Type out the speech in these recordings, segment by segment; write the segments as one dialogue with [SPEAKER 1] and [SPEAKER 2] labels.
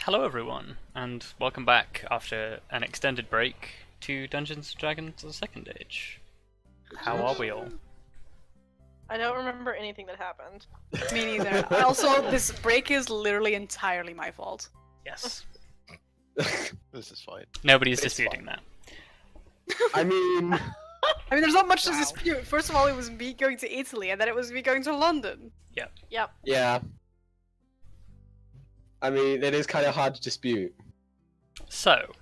[SPEAKER 1] Hello everyone, and welcome back after an extended break to Dungeons & Dragons: The Second Age. How are we all?
[SPEAKER 2] I don't remember anything that happened.
[SPEAKER 3] Me neither. Also, this break is literally entirely my fault.
[SPEAKER 1] Yes.
[SPEAKER 4] This is fine.
[SPEAKER 1] Nobody is
[SPEAKER 4] It's
[SPEAKER 1] disputing that.
[SPEAKER 4] I mean,
[SPEAKER 3] There's not much to dispute. First of all, it was me going to Italy, and then it was me going to London.
[SPEAKER 1] Yep.
[SPEAKER 4] yeah. I mean, it is kind of hard to dispute.
[SPEAKER 1] So,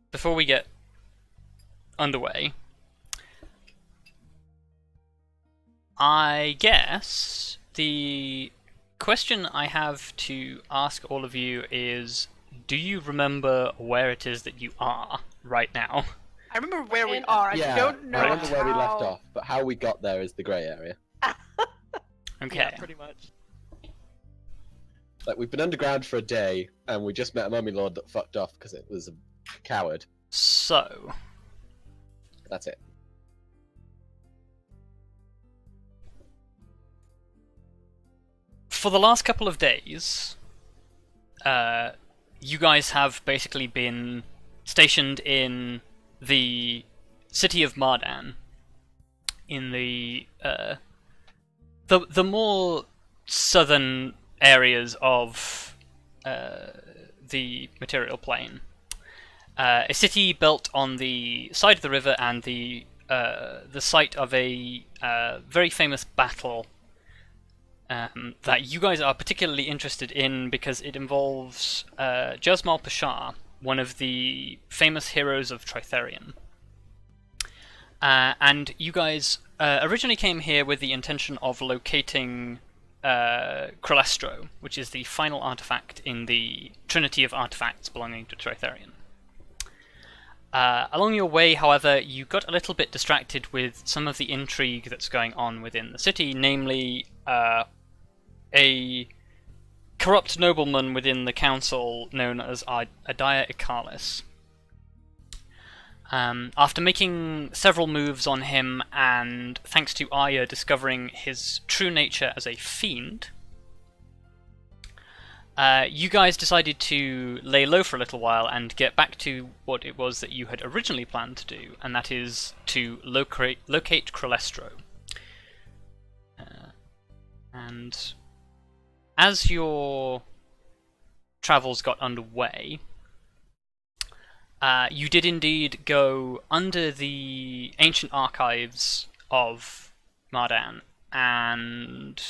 [SPEAKER 1] before we get underway, I guess the question I have to ask all of you is, do you remember where it is that you are right now?
[SPEAKER 3] I remember where we are.
[SPEAKER 4] Yeah,
[SPEAKER 3] I don't know
[SPEAKER 4] I remember where we left
[SPEAKER 3] how-
[SPEAKER 4] off, but how we got there is the grey area.
[SPEAKER 1] Okay.
[SPEAKER 2] Yeah, pretty much.
[SPEAKER 4] Like, we've been underground for a day, and we just met a mummy lord that fucked off because it was a coward.
[SPEAKER 1] So,
[SPEAKER 4] That's it.
[SPEAKER 1] for the last couple of days, you guys have basically been stationed in the city of Mardan, in the more southern areas of the material plane. A city built on the side of the river and the site of a very famous battle that you guys are particularly interested in because it involves Jasmal Pashar, one of the famous heroes of Tritherion. And you guys originally came here with the intention of locating Krelestro, which is the final artifact in the trinity of artifacts belonging to Tritherion. Along your way, however, you got a little bit distracted with some of the intrigue that's going on within the city, namely a corrupt nobleman within the council known as Krelariis. After making several moves on him, and thanks to Arya discovering his true nature as a fiend, you guys decided to lay low for a little while and get back to what it was that you had originally planned to do, and that is to locate Krelestro. And as your travels got underway, you did indeed go under the ancient archives of Mardan and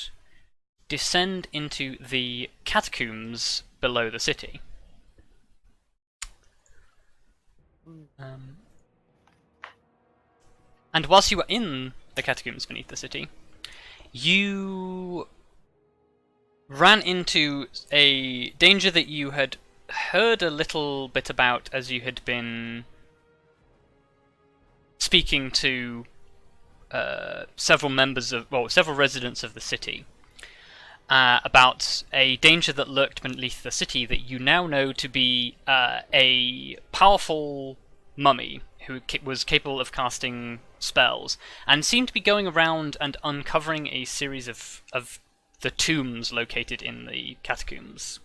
[SPEAKER 1] descend into the catacombs below the city. And whilst you were in the catacombs beneath the city, you ran into a danger that you had heard a little bit about as you had been speaking to several residents of the city about a danger that lurked beneath the city that you now know to be a powerful mummy who was capable of casting spells and seemed to be going around and uncovering a series of the tombs located in the catacombs.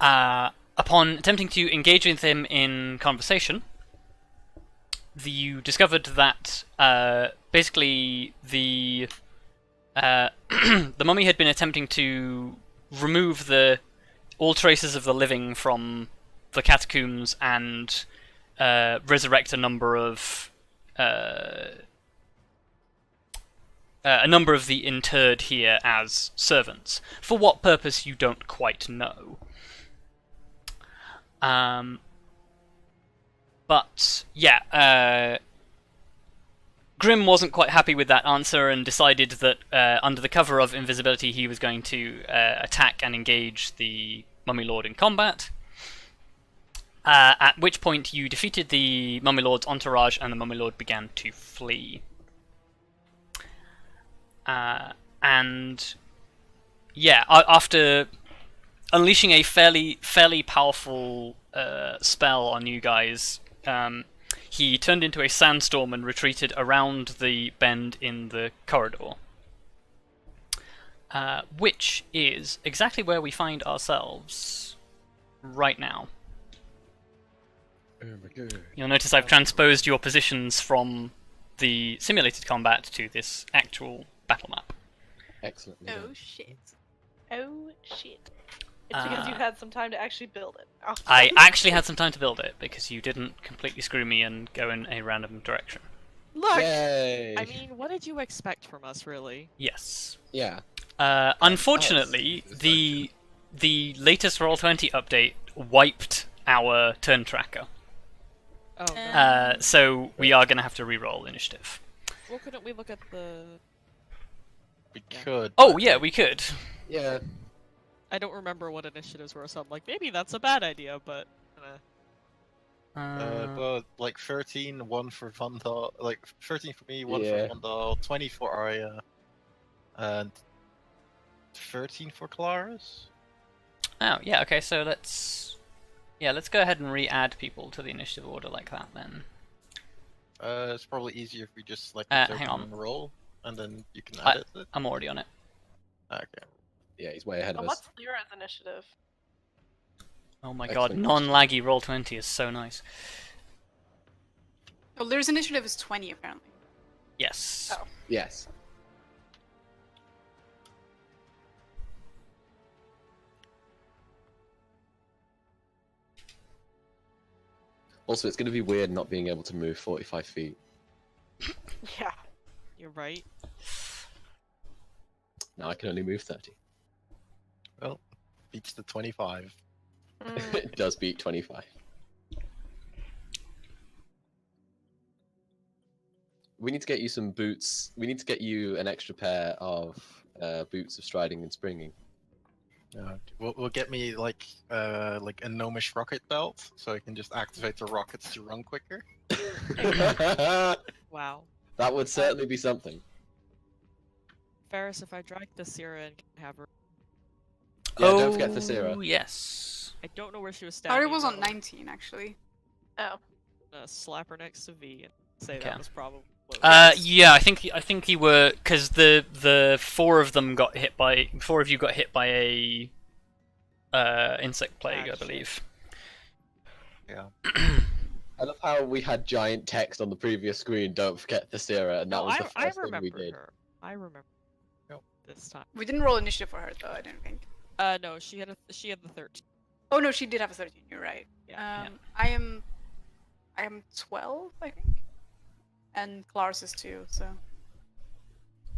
[SPEAKER 1] Upon attempting to engage with him in conversation, you discovered that basically the mummy had been attempting to remove all traces of the living from the catacombs and resurrect a number of the interred here as servants. For what purpose, you don't quite know. But yeah, Grim wasn't quite happy with that answer and decided that under the cover of invisibility he was going to attack and engage the Mummy Lord in combat. At which point you defeated the Mummy Lord's entourage and the Mummy Lord began to flee. And yeah, after unleashing a fairly powerful spell on you guys, he turned into a sandstorm and retreated around the bend in the corridor. which is exactly where we find ourselves right now.
[SPEAKER 4] Oh my god.
[SPEAKER 1] You'll notice I've transposed your positions from the simulated combat to this actual battle map.
[SPEAKER 4] Excellent.
[SPEAKER 3] Oh shit.
[SPEAKER 2] Oh shit. It's because you had some time to actually build it. Oh.
[SPEAKER 1] I actually had some time to build it because you didn't completely screw me and go in a random direction.
[SPEAKER 3] Look!
[SPEAKER 4] Yay!
[SPEAKER 5] I mean, what did you expect from us, really?
[SPEAKER 1] Yes.
[SPEAKER 4] yeah.
[SPEAKER 1] Unfortunately,
[SPEAKER 4] it's
[SPEAKER 1] the latest Roll20 update wiped our turn tracker.
[SPEAKER 5] Oh,
[SPEAKER 1] So we are going to have to re-roll initiative.
[SPEAKER 5] well, couldn't we look at the...
[SPEAKER 6] We could.
[SPEAKER 1] Oh, yeah, we could.
[SPEAKER 4] Yeah.
[SPEAKER 5] I don't remember what initiatives were, so I'm like, maybe that's a bad idea, but...
[SPEAKER 6] Well, like 13, 1 for Vondal, like 13 for me, 1
[SPEAKER 4] Yeah.
[SPEAKER 6] for Vondal, 20 for Arya, and 13 for Kelariis.
[SPEAKER 1] Oh, yeah, okay, so let's go ahead and re-add people to the initiative order like that, then.
[SPEAKER 6] It's probably easier if we just select
[SPEAKER 1] hang
[SPEAKER 6] the token
[SPEAKER 1] on.
[SPEAKER 6] and roll, and then you can
[SPEAKER 1] I-
[SPEAKER 6] edit it.
[SPEAKER 1] I'm already on it.
[SPEAKER 6] Okay.
[SPEAKER 4] Yeah, he's way ahead of us.
[SPEAKER 2] What's Lyra's initiative?
[SPEAKER 1] Oh my god,
[SPEAKER 4] Excellent.
[SPEAKER 1] non-laggy Roll20 is so nice.
[SPEAKER 3] Well, there's initiative is 20 apparently.
[SPEAKER 1] Yes.
[SPEAKER 2] Oh.
[SPEAKER 4] Yes. Also, it's going to be weird not being able to move 45 feet.
[SPEAKER 2] Yeah.
[SPEAKER 5] You're right.
[SPEAKER 4] Now I can only move 30.
[SPEAKER 6] Well, beats the 25.
[SPEAKER 2] Mm.
[SPEAKER 4] It does beat 25. We need to get you some boots. We need to get you an extra pair of boots of striding and springing.
[SPEAKER 6] Will get me like a gnomish rocket belt, so I can just activate the rockets to run quicker.
[SPEAKER 4] That
[SPEAKER 5] Wow.
[SPEAKER 4] would certainly be something.
[SPEAKER 5] Ferrous, if I drag the Sierra and can have her...
[SPEAKER 4] Yeah, don't forget Tallithsyr.
[SPEAKER 1] Oh, yes.
[SPEAKER 5] I don't know where she was standing.
[SPEAKER 3] Arya was on
[SPEAKER 5] though.
[SPEAKER 3] 19 actually.
[SPEAKER 2] Oh.
[SPEAKER 5] Slap her next to V and say
[SPEAKER 1] Okay.
[SPEAKER 5] that was probably... what it was.
[SPEAKER 1] Yeah, I think you were, because the four of them got hit by, 4 of you got hit by a insect plague,
[SPEAKER 5] Ah,
[SPEAKER 1] I believe.
[SPEAKER 6] Yeah.
[SPEAKER 4] I love how we had giant text on the previous screen. Don't forget Tallithsyr, and that
[SPEAKER 5] No,
[SPEAKER 4] was the
[SPEAKER 5] I
[SPEAKER 4] first thing
[SPEAKER 5] remember
[SPEAKER 4] we did.
[SPEAKER 5] her. I remember.
[SPEAKER 6] Yep.
[SPEAKER 5] This time.
[SPEAKER 3] We didn't roll initiative for her though, I don't think.
[SPEAKER 5] No, she had the 13.
[SPEAKER 3] Oh no, she did have a 13, you're right.
[SPEAKER 5] Yeah.
[SPEAKER 3] I am 12, I think. And Kelariis is 2, so.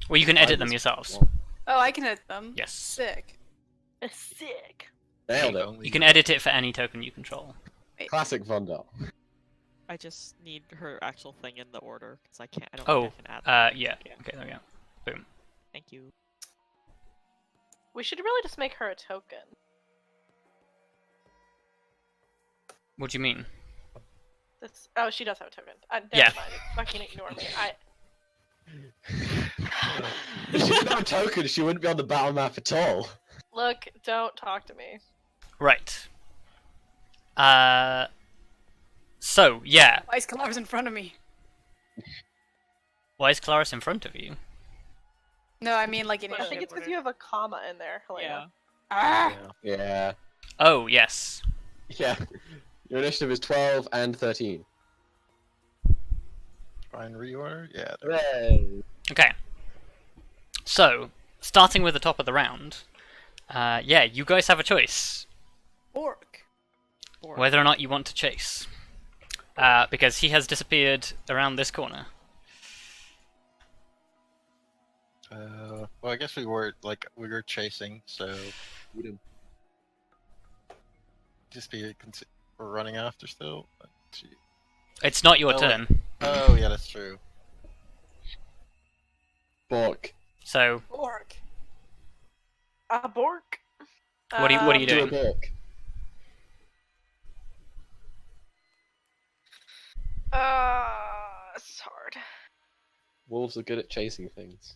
[SPEAKER 1] Well, you can edit them
[SPEAKER 4] was-
[SPEAKER 1] yourselves.
[SPEAKER 3] Oh, I can edit them.
[SPEAKER 1] Yes.
[SPEAKER 3] Sick.
[SPEAKER 2] Sick.
[SPEAKER 4] Nailed it.
[SPEAKER 1] You can edit it for any token you control.
[SPEAKER 4] Classic Vondal.
[SPEAKER 5] I just need her actual thing in the order because I can't. I don't
[SPEAKER 1] Oh,
[SPEAKER 5] think I can add that.
[SPEAKER 1] yeah.
[SPEAKER 5] Yeah.
[SPEAKER 1] Okay, there we go. Boom.
[SPEAKER 5] Thank you.
[SPEAKER 2] We should really just make her a token.
[SPEAKER 1] What do you mean?
[SPEAKER 2] This. Oh, she does have a token. Never
[SPEAKER 1] Yeah.
[SPEAKER 2] mind. Fucking ignore me.
[SPEAKER 4] If she didn't have a token, she wouldn't be on the battle map at all.
[SPEAKER 2] Look, don't talk to me.
[SPEAKER 1] Right. So, yeah.
[SPEAKER 3] Why is Kelariis in front of me?
[SPEAKER 1] Why is Kelariis in front of you?
[SPEAKER 3] No, I mean like
[SPEAKER 2] I
[SPEAKER 3] initiative.
[SPEAKER 2] think it's because
[SPEAKER 3] order.
[SPEAKER 2] you have a comma in there, Helena.
[SPEAKER 5] Yeah.
[SPEAKER 3] Ah!
[SPEAKER 4] Yeah.
[SPEAKER 1] Oh, yes.
[SPEAKER 4] Yeah. Your initiative is 12 and 13.
[SPEAKER 6] Try and reorder? Yeah.
[SPEAKER 4] Hooray!
[SPEAKER 1] Okay. So, starting with the top of the round, yeah, you guys have a choice
[SPEAKER 3] Orc.
[SPEAKER 5] Four.
[SPEAKER 1] whether or not you want to chase. Because he has disappeared around this corner.
[SPEAKER 6] Well, I guess we were chasing, so
[SPEAKER 4] Would've-
[SPEAKER 6] just be we're running after still. Gee.
[SPEAKER 1] It's not your
[SPEAKER 6] Oh,
[SPEAKER 1] turn,
[SPEAKER 6] Oh yeah, that's true.
[SPEAKER 4] Bork.
[SPEAKER 1] so
[SPEAKER 3] Orc.
[SPEAKER 2] A bork.
[SPEAKER 1] What are you
[SPEAKER 4] Do a
[SPEAKER 1] doing?
[SPEAKER 4] bork.
[SPEAKER 2] It's hard.
[SPEAKER 4] Wolves are good at chasing things.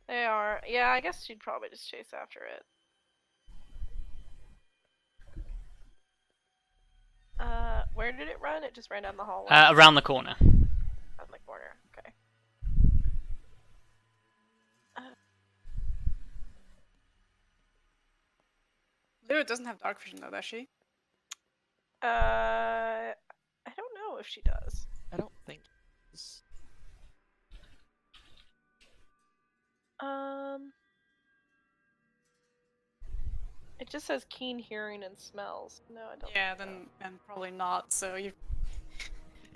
[SPEAKER 2] They are. Yeah, I guess you'd probably just chase after it. Where did it run? It just ran down the hallway.
[SPEAKER 1] Around the corner.
[SPEAKER 2] Down the corner. Okay.
[SPEAKER 3] Lyra doesn't have dark vision though, does she?
[SPEAKER 2] I don't know if she does.
[SPEAKER 5] I don't think.
[SPEAKER 2] It just says keen hearing and smells. No, I don't.
[SPEAKER 3] Yeah,
[SPEAKER 2] think
[SPEAKER 3] then probably not. So you'd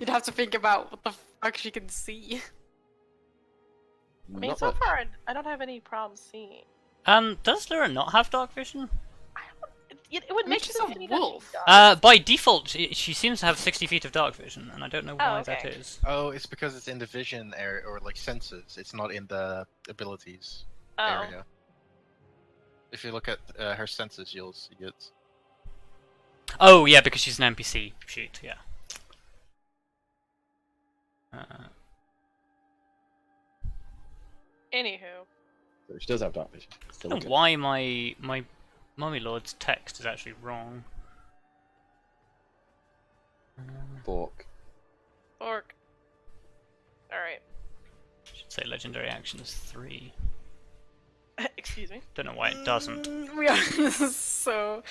[SPEAKER 3] have to think about what the fuck she can see.
[SPEAKER 2] I mean,
[SPEAKER 4] Not
[SPEAKER 2] so
[SPEAKER 4] much.
[SPEAKER 2] far I don't have any problem seeing.
[SPEAKER 1] Does Lyra not have dark vision?
[SPEAKER 2] It would
[SPEAKER 3] I mean,
[SPEAKER 2] make
[SPEAKER 3] she's
[SPEAKER 2] sense
[SPEAKER 3] a
[SPEAKER 2] to me that she
[SPEAKER 3] wolf.
[SPEAKER 2] does.
[SPEAKER 1] By default, she seems to have 60 feet of dark vision, and I don't know why that
[SPEAKER 2] okay.
[SPEAKER 1] is.
[SPEAKER 6] Oh, it's because it's in the vision area or like senses. It's not in the abilities
[SPEAKER 2] Oh.
[SPEAKER 6] area. If you look at her senses, you'll see it.
[SPEAKER 1] Oh, yeah, because she's an NPC. Shoot, yeah.
[SPEAKER 2] Anywho.
[SPEAKER 4] So she does have dark vision.
[SPEAKER 1] I
[SPEAKER 4] Still
[SPEAKER 1] don't know
[SPEAKER 4] good.
[SPEAKER 1] why my Mummy Lord's text is actually wrong.
[SPEAKER 4] Fork.
[SPEAKER 2] Fork. Alright.
[SPEAKER 1] Should say legendary actions 3.
[SPEAKER 2] Excuse me.
[SPEAKER 1] Don't know why it doesn't.
[SPEAKER 3] We are this is so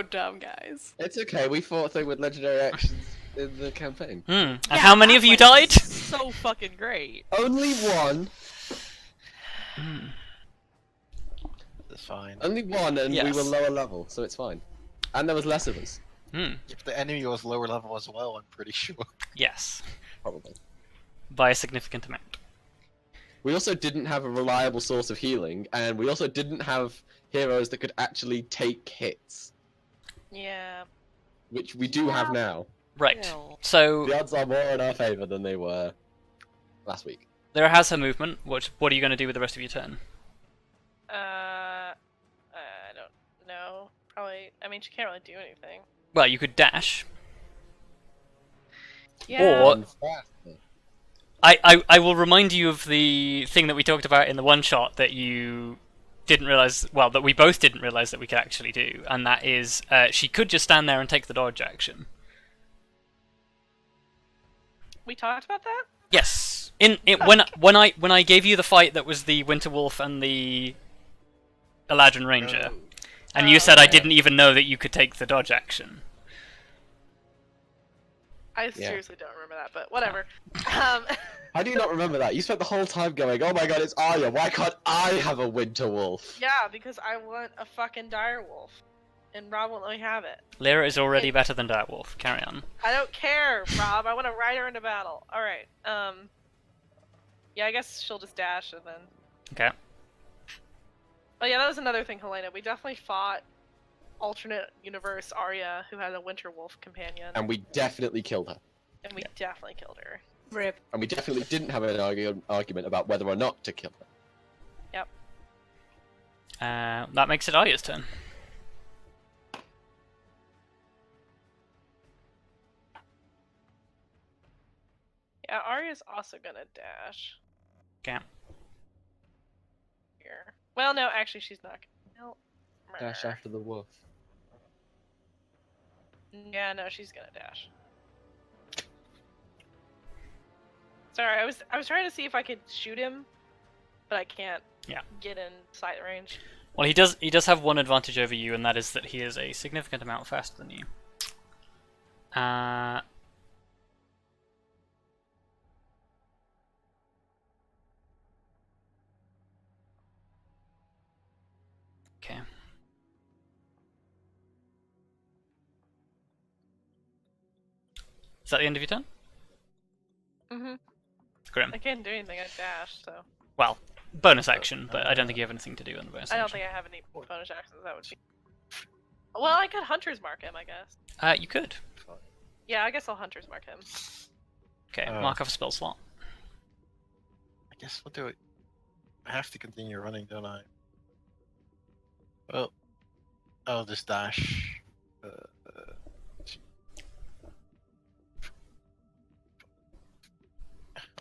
[SPEAKER 3] dumb, guys.
[SPEAKER 4] It's okay. We fought a thing with legendary actions in the campaign.
[SPEAKER 1] And
[SPEAKER 2] Yeah,
[SPEAKER 1] how many of you died?
[SPEAKER 5] So fucking great.
[SPEAKER 4] Only one.
[SPEAKER 6] That's fine.
[SPEAKER 4] Only one, and we
[SPEAKER 1] Yes.
[SPEAKER 4] were lower level, so it's fine. And there was less of us,
[SPEAKER 6] If the enemy was lower level as well, I'm pretty sure.
[SPEAKER 1] Yes,
[SPEAKER 4] probably.
[SPEAKER 1] by a significant amount.
[SPEAKER 4] We also didn't have a reliable source of healing, and we also didn't have heroes that could actually take hits,
[SPEAKER 2] Yeah.
[SPEAKER 4] which we do have now.
[SPEAKER 1] Right.
[SPEAKER 5] Well,
[SPEAKER 1] So
[SPEAKER 4] The odds are more in our favour than they were last week.
[SPEAKER 1] Lyra has her movement. What are you going to do with the rest of your turn?
[SPEAKER 2] I don't know. Probably. I mean, she can't really do anything.
[SPEAKER 1] Well, you could dash.
[SPEAKER 2] Yeah.
[SPEAKER 1] Or-
[SPEAKER 4] And faster.
[SPEAKER 1] I will remind you of the thing that we talked about in the one shot that you didn't realize. Well, that we both didn't realize that we could actually do, and that is she could just stand there and take the dodge action.
[SPEAKER 2] We talked about that?
[SPEAKER 1] Yes. When I gave you the fight that was the Winter Wolf and the Eladrin Ranger, and you said I
[SPEAKER 2] okay.
[SPEAKER 1] didn't even know that you could take the dodge action.
[SPEAKER 2] I
[SPEAKER 4] Yeah.
[SPEAKER 2] seriously don't remember that, but whatever.
[SPEAKER 4] How do you not remember that? You spent the whole time going, "Oh my god, it's Arya. Why can't I have a Winter Wolf?"
[SPEAKER 2] Yeah, because I want a fucking direwolf. And Rob won't let me have it.
[SPEAKER 1] Lyra is already better than Direwolf. Carry on.
[SPEAKER 2] I don't care, Rob. I want to ride her into battle. Alright, yeah, I guess she'll just dash and then...
[SPEAKER 1] Okay.
[SPEAKER 2] Oh yeah, that was another thing, Helena. We definitely fought alternate universe Arya, who had a winter wolf companion.
[SPEAKER 4] And we definitely killed her.
[SPEAKER 2] And we definitely killed her.
[SPEAKER 3] Rip.
[SPEAKER 4] And we definitely didn't have an argument about whether or not to kill her.
[SPEAKER 2] Yep.
[SPEAKER 1] That makes it Arya's turn.
[SPEAKER 2] Yeah, Arya's also gonna dash.
[SPEAKER 1] Okay.
[SPEAKER 2] Here. Well, no, actually, she's not. No.
[SPEAKER 4] Dash after the wolf.
[SPEAKER 2] Yeah, no, she's gonna dash. Sorry, I was trying to see if I could shoot him, but I can't.
[SPEAKER 1] Yeah.
[SPEAKER 2] Get in sight range.
[SPEAKER 1] Well, he does have one advantage over you, and that is that he is a significant amount faster than you. Okay. Is that the end of your turn?
[SPEAKER 2] Mm-hmm.
[SPEAKER 1] Grim.
[SPEAKER 2] I can't do anything. I dashed, so
[SPEAKER 1] Well, bonus action, but I don't think you have anything to do on the bonus
[SPEAKER 2] I don't
[SPEAKER 1] action.
[SPEAKER 2] think I have any bonus actions. That would be. Well, I could Hunter's Mark him, I guess.
[SPEAKER 1] You could.
[SPEAKER 2] Yeah, I guess I'll Hunter's Mark him.
[SPEAKER 1] Okay, mark off a spell slot.
[SPEAKER 6] I guess we'll do it. I have to continue running, don't I? Well, I'll just dash.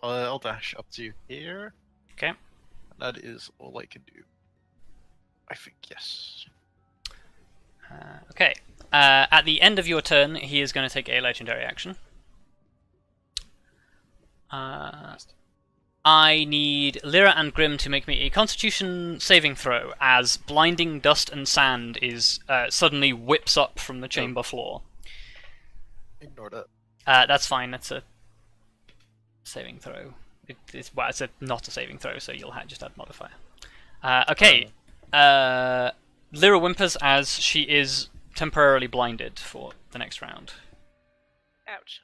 [SPEAKER 6] I'll dash up to here.
[SPEAKER 1] Okay.
[SPEAKER 6] That is all I can do. I think, yes.
[SPEAKER 1] Okay. At the end of your turn, he is going to take a legendary action. I need Lyra and Grim to make me a Constitution saving throw as blinding dust and sand is suddenly whips up from the chamber floor.
[SPEAKER 6] Ignore that.
[SPEAKER 1] That's fine. That's a saving throw. It's not a saving throw, so you'll just add modifier. Okay. Lyra whimpers as she is temporarily blinded for the next round.
[SPEAKER 2] Ouch.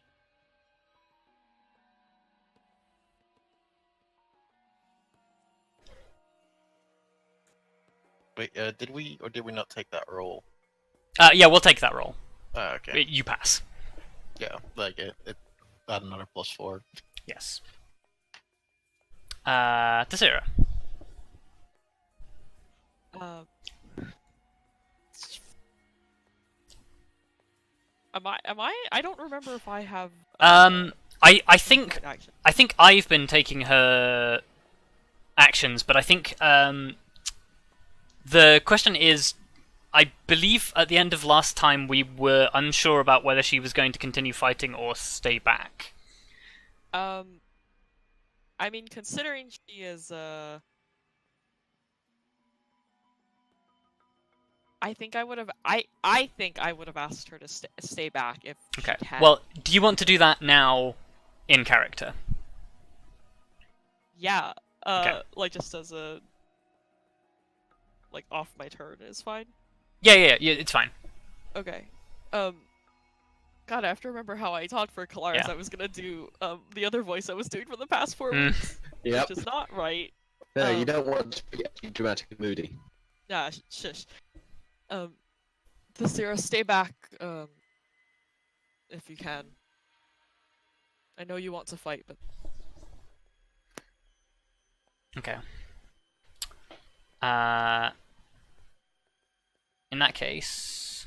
[SPEAKER 6] Wait, did we or did we not take that roll?
[SPEAKER 1] Yeah, we'll take that roll.
[SPEAKER 6] Okay.
[SPEAKER 1] You pass.
[SPEAKER 6] Yeah, like it add another +4.
[SPEAKER 1] Yes. Tallithsyr.
[SPEAKER 5] Am I? I don't remember if I have.
[SPEAKER 1] I think
[SPEAKER 5] action.
[SPEAKER 1] I think I've been taking her actions, but I think the question is, I believe at the end of last time we were unsure about whether she was going to continue fighting or stay back.
[SPEAKER 5] I mean, considering she is I think I would have. I think I would have asked her to stay back if.
[SPEAKER 1] Okay.
[SPEAKER 5] She had.
[SPEAKER 1] Well, do you want to do that now, in character?
[SPEAKER 5] Yeah.
[SPEAKER 1] Okay.
[SPEAKER 5] Like just as a. Like off my turn is fine.
[SPEAKER 1] Yeah, it's fine.
[SPEAKER 5] Okay. God, I have to remember how I talked for Kelariis.
[SPEAKER 1] Yeah.
[SPEAKER 5] I was gonna do the other voice I was doing for the past 4
[SPEAKER 1] Mm.
[SPEAKER 5] weeks,
[SPEAKER 4] Yep.
[SPEAKER 5] which is not right.
[SPEAKER 4] No, you don't want to be too dramatic and moody.
[SPEAKER 5] Yeah, shush. Tallithsyr, stay back, if you can. I know you want to fight, but
[SPEAKER 1] Okay. In that case,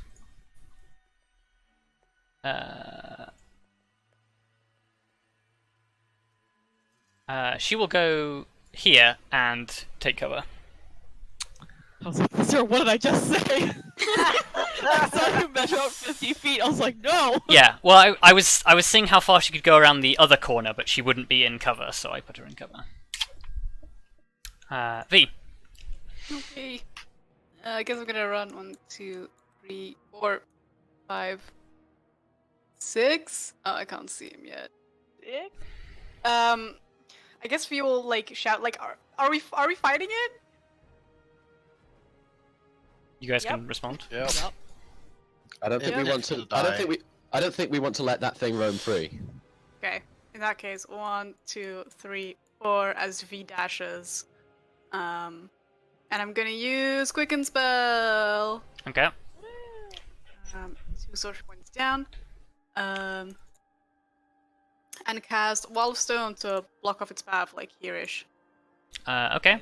[SPEAKER 1] she will go here and take cover.
[SPEAKER 5] I was like, Tallithsyr, what did I just say? I saw you measure out 50 feet. I was like, no.
[SPEAKER 1] Yeah. Well, I was seeing how far she could go around the other corner, but she wouldn't be in cover, so I put her in cover. V.
[SPEAKER 3] Okay. I guess I'm gonna run 1, 2, 3, 4, 5, 6. Oh, I can't see him yet.
[SPEAKER 2] 6?
[SPEAKER 3] I guess we will like shout like, are we fighting it?
[SPEAKER 1] You guys
[SPEAKER 2] Yep.
[SPEAKER 1] can respond.
[SPEAKER 6] Yeah.
[SPEAKER 4] I don't think
[SPEAKER 6] Yeah.
[SPEAKER 4] we want to. I don't think we want to let that thing roam free.
[SPEAKER 3] Okay. In that case, 1, 2, 3, 4 as V dashes. And I'm gonna use Quicken Spell.
[SPEAKER 1] Okay.
[SPEAKER 3] 2 social points down. And cast Wall of Stone to block off its path, like here-ish.
[SPEAKER 1] Okay.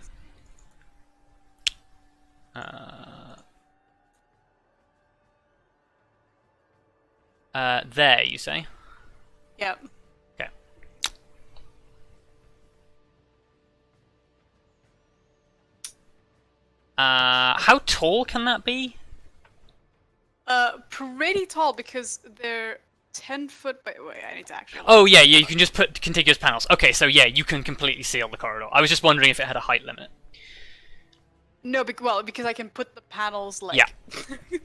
[SPEAKER 1] There, you say?
[SPEAKER 3] Yep.
[SPEAKER 1] Okay. How tall can that be?
[SPEAKER 3] Pretty tall because they're 10 foot by. Wait, I need to actually.
[SPEAKER 1] Oh yeah, you can just put contiguous panels. Okay, so yeah, you can completely seal the corridor. I was just wondering if it had a height limit.
[SPEAKER 3] No, because I can put the panels like.
[SPEAKER 1] Yeah.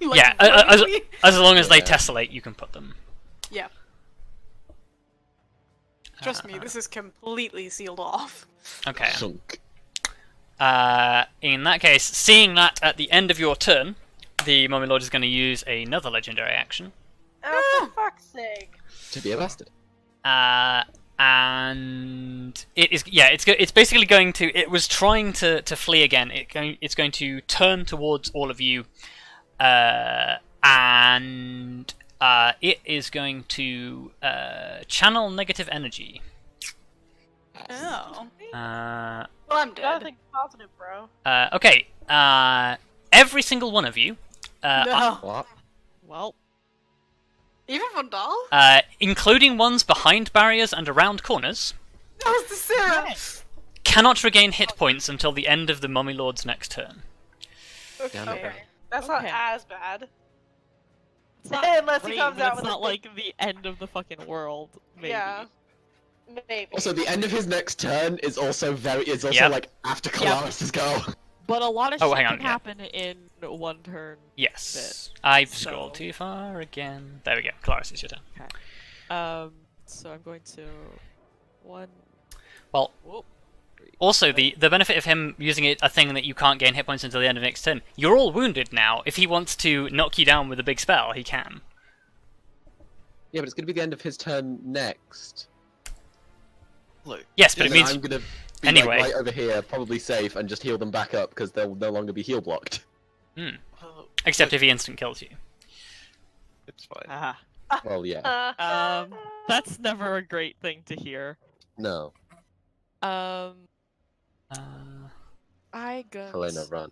[SPEAKER 3] like
[SPEAKER 1] Yeah,
[SPEAKER 3] vertically.
[SPEAKER 1] as long as they
[SPEAKER 4] Yeah.
[SPEAKER 1] tessellate, you can put them.
[SPEAKER 3] Yeah. Trust me, this is completely sealed off.
[SPEAKER 1] Okay.
[SPEAKER 4] Sunk.
[SPEAKER 1] In that case, seeing that at the end of your turn, the Mummy Lord is going to use another legendary action.
[SPEAKER 2] Oh, for fuck's sake.
[SPEAKER 4] To be a bastard.
[SPEAKER 1] And it is it's basically going to. It was trying to flee again. It's going to turn towards all of you, and it is going to channel negative energy.
[SPEAKER 3] Oh.
[SPEAKER 1] Uh,
[SPEAKER 3] Well, I'm
[SPEAKER 2] You gotta
[SPEAKER 3] dead.
[SPEAKER 2] think positive, bro.
[SPEAKER 1] okay. Every single one of you,
[SPEAKER 3] No.
[SPEAKER 4] What?
[SPEAKER 5] Well,
[SPEAKER 3] Even Vondal?
[SPEAKER 1] including ones behind barriers and around corners,
[SPEAKER 3] That was the Sarah!
[SPEAKER 1] cannot regain hit points until the end of the Mummy Lord's next turn.
[SPEAKER 4] Damn it.
[SPEAKER 2] Okay. That's not
[SPEAKER 5] Okay.
[SPEAKER 2] as bad.
[SPEAKER 5] it's not
[SPEAKER 2] Unless he
[SPEAKER 5] great,
[SPEAKER 2] comes
[SPEAKER 5] but
[SPEAKER 2] out
[SPEAKER 5] it's
[SPEAKER 2] with a
[SPEAKER 5] not
[SPEAKER 2] big-
[SPEAKER 5] like the end of the fucking world. Maybe.
[SPEAKER 2] Yeah. Maybe.
[SPEAKER 4] Also, the end of his next turn is also
[SPEAKER 1] Yep.
[SPEAKER 4] like after Kelariis' go.
[SPEAKER 5] But a lot of
[SPEAKER 1] Oh,
[SPEAKER 5] shit
[SPEAKER 1] hang on,
[SPEAKER 5] can
[SPEAKER 1] yeah.
[SPEAKER 5] happen in one turn.
[SPEAKER 1] Yes. I've
[SPEAKER 5] So-
[SPEAKER 1] scrolled too far again. There we go. Kelariis, it's your turn.
[SPEAKER 5] So I'm going to one.
[SPEAKER 1] Well,
[SPEAKER 5] Whoop.
[SPEAKER 1] also, the benefit of him using a thing that you can't gain hit points until the end of next turn, you're all wounded now. If he wants to knock you down with a big spell, he can.
[SPEAKER 4] Yeah, but it's gonna be the end of his turn next.
[SPEAKER 6] Look,
[SPEAKER 1] Yes, but
[SPEAKER 4] And
[SPEAKER 1] it
[SPEAKER 4] then
[SPEAKER 1] means...
[SPEAKER 4] I'm gonna be
[SPEAKER 1] Anyway.
[SPEAKER 4] like right over here, probably safe, and just heal them back up because they'll no longer be heal blocked.
[SPEAKER 6] well,
[SPEAKER 1] Except
[SPEAKER 6] look,
[SPEAKER 1] if he instant kills you.
[SPEAKER 6] it's fine.
[SPEAKER 5] Haha.
[SPEAKER 4] Well, yeah.
[SPEAKER 5] That's never a great thing to hear.
[SPEAKER 4] No.
[SPEAKER 5] I got.
[SPEAKER 4] Helena, run.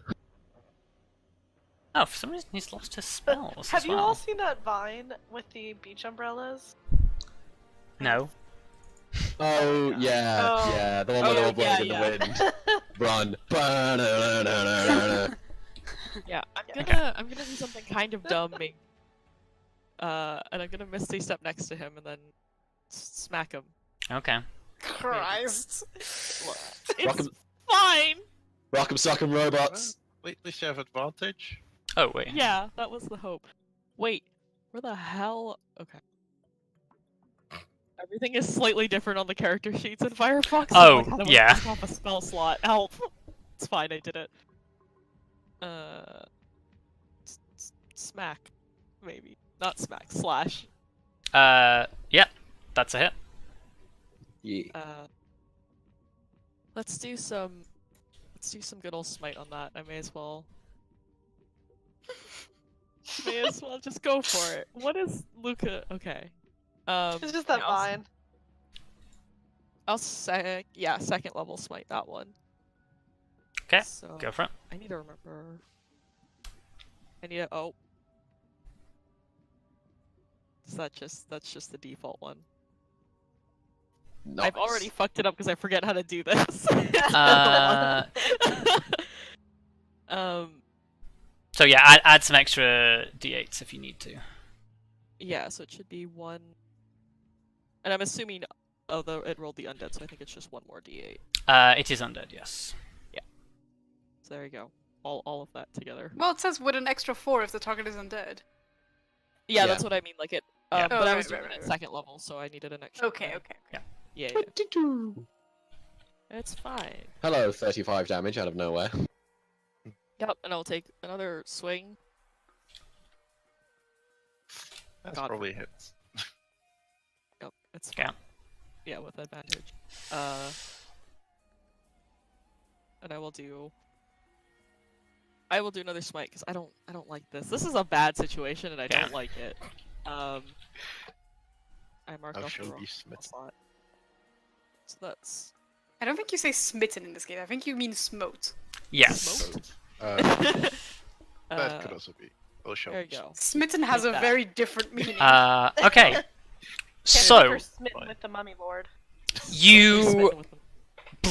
[SPEAKER 1] Oh, for some reason he's lost his spells
[SPEAKER 2] Have
[SPEAKER 1] as
[SPEAKER 2] you
[SPEAKER 1] well.
[SPEAKER 2] all seen that vine with the beach umbrellas?
[SPEAKER 1] No.
[SPEAKER 4] Oh, yeah,
[SPEAKER 2] Oh.
[SPEAKER 4] yeah, the one where they're all blowing
[SPEAKER 5] yeah,
[SPEAKER 4] in the wind. Run. Ba-da-da-da-da-da-da.
[SPEAKER 5] Yeah, I'm
[SPEAKER 2] Yeah.
[SPEAKER 5] gonna do something kind of dumb, and I'm gonna Misty step next to him and then smack him.
[SPEAKER 1] Okay.
[SPEAKER 3] Christ.
[SPEAKER 4] Rock
[SPEAKER 5] It's
[SPEAKER 4] 'em,
[SPEAKER 5] fine.
[SPEAKER 4] rock 'em, sock 'em, robots.
[SPEAKER 6] Wait, at least you have advantage.
[SPEAKER 1] Oh, wait.
[SPEAKER 5] Yeah, that was the hope. Wait, where the hell? Okay. Everything is slightly different on the character sheets in Firefox.
[SPEAKER 1] Oh,
[SPEAKER 5] my God, I
[SPEAKER 1] yeah.
[SPEAKER 5] went off a spell slot. Help! It's fine, I did it. Smack, maybe not smack. Slash.
[SPEAKER 1] Yeah. That's a hit.
[SPEAKER 4] Yeah.
[SPEAKER 5] Let's do some good old smite on that. I may as well. May as well just go for it. What is Luka? Okay.
[SPEAKER 2] It's just that
[SPEAKER 5] yeah,
[SPEAKER 2] vine.
[SPEAKER 5] I'll say second level smite that one.
[SPEAKER 1] Okay,
[SPEAKER 5] So
[SPEAKER 1] go for it.
[SPEAKER 5] I need to remember. I need to. Oh. Is that's just the default one.
[SPEAKER 4] Nice.
[SPEAKER 5] I've already fucked it up because I forget how to do this.
[SPEAKER 1] So yeah, add some extra d8s if you need to.
[SPEAKER 5] Yeah, so it should be one. And I'm assuming, although it rolled the undead, so I think it's just one more d8.
[SPEAKER 1] It is undead, yes.
[SPEAKER 5] So there you go. All of that together.
[SPEAKER 3] Well, it says with an extra 4 if the target is undead.
[SPEAKER 5] Yeah,
[SPEAKER 4] Yeah.
[SPEAKER 5] that's what I mean. Like it.
[SPEAKER 1] Yeah.
[SPEAKER 5] But
[SPEAKER 3] Oh,
[SPEAKER 5] I was
[SPEAKER 3] right,
[SPEAKER 5] doing
[SPEAKER 3] right,
[SPEAKER 5] it at
[SPEAKER 3] right.
[SPEAKER 5] second level, so I needed an extra.
[SPEAKER 3] Okay,
[SPEAKER 5] one.
[SPEAKER 3] okay.
[SPEAKER 5] Yeah,
[SPEAKER 4] 22.
[SPEAKER 5] it's fine.
[SPEAKER 4] Hello, 35 damage out of nowhere.
[SPEAKER 5] Yep, and I'll take another swing.
[SPEAKER 6] That's
[SPEAKER 5] God.
[SPEAKER 6] probably hits.
[SPEAKER 5] Yep, it's
[SPEAKER 1] Okay.
[SPEAKER 5] fine. Yeah, with advantage. And I will do another smite because I don't like this. This is a bad situation and I
[SPEAKER 1] Yeah.
[SPEAKER 5] don't like it. I marked
[SPEAKER 6] How
[SPEAKER 5] off
[SPEAKER 6] shall
[SPEAKER 5] the
[SPEAKER 6] we
[SPEAKER 5] wrong
[SPEAKER 6] smite?
[SPEAKER 5] slot. So that's
[SPEAKER 3] I don't think you say smitten in this game. I think you mean smote.
[SPEAKER 1] Yes.
[SPEAKER 5] Smoked?
[SPEAKER 6] That
[SPEAKER 5] uh,
[SPEAKER 6] could also be. We'll show
[SPEAKER 5] there you go.
[SPEAKER 3] Smitten has a
[SPEAKER 5] Like that.
[SPEAKER 3] very different meaning.
[SPEAKER 1] Okay.
[SPEAKER 2] Can't
[SPEAKER 1] So,
[SPEAKER 2] make her smitten with the mummy lord.
[SPEAKER 1] you
[SPEAKER 5] Smitten with them.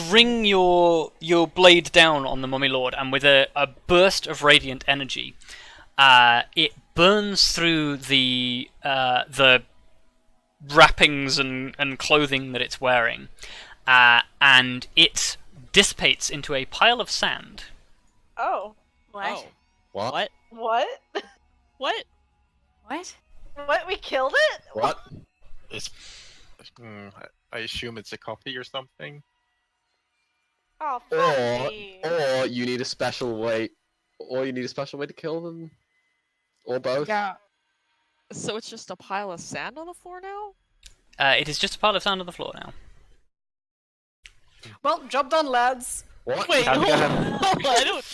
[SPEAKER 1] bring your blade down on the Mummy Lord, and with a burst of radiant energy, it burns through the wrappings and clothing that it's wearing, and it dissipates into a pile of sand.
[SPEAKER 2] Oh.
[SPEAKER 3] What?
[SPEAKER 5] Oh,
[SPEAKER 4] What?
[SPEAKER 5] what?
[SPEAKER 2] What?
[SPEAKER 5] What?
[SPEAKER 3] What?
[SPEAKER 2] What? We killed it?
[SPEAKER 4] What?
[SPEAKER 6] It's. I assume it's a copy or something.
[SPEAKER 2] Oh, fuck me.
[SPEAKER 4] Or you need a special way. Or you need a special way to kill them. Or both.
[SPEAKER 5] Yeah. So it's just a pile of sand on the floor now?
[SPEAKER 1] It is just a pile of sand on the floor now.
[SPEAKER 3] Well, job done, lads.
[SPEAKER 4] What?
[SPEAKER 5] Wait,
[SPEAKER 1] Time to
[SPEAKER 5] hold
[SPEAKER 1] go
[SPEAKER 5] on.
[SPEAKER 1] home.
[SPEAKER 5] I don't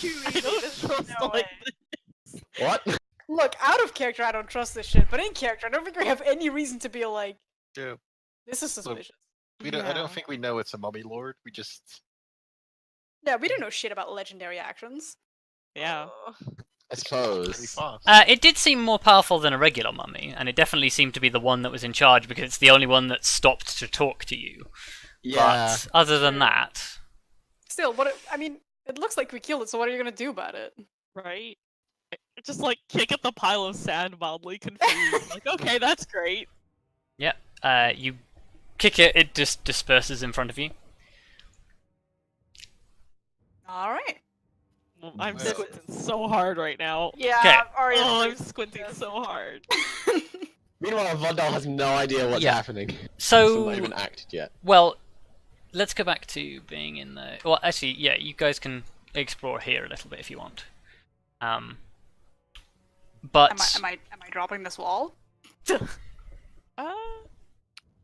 [SPEAKER 2] There's
[SPEAKER 5] trust
[SPEAKER 2] no
[SPEAKER 5] like
[SPEAKER 2] way.
[SPEAKER 4] What?
[SPEAKER 3] Look, out of character, I don't trust this shit. But in character, I don't think we have any reason to be like,
[SPEAKER 6] Yeah.
[SPEAKER 3] this is suspicious.
[SPEAKER 6] We don't. I
[SPEAKER 5] Yeah.
[SPEAKER 6] don't think we know it's a mummy lord. We just.
[SPEAKER 3] Yeah, we don't know shit about legendary actions.
[SPEAKER 5] Yeah.
[SPEAKER 2] Oh.
[SPEAKER 4] I
[SPEAKER 6] Pretty
[SPEAKER 4] suppose.
[SPEAKER 6] fast.
[SPEAKER 1] It did seem more powerful than a regular mummy, and it definitely seemed to be the one that was in charge because it's the only one that stopped to talk to you.
[SPEAKER 4] Yeah.
[SPEAKER 1] But other than that,
[SPEAKER 3] Still, I mean, it looks like we killed it, so what are you gonna do about it?
[SPEAKER 5] Right? I just like kick at the pile of sand, mildly confused. Like, okay, that's great.
[SPEAKER 1] you kick it, it just disperses in front of you.
[SPEAKER 3] All right.
[SPEAKER 5] I'm
[SPEAKER 6] Well-
[SPEAKER 5] squinting so hard right now.
[SPEAKER 2] Yeah,
[SPEAKER 1] Okay.
[SPEAKER 2] Arya's
[SPEAKER 5] Oh, I'm
[SPEAKER 2] pretty
[SPEAKER 5] squinting
[SPEAKER 2] pissed.
[SPEAKER 5] so hard.
[SPEAKER 4] Meanwhile, Vondal has no idea what's
[SPEAKER 1] Yeah.
[SPEAKER 4] happening. It's
[SPEAKER 1] So,
[SPEAKER 4] not even acted yet.
[SPEAKER 1] well, let's go back to being in the. Well, actually, yeah, you guys can explore here a little bit if you want. But
[SPEAKER 3] Am I dropping this wall?
[SPEAKER 5] Uh,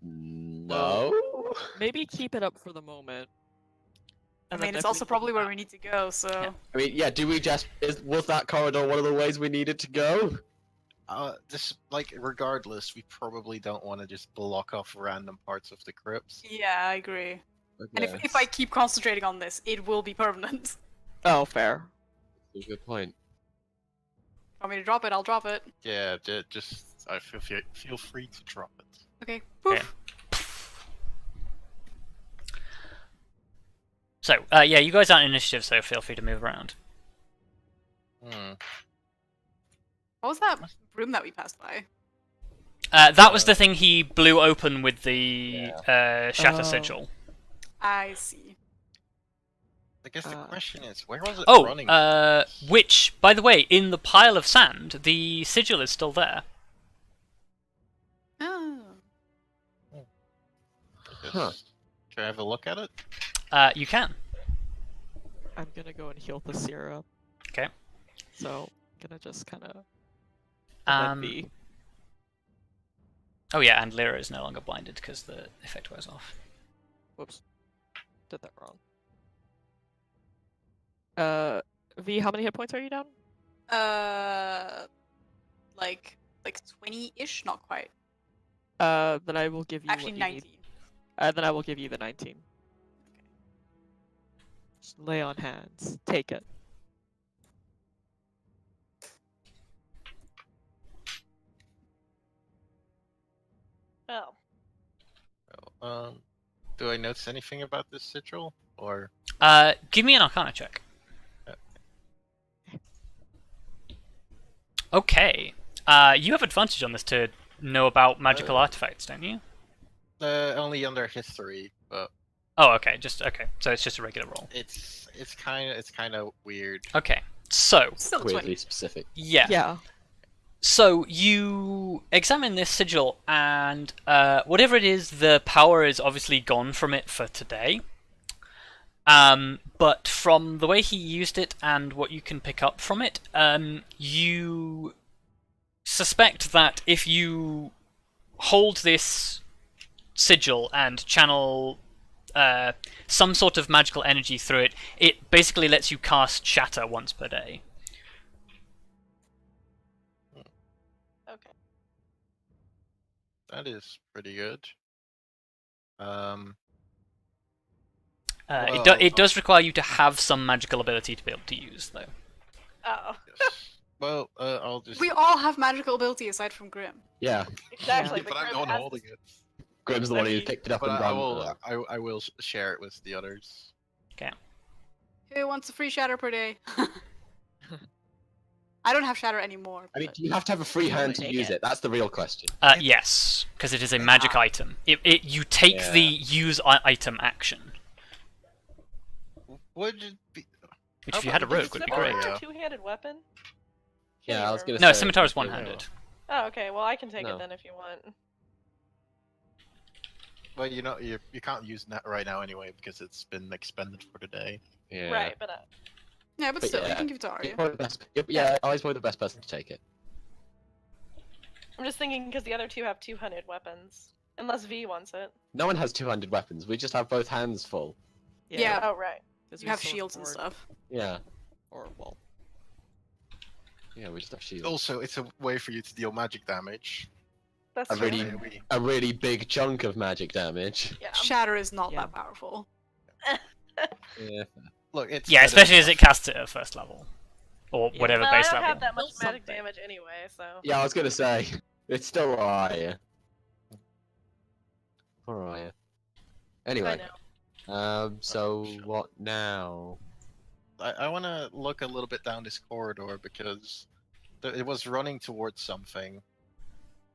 [SPEAKER 4] No.
[SPEAKER 5] maybe keep it up for the moment.
[SPEAKER 3] I
[SPEAKER 5] And then
[SPEAKER 3] mean, it's
[SPEAKER 5] if
[SPEAKER 3] also
[SPEAKER 5] we
[SPEAKER 3] probably
[SPEAKER 5] look
[SPEAKER 3] where
[SPEAKER 5] back-
[SPEAKER 3] we need to go. So
[SPEAKER 1] Yeah.
[SPEAKER 4] I mean, yeah. Do we just? Was that corridor one of the ways we needed to go?
[SPEAKER 6] This like regardless, we probably don't want to just block off random parts of the crypts.
[SPEAKER 3] yeah, I agree. And
[SPEAKER 4] Okay.
[SPEAKER 3] if I keep concentrating on this, it will be permanent.
[SPEAKER 5] Oh, fair.
[SPEAKER 4] That's a good point.
[SPEAKER 3] Want me to drop it? I'll drop it.
[SPEAKER 6] Yeah, just I feel free to drop it.
[SPEAKER 3] Okay.
[SPEAKER 1] Okay.
[SPEAKER 3] Poof.
[SPEAKER 1] so, yeah, you guys aren't initiative, so feel free to move around.
[SPEAKER 3] What was that room that we passed by?
[SPEAKER 1] That was the thing he blew open with the shatter
[SPEAKER 5] Oh.
[SPEAKER 1] sigil.
[SPEAKER 3] I see.
[SPEAKER 6] I guess the
[SPEAKER 5] Uh,
[SPEAKER 6] question is, where was it
[SPEAKER 1] Oh,
[SPEAKER 6] running?
[SPEAKER 1] which, by the way, in the pile of sand, the sigil is still there.
[SPEAKER 3] Oh.
[SPEAKER 4] Huh.
[SPEAKER 6] Can I have a look at it?
[SPEAKER 1] You can.
[SPEAKER 5] I'm gonna go and heal the syrup.
[SPEAKER 1] Okay.
[SPEAKER 5] So, I'm gonna just kind of.
[SPEAKER 1] Um, Oh yeah, and Lyra is no longer blinded because the effect wears off.
[SPEAKER 5] Whoops. Did that wrong. V, how many hit points are you down?
[SPEAKER 3] Like 20-ish, not quite.
[SPEAKER 5] Then I will give you
[SPEAKER 3] Actually,
[SPEAKER 5] what you
[SPEAKER 3] 19.
[SPEAKER 5] need. Then I will give you the 19. Just lay on hands. Take it.
[SPEAKER 2] Oh.
[SPEAKER 6] Do I notice anything about this sigil? Or
[SPEAKER 1] Give me an Arcana check. Okay. You have advantage on this to know about magical artifacts, don't you?
[SPEAKER 6] only under history, but
[SPEAKER 1] Oh, okay. Okay. So it's just a regular roll.
[SPEAKER 6] it's kind of weird.
[SPEAKER 1] Okay. So,
[SPEAKER 3] Still a
[SPEAKER 4] Weirdly
[SPEAKER 3] 20.
[SPEAKER 4] specific.
[SPEAKER 1] yeah.
[SPEAKER 5] Yeah.
[SPEAKER 1] So you examine this sigil, and whatever it is, the power is obviously gone from it for today. But from the way he used it and what you can pick up from it, you suspect that if you hold this sigil and channel some sort of magical energy through it, it basically lets you cast Shatter once per day.
[SPEAKER 2] Okay.
[SPEAKER 6] That is pretty good.
[SPEAKER 1] It does require you to have some magical ability to be able to use, though.
[SPEAKER 2] Oh.
[SPEAKER 6] Yes. Well, I'll just.
[SPEAKER 3] We all have magical ability aside from Grim.
[SPEAKER 4] Yeah.
[SPEAKER 2] Exactly.
[SPEAKER 6] but I'm the one holding it.
[SPEAKER 4] Grim's the one who picked it up
[SPEAKER 6] But
[SPEAKER 4] and
[SPEAKER 6] I
[SPEAKER 4] ran.
[SPEAKER 6] will. I will share it with the others.
[SPEAKER 3] Who wants a free shatter per day? I don't have shatter anymore.
[SPEAKER 4] I mean,
[SPEAKER 3] but-
[SPEAKER 4] do you have to have a free hand to
[SPEAKER 5] take
[SPEAKER 4] use
[SPEAKER 5] it.
[SPEAKER 4] it? That's the real question.
[SPEAKER 1] Yes, because it is a magic item. You take
[SPEAKER 4] Yeah.
[SPEAKER 1] the use item action,
[SPEAKER 6] Would it be?
[SPEAKER 1] which
[SPEAKER 6] How
[SPEAKER 1] if you had a
[SPEAKER 6] about
[SPEAKER 1] rogue would be great.
[SPEAKER 6] Scimitar?
[SPEAKER 2] A two-handed weapon?
[SPEAKER 4] Yeah, I was gonna
[SPEAKER 1] No,
[SPEAKER 4] say.
[SPEAKER 1] scimitar is
[SPEAKER 4] yeah.
[SPEAKER 1] one-handed.
[SPEAKER 2] Oh, okay. Well, I can take
[SPEAKER 4] No.
[SPEAKER 2] it then if you want.
[SPEAKER 6] Well, you can't use that right now anyway because it's been expended for the day.
[SPEAKER 4] Yeah.
[SPEAKER 2] Right, but
[SPEAKER 3] Yeah, but
[SPEAKER 4] But
[SPEAKER 3] still, you
[SPEAKER 4] yeah.
[SPEAKER 3] can give it to
[SPEAKER 4] You're
[SPEAKER 3] Arya.
[SPEAKER 4] probably the best. Yeah, Ali's probably the best person to take it.
[SPEAKER 2] I'm just thinking because the other two have two-handed weapons. Unless V wants it.
[SPEAKER 4] No one has two-handed weapons. We just have both hands full.
[SPEAKER 3] Yeah.
[SPEAKER 2] Oh, right.
[SPEAKER 5] 'cause
[SPEAKER 3] You
[SPEAKER 5] we
[SPEAKER 3] have
[SPEAKER 5] sword
[SPEAKER 3] shields and
[SPEAKER 5] sword,
[SPEAKER 3] stuff.
[SPEAKER 4] Yeah.
[SPEAKER 5] Or well,
[SPEAKER 4] Yeah, we just have shields.
[SPEAKER 6] Also, it's a way for you to deal magic damage.
[SPEAKER 2] That's
[SPEAKER 4] A
[SPEAKER 2] true.
[SPEAKER 4] really- A really big chunk of magic damage.
[SPEAKER 2] Yeah.
[SPEAKER 3] Shatter is not
[SPEAKER 5] Yeah.
[SPEAKER 3] that powerful.
[SPEAKER 4] Yeah.
[SPEAKER 6] Look, it's
[SPEAKER 1] Yeah,
[SPEAKER 6] better
[SPEAKER 1] especially as
[SPEAKER 6] than-
[SPEAKER 1] it casts it at first level, or
[SPEAKER 5] Yeah.
[SPEAKER 1] whatever
[SPEAKER 2] Well, I
[SPEAKER 1] base
[SPEAKER 2] don't
[SPEAKER 1] level.
[SPEAKER 2] have that much
[SPEAKER 5] Still
[SPEAKER 2] magic
[SPEAKER 5] something.
[SPEAKER 2] damage anyway, so.
[SPEAKER 4] Yeah, I was gonna say. It's still Arya. Poor Arya.
[SPEAKER 2] I
[SPEAKER 4] Anyway,
[SPEAKER 2] know.
[SPEAKER 4] so what now?
[SPEAKER 6] I want to look a little bit down this corridor because it was running towards something.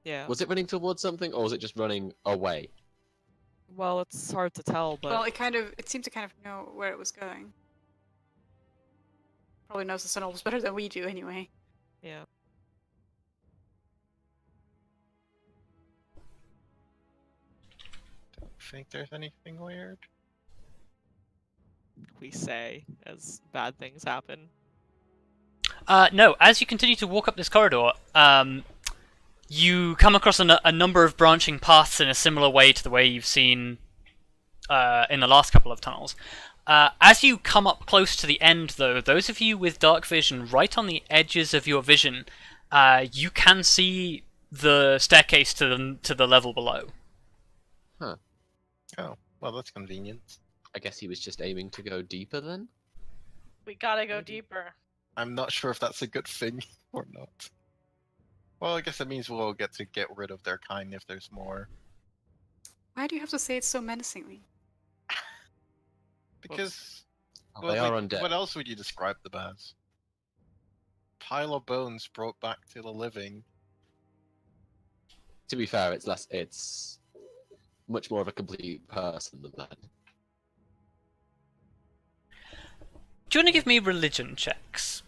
[SPEAKER 5] yeah.
[SPEAKER 4] Was it running towards something, or was it just running away?
[SPEAKER 5] Well, it's hard to tell, but
[SPEAKER 3] Well, it seemed to kind of know where it was going. Probably knows the tunnels better than we do, anyway.
[SPEAKER 5] yeah.
[SPEAKER 6] Don't think there's anything weird.
[SPEAKER 5] We say as bad things happen.
[SPEAKER 1] No, as you continue to walk up this corridor, you come across a number of branching paths in a similar way to the way you've seen in the last couple of tunnels. As you come up close to the end, though, those of you with dark vision, right on the edges of your vision, you can see the staircase to the level below.
[SPEAKER 4] Huh.
[SPEAKER 6] Oh, well, that's convenient.
[SPEAKER 4] I guess he was just aiming to go deeper then?
[SPEAKER 2] We gotta go
[SPEAKER 6] Maybe.
[SPEAKER 2] deeper.
[SPEAKER 6] I'm not sure if that's a good thing or not. Well, I guess it means we'll get to get rid of their kind if there's more.
[SPEAKER 3] Why do you have to say it so menacingly?
[SPEAKER 6] Because
[SPEAKER 4] Oh,
[SPEAKER 6] well,
[SPEAKER 4] they are
[SPEAKER 6] like,
[SPEAKER 4] undead.
[SPEAKER 6] what else would you describe them as? Pile of bones brought back to the living.
[SPEAKER 4] To be fair, it's much more of a complete person than that.
[SPEAKER 1] Do you want to give me religion checks?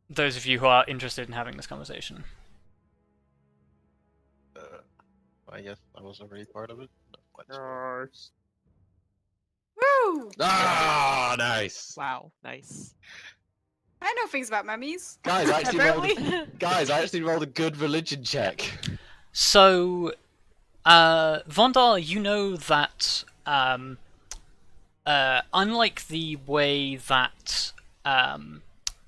[SPEAKER 1] Those of you who are interested in having this conversation.
[SPEAKER 6] I guess I was already part of it. Let's-
[SPEAKER 3] Woo!
[SPEAKER 4] Ah, nice!
[SPEAKER 5] Wow, nice.
[SPEAKER 3] I know things about mummies.
[SPEAKER 4] Guys, I actually
[SPEAKER 3] Apparently.
[SPEAKER 4] Guys, I actually rolled a good religion check.
[SPEAKER 1] So, Vondal, you know that unlike the way that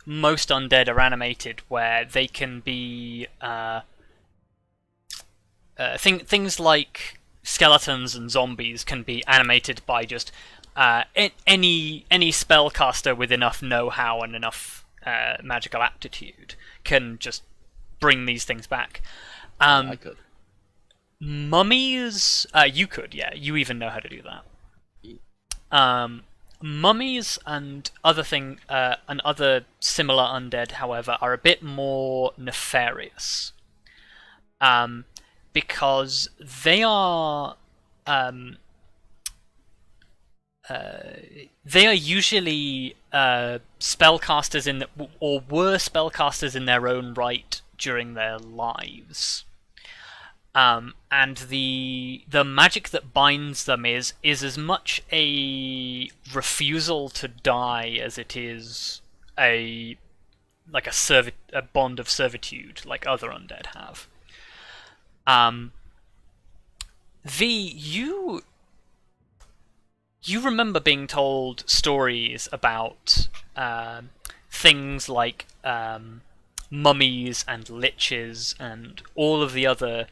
[SPEAKER 1] most undead are animated, where they can be things like skeletons and zombies can be animated by just any spellcaster with enough know-how and enough magical aptitude can just bring these things back.
[SPEAKER 4] I could.
[SPEAKER 1] Mummies, you could, yeah, you even know how to do that. Mummies and other similar undead, however, are a bit more nefarious, because they are usually spellcasters or were spellcasters in their own right during their lives. And the magic that binds them is as much a refusal to die as it is a bond of servitude, like other undead have. You remember being told stories about things like mummies and liches and all of the other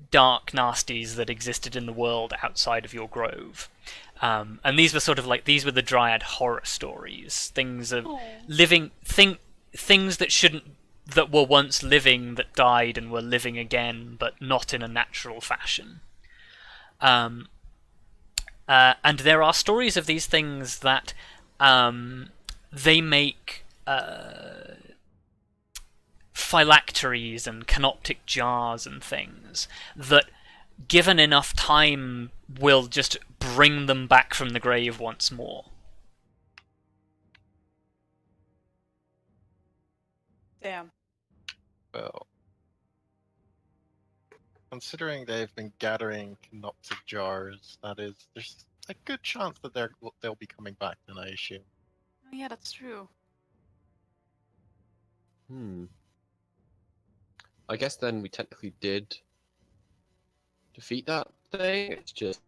[SPEAKER 1] dark nasties that existed in the world outside of your grove. And these were these were the Dryad horror stories. Things of things that were once living that died and were living again, but not in a natural fashion. And there are stories of these things that they make phylacteries and canoptic jars and things that, given enough time, will just bring them back from the grave once more.
[SPEAKER 3] Damn.
[SPEAKER 6] Well, considering they've been gathering canoptic jars, there's a good chance that they'll be coming back. Then I assume.
[SPEAKER 3] Oh yeah, that's true.
[SPEAKER 4] I guess then we technically did defeat that thing. It's just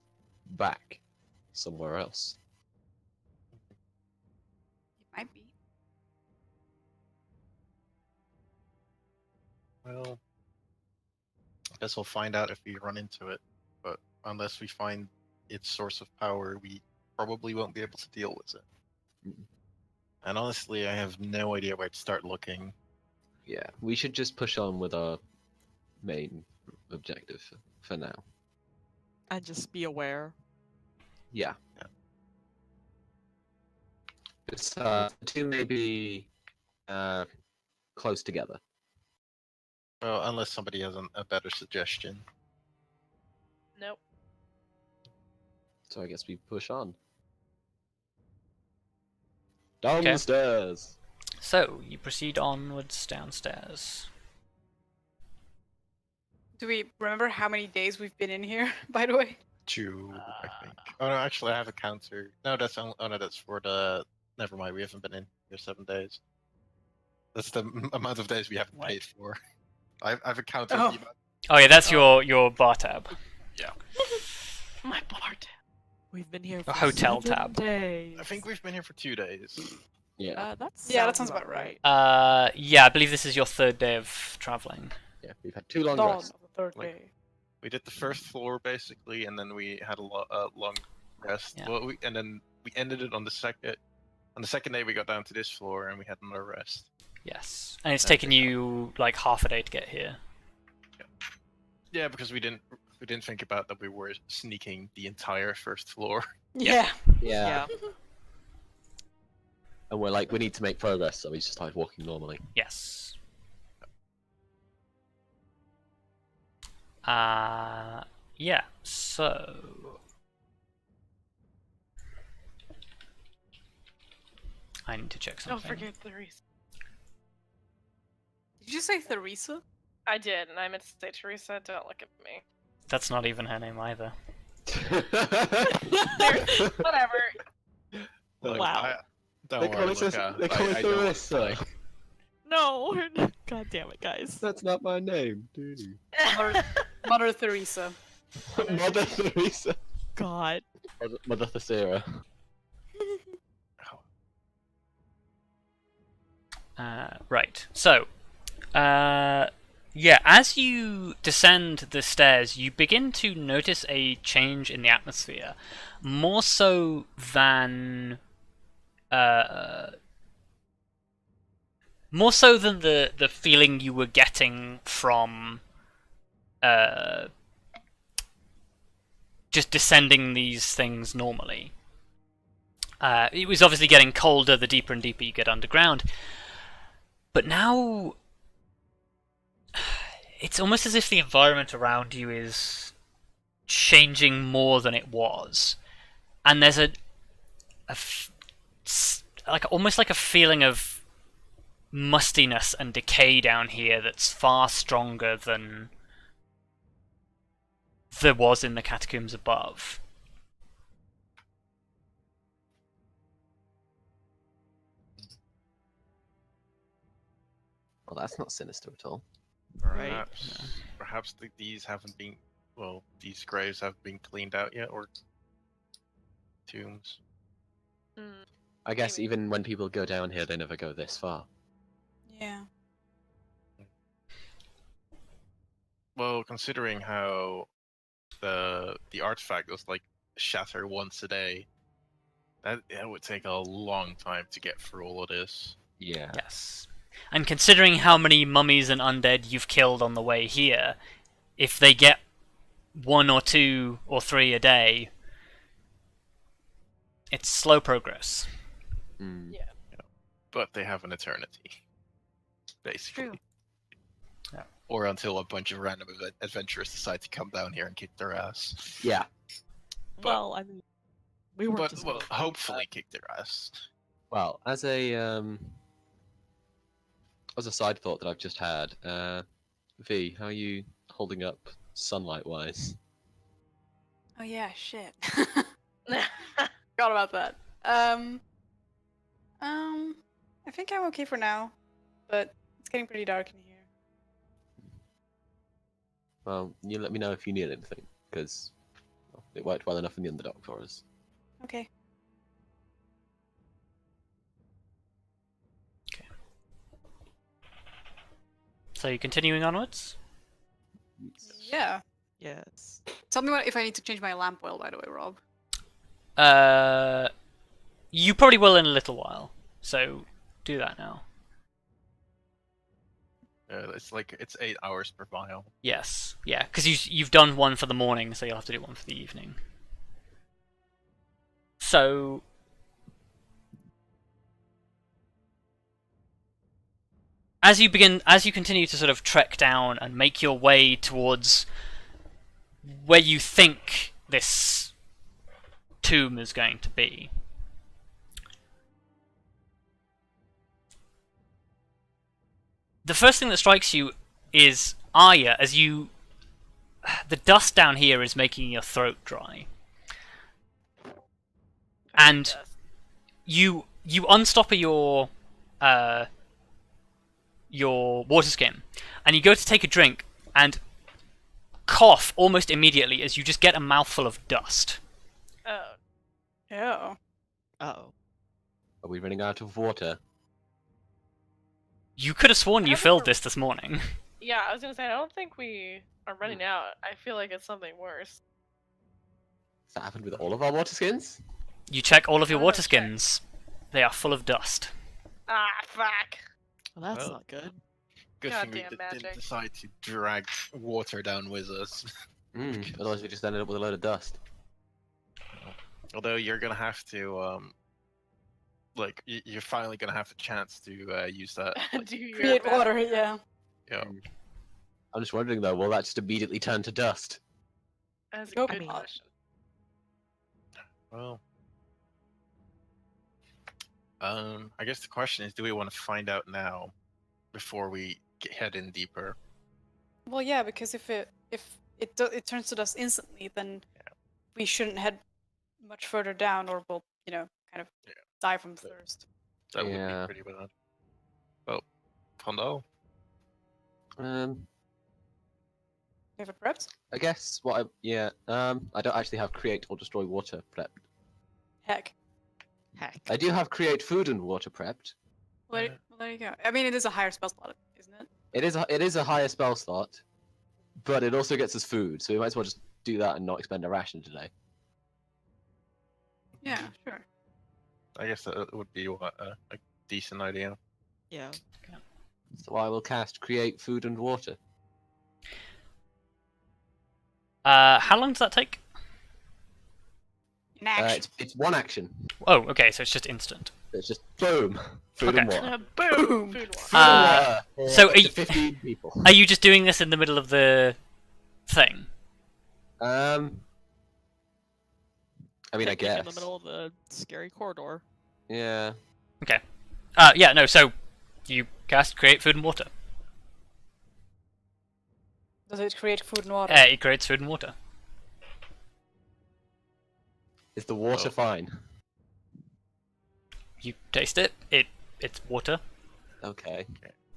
[SPEAKER 4] back somewhere else.
[SPEAKER 3] It might be.
[SPEAKER 6] Well, I guess we'll find out if we run into it. But unless we find its source of power, we probably won't be able to deal with it.
[SPEAKER 4] Mm.
[SPEAKER 6] And honestly, I have no idea where to start looking.
[SPEAKER 4] Yeah, we should just push on with our main objective for now.
[SPEAKER 5] And just be aware.
[SPEAKER 4] Yeah. The two may be close together.
[SPEAKER 6] Well, unless somebody has a better suggestion.
[SPEAKER 2] Nope.
[SPEAKER 4] So I guess we push on. Down
[SPEAKER 1] Okay.
[SPEAKER 4] the stairs.
[SPEAKER 1] So you proceed onwards downstairs.
[SPEAKER 3] Do we remember how many days we've been in here, by the way?
[SPEAKER 6] 2, I think. Oh no, actually, I have a counter. No, that's oh no, that's for the. Never mind, we haven't been in here 7 days. That's the amount of days we haven't paid for. I've accounted
[SPEAKER 3] Oh.
[SPEAKER 6] the amount.
[SPEAKER 1] Oh yeah, that's your bar tab.
[SPEAKER 2] My bard.
[SPEAKER 5] We've been here
[SPEAKER 1] A
[SPEAKER 5] for
[SPEAKER 1] hotel
[SPEAKER 5] 7
[SPEAKER 1] tab.
[SPEAKER 5] days.
[SPEAKER 6] I think we've been here for 2 days.
[SPEAKER 4] Yeah.
[SPEAKER 5] That
[SPEAKER 3] Yeah, that sounds about right.
[SPEAKER 1] Yeah, I believe this is your 3rd day of traveling.
[SPEAKER 4] Yeah, we've had 2 long
[SPEAKER 3] Dawn
[SPEAKER 4] rests.
[SPEAKER 3] of the third
[SPEAKER 6] Like-
[SPEAKER 3] day.
[SPEAKER 6] We did the first floor basically, and then we had a long rest.
[SPEAKER 1] Yeah.
[SPEAKER 6] Well, and then we ended it on the second. On the second day, we got down to this floor, and we had another rest.
[SPEAKER 1] Yes, and it's
[SPEAKER 6] Okay.
[SPEAKER 1] taken you like half a day to get here.
[SPEAKER 6] Yeah, because we didn't think about that we were sneaking the entire first floor.
[SPEAKER 3] Yeah.
[SPEAKER 4] Yeah. And we're like, we need to make progress, so we just started walking normally.
[SPEAKER 1] Yes. Yeah. So I need to check something.
[SPEAKER 2] Don't forget Theresa.
[SPEAKER 3] Did you say Theresa?
[SPEAKER 2] I did, and I meant to say Teresa. Don't look at me.
[SPEAKER 1] That's not even her name either.
[SPEAKER 2] Whatever.
[SPEAKER 6] Like,
[SPEAKER 5] Wow.
[SPEAKER 6] Don't
[SPEAKER 4] They
[SPEAKER 6] worry,
[SPEAKER 4] call it
[SPEAKER 6] Luka,
[SPEAKER 4] they call it
[SPEAKER 6] I know what it's
[SPEAKER 4] Clarissa.
[SPEAKER 6] like.
[SPEAKER 5] No! God damn it, guys.
[SPEAKER 4] That's not my name, dude.
[SPEAKER 3] Mother Theresa.
[SPEAKER 4] Mother Teresa.
[SPEAKER 5] God.
[SPEAKER 4] Mother Thalithsyr.
[SPEAKER 1] Right. So, yeah, as you descend the stairs, you begin to notice a change in the atmosphere, more so than the feeling you were getting from just descending these things normally. It was obviously getting colder the deeper and deeper you get underground. But now, it's almost as if the environment around you is changing more than it was, and there's almost like a feeling of mustiness and decay down here that's far stronger than there was in the catacombs above.
[SPEAKER 4] Well, that's not sinister at all.
[SPEAKER 5] Right.
[SPEAKER 6] Perhaps these haven't been. Well, these graves haven't been cleaned out yet, or tombs.
[SPEAKER 2] Hmm.
[SPEAKER 4] I guess even when people go down here, they never go this far.
[SPEAKER 3] Yeah.
[SPEAKER 6] Well, considering how the artifact was like shatter once a day, that would take a long time to get through all of this.
[SPEAKER 4] Yeah.
[SPEAKER 1] Yes. And considering how many mummies and undead you've killed on the way here, if they get 1 or 2 or 3 a day, it's slow progress.
[SPEAKER 4] Mm.
[SPEAKER 6] But they have an eternity, basically.
[SPEAKER 3] True.
[SPEAKER 1] Yeah.
[SPEAKER 6] Or until a bunch of random adventurers decide to come down here and kick their ass.
[SPEAKER 4] Yeah.
[SPEAKER 5] Well, I mean, we weren't
[SPEAKER 6] But
[SPEAKER 5] just
[SPEAKER 6] well,
[SPEAKER 5] gonna-
[SPEAKER 6] hopefully kick their ass.
[SPEAKER 4] Well, as a side thought that I've just had, V, how are you holding up sunlight-wise?
[SPEAKER 3] Oh yeah, shit. Forgot about that. I think I'm okay for now, but it's getting pretty dark in here.
[SPEAKER 4] Well, you let me know if you need anything, because it worked well enough in the Underdark for us.
[SPEAKER 3] Okay.
[SPEAKER 1] So you're continuing onwards?
[SPEAKER 3] Yeah.
[SPEAKER 5] Yes.
[SPEAKER 3] Tell me if I need to change my lamp oil, by the way, Rob.
[SPEAKER 1] You probably will in a little while, so do that now.
[SPEAKER 6] It's 8 hours per vial.
[SPEAKER 1] Yes, yeah, because you've done one for the morning, so you'll have to do one for the evening. So as you continue to sort of trek down and make your way towards where you think this tomb is going to be. The first thing that strikes you is Arya, as you... The dust down here is making your throat dry. And you unstopper your water skin, and you go to take a drink, and cough almost immediately as you just get a mouthful of dust.
[SPEAKER 2] Oh.
[SPEAKER 3] Oh.
[SPEAKER 5] Uh-oh.
[SPEAKER 4] Are we running out of water?
[SPEAKER 1] You could have sworn you
[SPEAKER 2] I
[SPEAKER 1] filled
[SPEAKER 2] remember-
[SPEAKER 1] this morning.
[SPEAKER 2] Yeah, I was gonna say, I don't think we are running out. I feel like it's something worse.
[SPEAKER 4] Has that happened with all of our water skins?
[SPEAKER 1] You check all of your
[SPEAKER 2] Oh,
[SPEAKER 1] water
[SPEAKER 2] check.
[SPEAKER 1] skins. They are full of dust.
[SPEAKER 2] Ah, fuck.
[SPEAKER 5] Well, that's
[SPEAKER 6] Well.
[SPEAKER 5] not good.
[SPEAKER 6] Good thing we
[SPEAKER 2] Goddamn
[SPEAKER 6] didn't
[SPEAKER 2] magic.
[SPEAKER 6] decide to drag water down with us.
[SPEAKER 4] Otherwise we just ended up with a load of dust.
[SPEAKER 6] Although you're gonna have to, you're finally gonna have the chance to use that.
[SPEAKER 2] Do your
[SPEAKER 3] Create
[SPEAKER 2] best.
[SPEAKER 3] water, yeah.
[SPEAKER 6] Yeah.
[SPEAKER 4] I'm just wondering though, will that just immediately turn to dust?
[SPEAKER 2] That's a
[SPEAKER 3] Nope.
[SPEAKER 2] good
[SPEAKER 5] I mean-
[SPEAKER 2] question.
[SPEAKER 6] Well, I guess the question is, do we want to find out now, before we head in deeper?
[SPEAKER 3] Well, yeah, because if it turns to dust instantly, then we shouldn't head much further down, or we'll kind of
[SPEAKER 6] Yeah.
[SPEAKER 3] die from
[SPEAKER 6] So-
[SPEAKER 3] thirst.
[SPEAKER 6] That
[SPEAKER 4] Yeah.
[SPEAKER 6] would be pretty bad. Well, Vondal?
[SPEAKER 3] Favorite preps?
[SPEAKER 4] I guess what I don't actually have create or destroy water prepped.
[SPEAKER 3] Heck.
[SPEAKER 5] Heck.
[SPEAKER 4] I do have create food and water prepped.
[SPEAKER 3] Well, there you go. I mean, it is a higher spell slot, isn't it?
[SPEAKER 4] It is a higher spell slot, but it also gets us food, so we might as well just do that and not expend a ration today.
[SPEAKER 3] Yeah, sure.
[SPEAKER 6] I guess that would be a decent idea.
[SPEAKER 5] Yeah.
[SPEAKER 4] So I will cast create food and water.
[SPEAKER 1] How long does that take?
[SPEAKER 3] In action.
[SPEAKER 4] It's one action.
[SPEAKER 1] Oh, okay, so it's just instant.
[SPEAKER 4] It's just boom, food and
[SPEAKER 1] Okay.
[SPEAKER 4] water.
[SPEAKER 2] Boom! Food water.
[SPEAKER 4] Food and water
[SPEAKER 1] so
[SPEAKER 4] for
[SPEAKER 1] are you-
[SPEAKER 4] 15 people.
[SPEAKER 1] Are you just doing this in the middle of the thing?
[SPEAKER 4] I mean, I
[SPEAKER 5] Picnic
[SPEAKER 4] guess.
[SPEAKER 5] In the middle of the scary corridor.
[SPEAKER 4] Yeah.
[SPEAKER 1] Yeah, no, so you cast create food and water.
[SPEAKER 3] Does it create food and water?
[SPEAKER 1] It creates food and water.
[SPEAKER 4] Is the water
[SPEAKER 6] Oh.
[SPEAKER 4] fine?
[SPEAKER 1] You taste it, it's water.
[SPEAKER 4] Okay.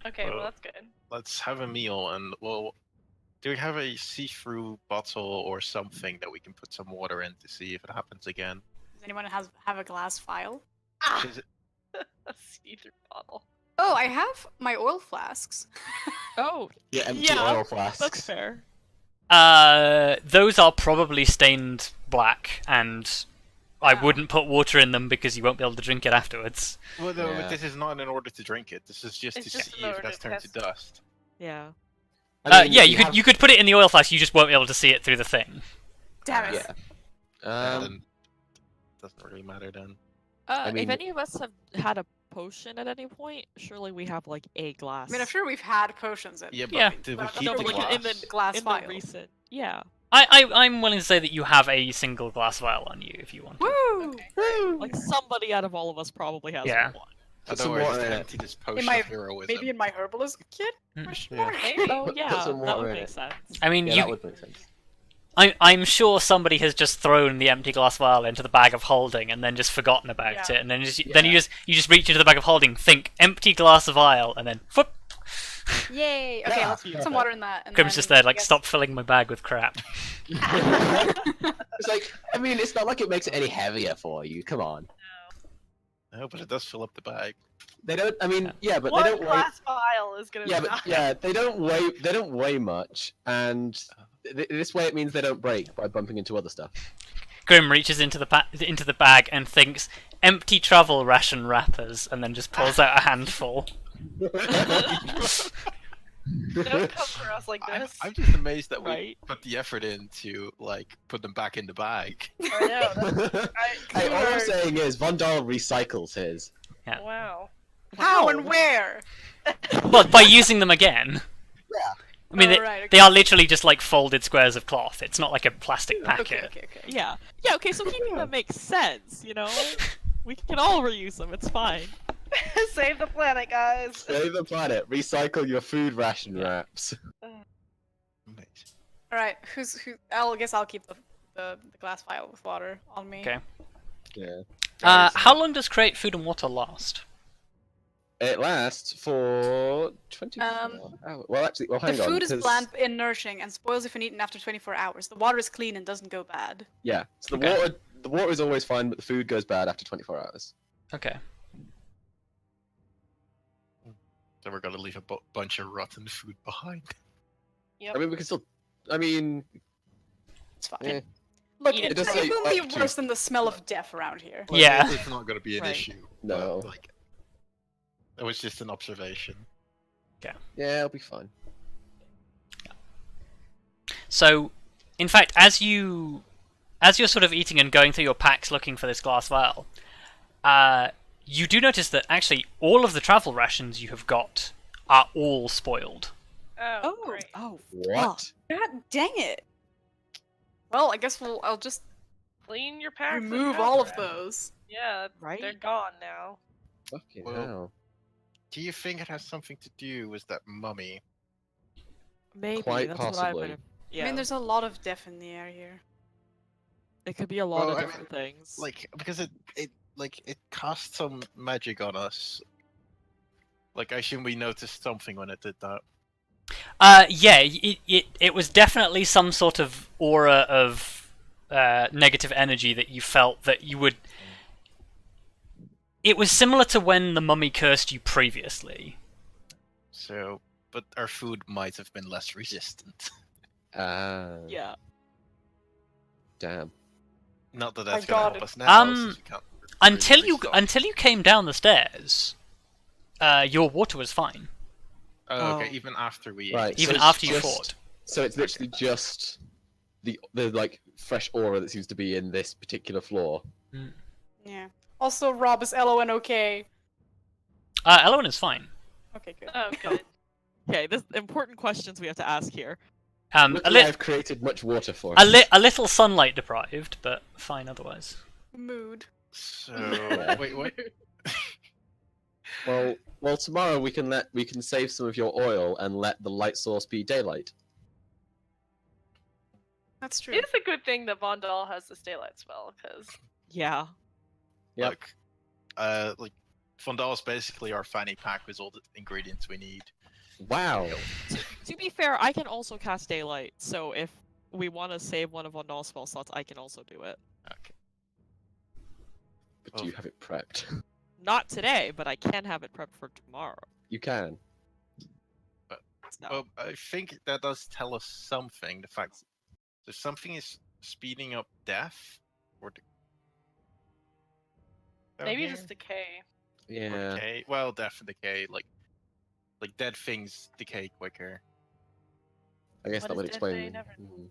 [SPEAKER 2] Okay, well
[SPEAKER 6] Well,
[SPEAKER 2] that's good.
[SPEAKER 6] Let's have a meal, and do we have a see-through bottle or something that we can put some water in to see if it happens again?
[SPEAKER 3] Does anyone have a glass vial?
[SPEAKER 6] Is it-
[SPEAKER 2] A see-through bottle.
[SPEAKER 3] Oh, I have my oil flasks.
[SPEAKER 5] Oh,
[SPEAKER 4] Yeah, empty
[SPEAKER 5] Yeah,
[SPEAKER 4] oil flasks.
[SPEAKER 5] that's fair.
[SPEAKER 1] Those are probably stained black, and I
[SPEAKER 3] Oh.
[SPEAKER 1] wouldn't put water in them because you won't be able to drink it afterwards.
[SPEAKER 6] Well, no,
[SPEAKER 4] Yeah.
[SPEAKER 6] but this is not in order to drink it. This is just
[SPEAKER 2] It's
[SPEAKER 6] to
[SPEAKER 2] just
[SPEAKER 6] see
[SPEAKER 2] in
[SPEAKER 6] if
[SPEAKER 2] order
[SPEAKER 6] it has
[SPEAKER 2] to
[SPEAKER 6] turned to
[SPEAKER 2] test.
[SPEAKER 6] dust.
[SPEAKER 5] Yeah.
[SPEAKER 4] I mean,
[SPEAKER 1] Yeah,
[SPEAKER 4] if
[SPEAKER 1] you could
[SPEAKER 4] have-
[SPEAKER 1] you could put it in the oil flask. You just won't be able to see it through the thing.
[SPEAKER 3] Damn it.
[SPEAKER 4] Yeah.
[SPEAKER 6] Then doesn't really matter then.
[SPEAKER 4] I mean-
[SPEAKER 5] If any of us have had a potion at any point, surely we have like a glass.
[SPEAKER 3] I mean, I'm sure we've had potions at
[SPEAKER 6] Yeah, but
[SPEAKER 1] Yeah.
[SPEAKER 6] did we
[SPEAKER 3] But
[SPEAKER 6] keep
[SPEAKER 5] no,
[SPEAKER 6] the
[SPEAKER 5] but like in
[SPEAKER 6] glass?
[SPEAKER 5] the
[SPEAKER 3] glass
[SPEAKER 5] in
[SPEAKER 3] vial.
[SPEAKER 5] the recent. Yeah.
[SPEAKER 1] I'm willing to say that you have a single glass vial on you if you want.
[SPEAKER 3] Woo!
[SPEAKER 4] Woo!
[SPEAKER 5] Like somebody out of all of us probably has
[SPEAKER 1] Yeah.
[SPEAKER 5] one.
[SPEAKER 4] Put some
[SPEAKER 6] Otherwise,
[SPEAKER 4] water
[SPEAKER 6] to
[SPEAKER 4] in it.
[SPEAKER 6] empty this potion
[SPEAKER 3] my-
[SPEAKER 6] of heroism.
[SPEAKER 3] Maybe in my herbalist kit?
[SPEAKER 1] Mm.
[SPEAKER 3] Question
[SPEAKER 6] Yeah.
[SPEAKER 3] mark?
[SPEAKER 2] Maybe.
[SPEAKER 5] Oh
[SPEAKER 4] Put
[SPEAKER 5] yeah,
[SPEAKER 4] some
[SPEAKER 5] that
[SPEAKER 4] water
[SPEAKER 5] would
[SPEAKER 4] in
[SPEAKER 5] make
[SPEAKER 4] it.
[SPEAKER 5] sense.
[SPEAKER 1] I mean,
[SPEAKER 4] Yeah,
[SPEAKER 1] you.
[SPEAKER 4] that would make sense.
[SPEAKER 1] I'm sure somebody has just thrown the empty glass vial into the bag of holding and then just forgotten about
[SPEAKER 2] Yeah.
[SPEAKER 1] it, and then you just reach into the bag of holding, think empty glass vial, and then whoop.
[SPEAKER 3] Yay! Okay,
[SPEAKER 4] Yeah,
[SPEAKER 3] let's put some
[SPEAKER 4] perfect.
[SPEAKER 3] water in that. And
[SPEAKER 1] Grim's
[SPEAKER 3] then
[SPEAKER 1] just there,
[SPEAKER 3] I
[SPEAKER 1] like,
[SPEAKER 3] guess-
[SPEAKER 1] stop filling my bag with crap.
[SPEAKER 4] It's like, I mean, it's not like it makes it any heavier for you. Come on.
[SPEAKER 6] No, but it does fill up the bag.
[SPEAKER 4] They don't. I mean, yeah, but
[SPEAKER 2] One
[SPEAKER 4] they don't weigh.
[SPEAKER 2] glass vial is gonna
[SPEAKER 4] Yeah,
[SPEAKER 2] die.
[SPEAKER 4] but yeah, they don't weigh. They don't weigh much, and this way it means they don't break by bumping into other stuff.
[SPEAKER 1] Grim reaches into the bag and thinks empty travel ration wrappers, and then just pulls out a handful.
[SPEAKER 2] Don't come for us like this.
[SPEAKER 6] I'm just amazed that we
[SPEAKER 5] Right.
[SPEAKER 6] put the effort in to like put them back in the bag.
[SPEAKER 2] I know. That's,
[SPEAKER 4] Hey, all I'm
[SPEAKER 2] You're-
[SPEAKER 4] saying is Vondal recycles his.
[SPEAKER 1] Yeah.
[SPEAKER 2] Wow.
[SPEAKER 3] How
[SPEAKER 5] Wow.
[SPEAKER 3] and where?
[SPEAKER 1] Well, by using them again.
[SPEAKER 4] Yeah.
[SPEAKER 1] I I mean,
[SPEAKER 3] right, okay.
[SPEAKER 1] they are literally just like folded squares of cloth. It's not like a plastic packet.
[SPEAKER 3] Okay.
[SPEAKER 5] Yeah. Yeah, okay, so keeping them makes sense, you know? We can all reuse them, it's fine.
[SPEAKER 2] Save the planet, guys.
[SPEAKER 4] Save the planet. Recycle your food ration wraps.
[SPEAKER 6] Amazing.
[SPEAKER 3] All right, who? I guess I'll keep the glass vial with water on me.
[SPEAKER 1] Okay.
[SPEAKER 4] Yeah.
[SPEAKER 1] How long does create food and water last?
[SPEAKER 4] It lasts for 24 hours. Well, actually,
[SPEAKER 3] The
[SPEAKER 4] hang on.
[SPEAKER 3] food is
[SPEAKER 4] 'cause-
[SPEAKER 3] bland and nourishing and spoils if eaten after 24 hours. The water is clean and doesn't go bad.
[SPEAKER 4] Yeah. So
[SPEAKER 1] Okay.
[SPEAKER 4] the water is always fine, but the food goes bad after 24 hours.
[SPEAKER 1] Okay.
[SPEAKER 6] So we're gonna leave a bunch of rotten food behind.
[SPEAKER 2] Yep.
[SPEAKER 4] I mean, we can still. I mean,
[SPEAKER 3] It's fine.
[SPEAKER 4] eh.
[SPEAKER 3] Look,
[SPEAKER 4] It
[SPEAKER 3] it
[SPEAKER 4] does say
[SPEAKER 3] won't be
[SPEAKER 4] up to.
[SPEAKER 3] worse than the smell of death around here.
[SPEAKER 6] Well,
[SPEAKER 1] Yeah.
[SPEAKER 6] It's not gonna be an
[SPEAKER 5] Right.
[SPEAKER 6] issue.
[SPEAKER 4] No.
[SPEAKER 6] But, like, it was just an observation.
[SPEAKER 4] Yeah, it'll be fine.
[SPEAKER 1] So, in fact, as you're sort of eating and going through your packs looking for this glass vial, you do notice that actually all of the travel rations you have got are all spoiled.
[SPEAKER 2] Oh, great.
[SPEAKER 5] Oh,
[SPEAKER 4] What?
[SPEAKER 3] God dang it! Well, I guess I'll just
[SPEAKER 2] Clean your packs. and
[SPEAKER 3] remove
[SPEAKER 2] go
[SPEAKER 3] all of
[SPEAKER 2] for it.
[SPEAKER 3] those.
[SPEAKER 2] Yeah,
[SPEAKER 5] Right?
[SPEAKER 2] they're gone now.
[SPEAKER 4] Fucking
[SPEAKER 6] Well,
[SPEAKER 4] hell.
[SPEAKER 6] Do you think it has something to do with that mummy?
[SPEAKER 5] maybe,
[SPEAKER 4] Quite
[SPEAKER 5] that's what I
[SPEAKER 4] possibly.
[SPEAKER 5] would have... Yeah,
[SPEAKER 3] I mean, there's a lot of death in the air here.
[SPEAKER 5] it could be a lot
[SPEAKER 6] Well,
[SPEAKER 5] of
[SPEAKER 6] I mean,
[SPEAKER 5] different things.
[SPEAKER 6] Like, because it cast some magic on us. Like, I assume we noticed something when it did that.
[SPEAKER 1] Yeah, it was definitely some sort of aura of negative energy that you felt that you would. It was similar to when the mummy cursed you previously.
[SPEAKER 6] So, but our food might have been less resistant.
[SPEAKER 5] Yeah.
[SPEAKER 4] Damn.
[SPEAKER 6] Not that
[SPEAKER 3] I
[SPEAKER 6] that's gonna
[SPEAKER 3] got
[SPEAKER 6] help
[SPEAKER 3] it.
[SPEAKER 6] us now. Since we can't
[SPEAKER 1] Until
[SPEAKER 6] really
[SPEAKER 1] you
[SPEAKER 6] restock.
[SPEAKER 1] until you came down the stairs, your water was fine.
[SPEAKER 6] Oh, okay.
[SPEAKER 5] Oh.
[SPEAKER 6] Even after we
[SPEAKER 4] Right.
[SPEAKER 1] Even
[SPEAKER 4] so
[SPEAKER 1] after
[SPEAKER 4] it's
[SPEAKER 1] you
[SPEAKER 4] just-
[SPEAKER 1] fought.
[SPEAKER 4] So it's literally just the like fresh aura that seems to be in this particular floor.
[SPEAKER 3] Yeah. Also, Rob, is LON okay?
[SPEAKER 1] Elowen is fine.
[SPEAKER 3] Okay, good.
[SPEAKER 2] Oh, good.
[SPEAKER 5] Okay, this important questions we have to ask here.
[SPEAKER 1] A,
[SPEAKER 4] Luckily,
[SPEAKER 1] li-
[SPEAKER 4] I've created much water for
[SPEAKER 1] a,
[SPEAKER 4] him.
[SPEAKER 1] a little sunlight deprived, but fine otherwise.
[SPEAKER 3] Mood.
[SPEAKER 6] So
[SPEAKER 4] Yeah.
[SPEAKER 6] wait, what?
[SPEAKER 4] Well, tomorrow we can save some of your oil and let the light source be daylight.
[SPEAKER 3] That's true.
[SPEAKER 2] It's a good thing that Vondal has this daylight spell, because
[SPEAKER 5] Yeah.
[SPEAKER 4] Yep.
[SPEAKER 6] Like, Vondal is basically our fanny pack with all the ingredients we need.
[SPEAKER 4] Wow.
[SPEAKER 5] To be fair, I can also cast Daylight, so if we want to save one of Vondal's spell slots, I can also do it.
[SPEAKER 6] Okay.
[SPEAKER 4] But do you have it prepped?
[SPEAKER 5] Not today, but I can have it prepped for tomorrow.
[SPEAKER 4] You can.
[SPEAKER 5] So,
[SPEAKER 6] Well, I think that does tell us something. The fact that something is speeding up death, or
[SPEAKER 2] maybe just decay.
[SPEAKER 4] Yeah.
[SPEAKER 6] decay. Well, death and decay, like dead things decay quicker.
[SPEAKER 4] I guess
[SPEAKER 2] What
[SPEAKER 4] that
[SPEAKER 2] is
[SPEAKER 4] would
[SPEAKER 2] dead
[SPEAKER 4] explain.
[SPEAKER 2] day? Never know.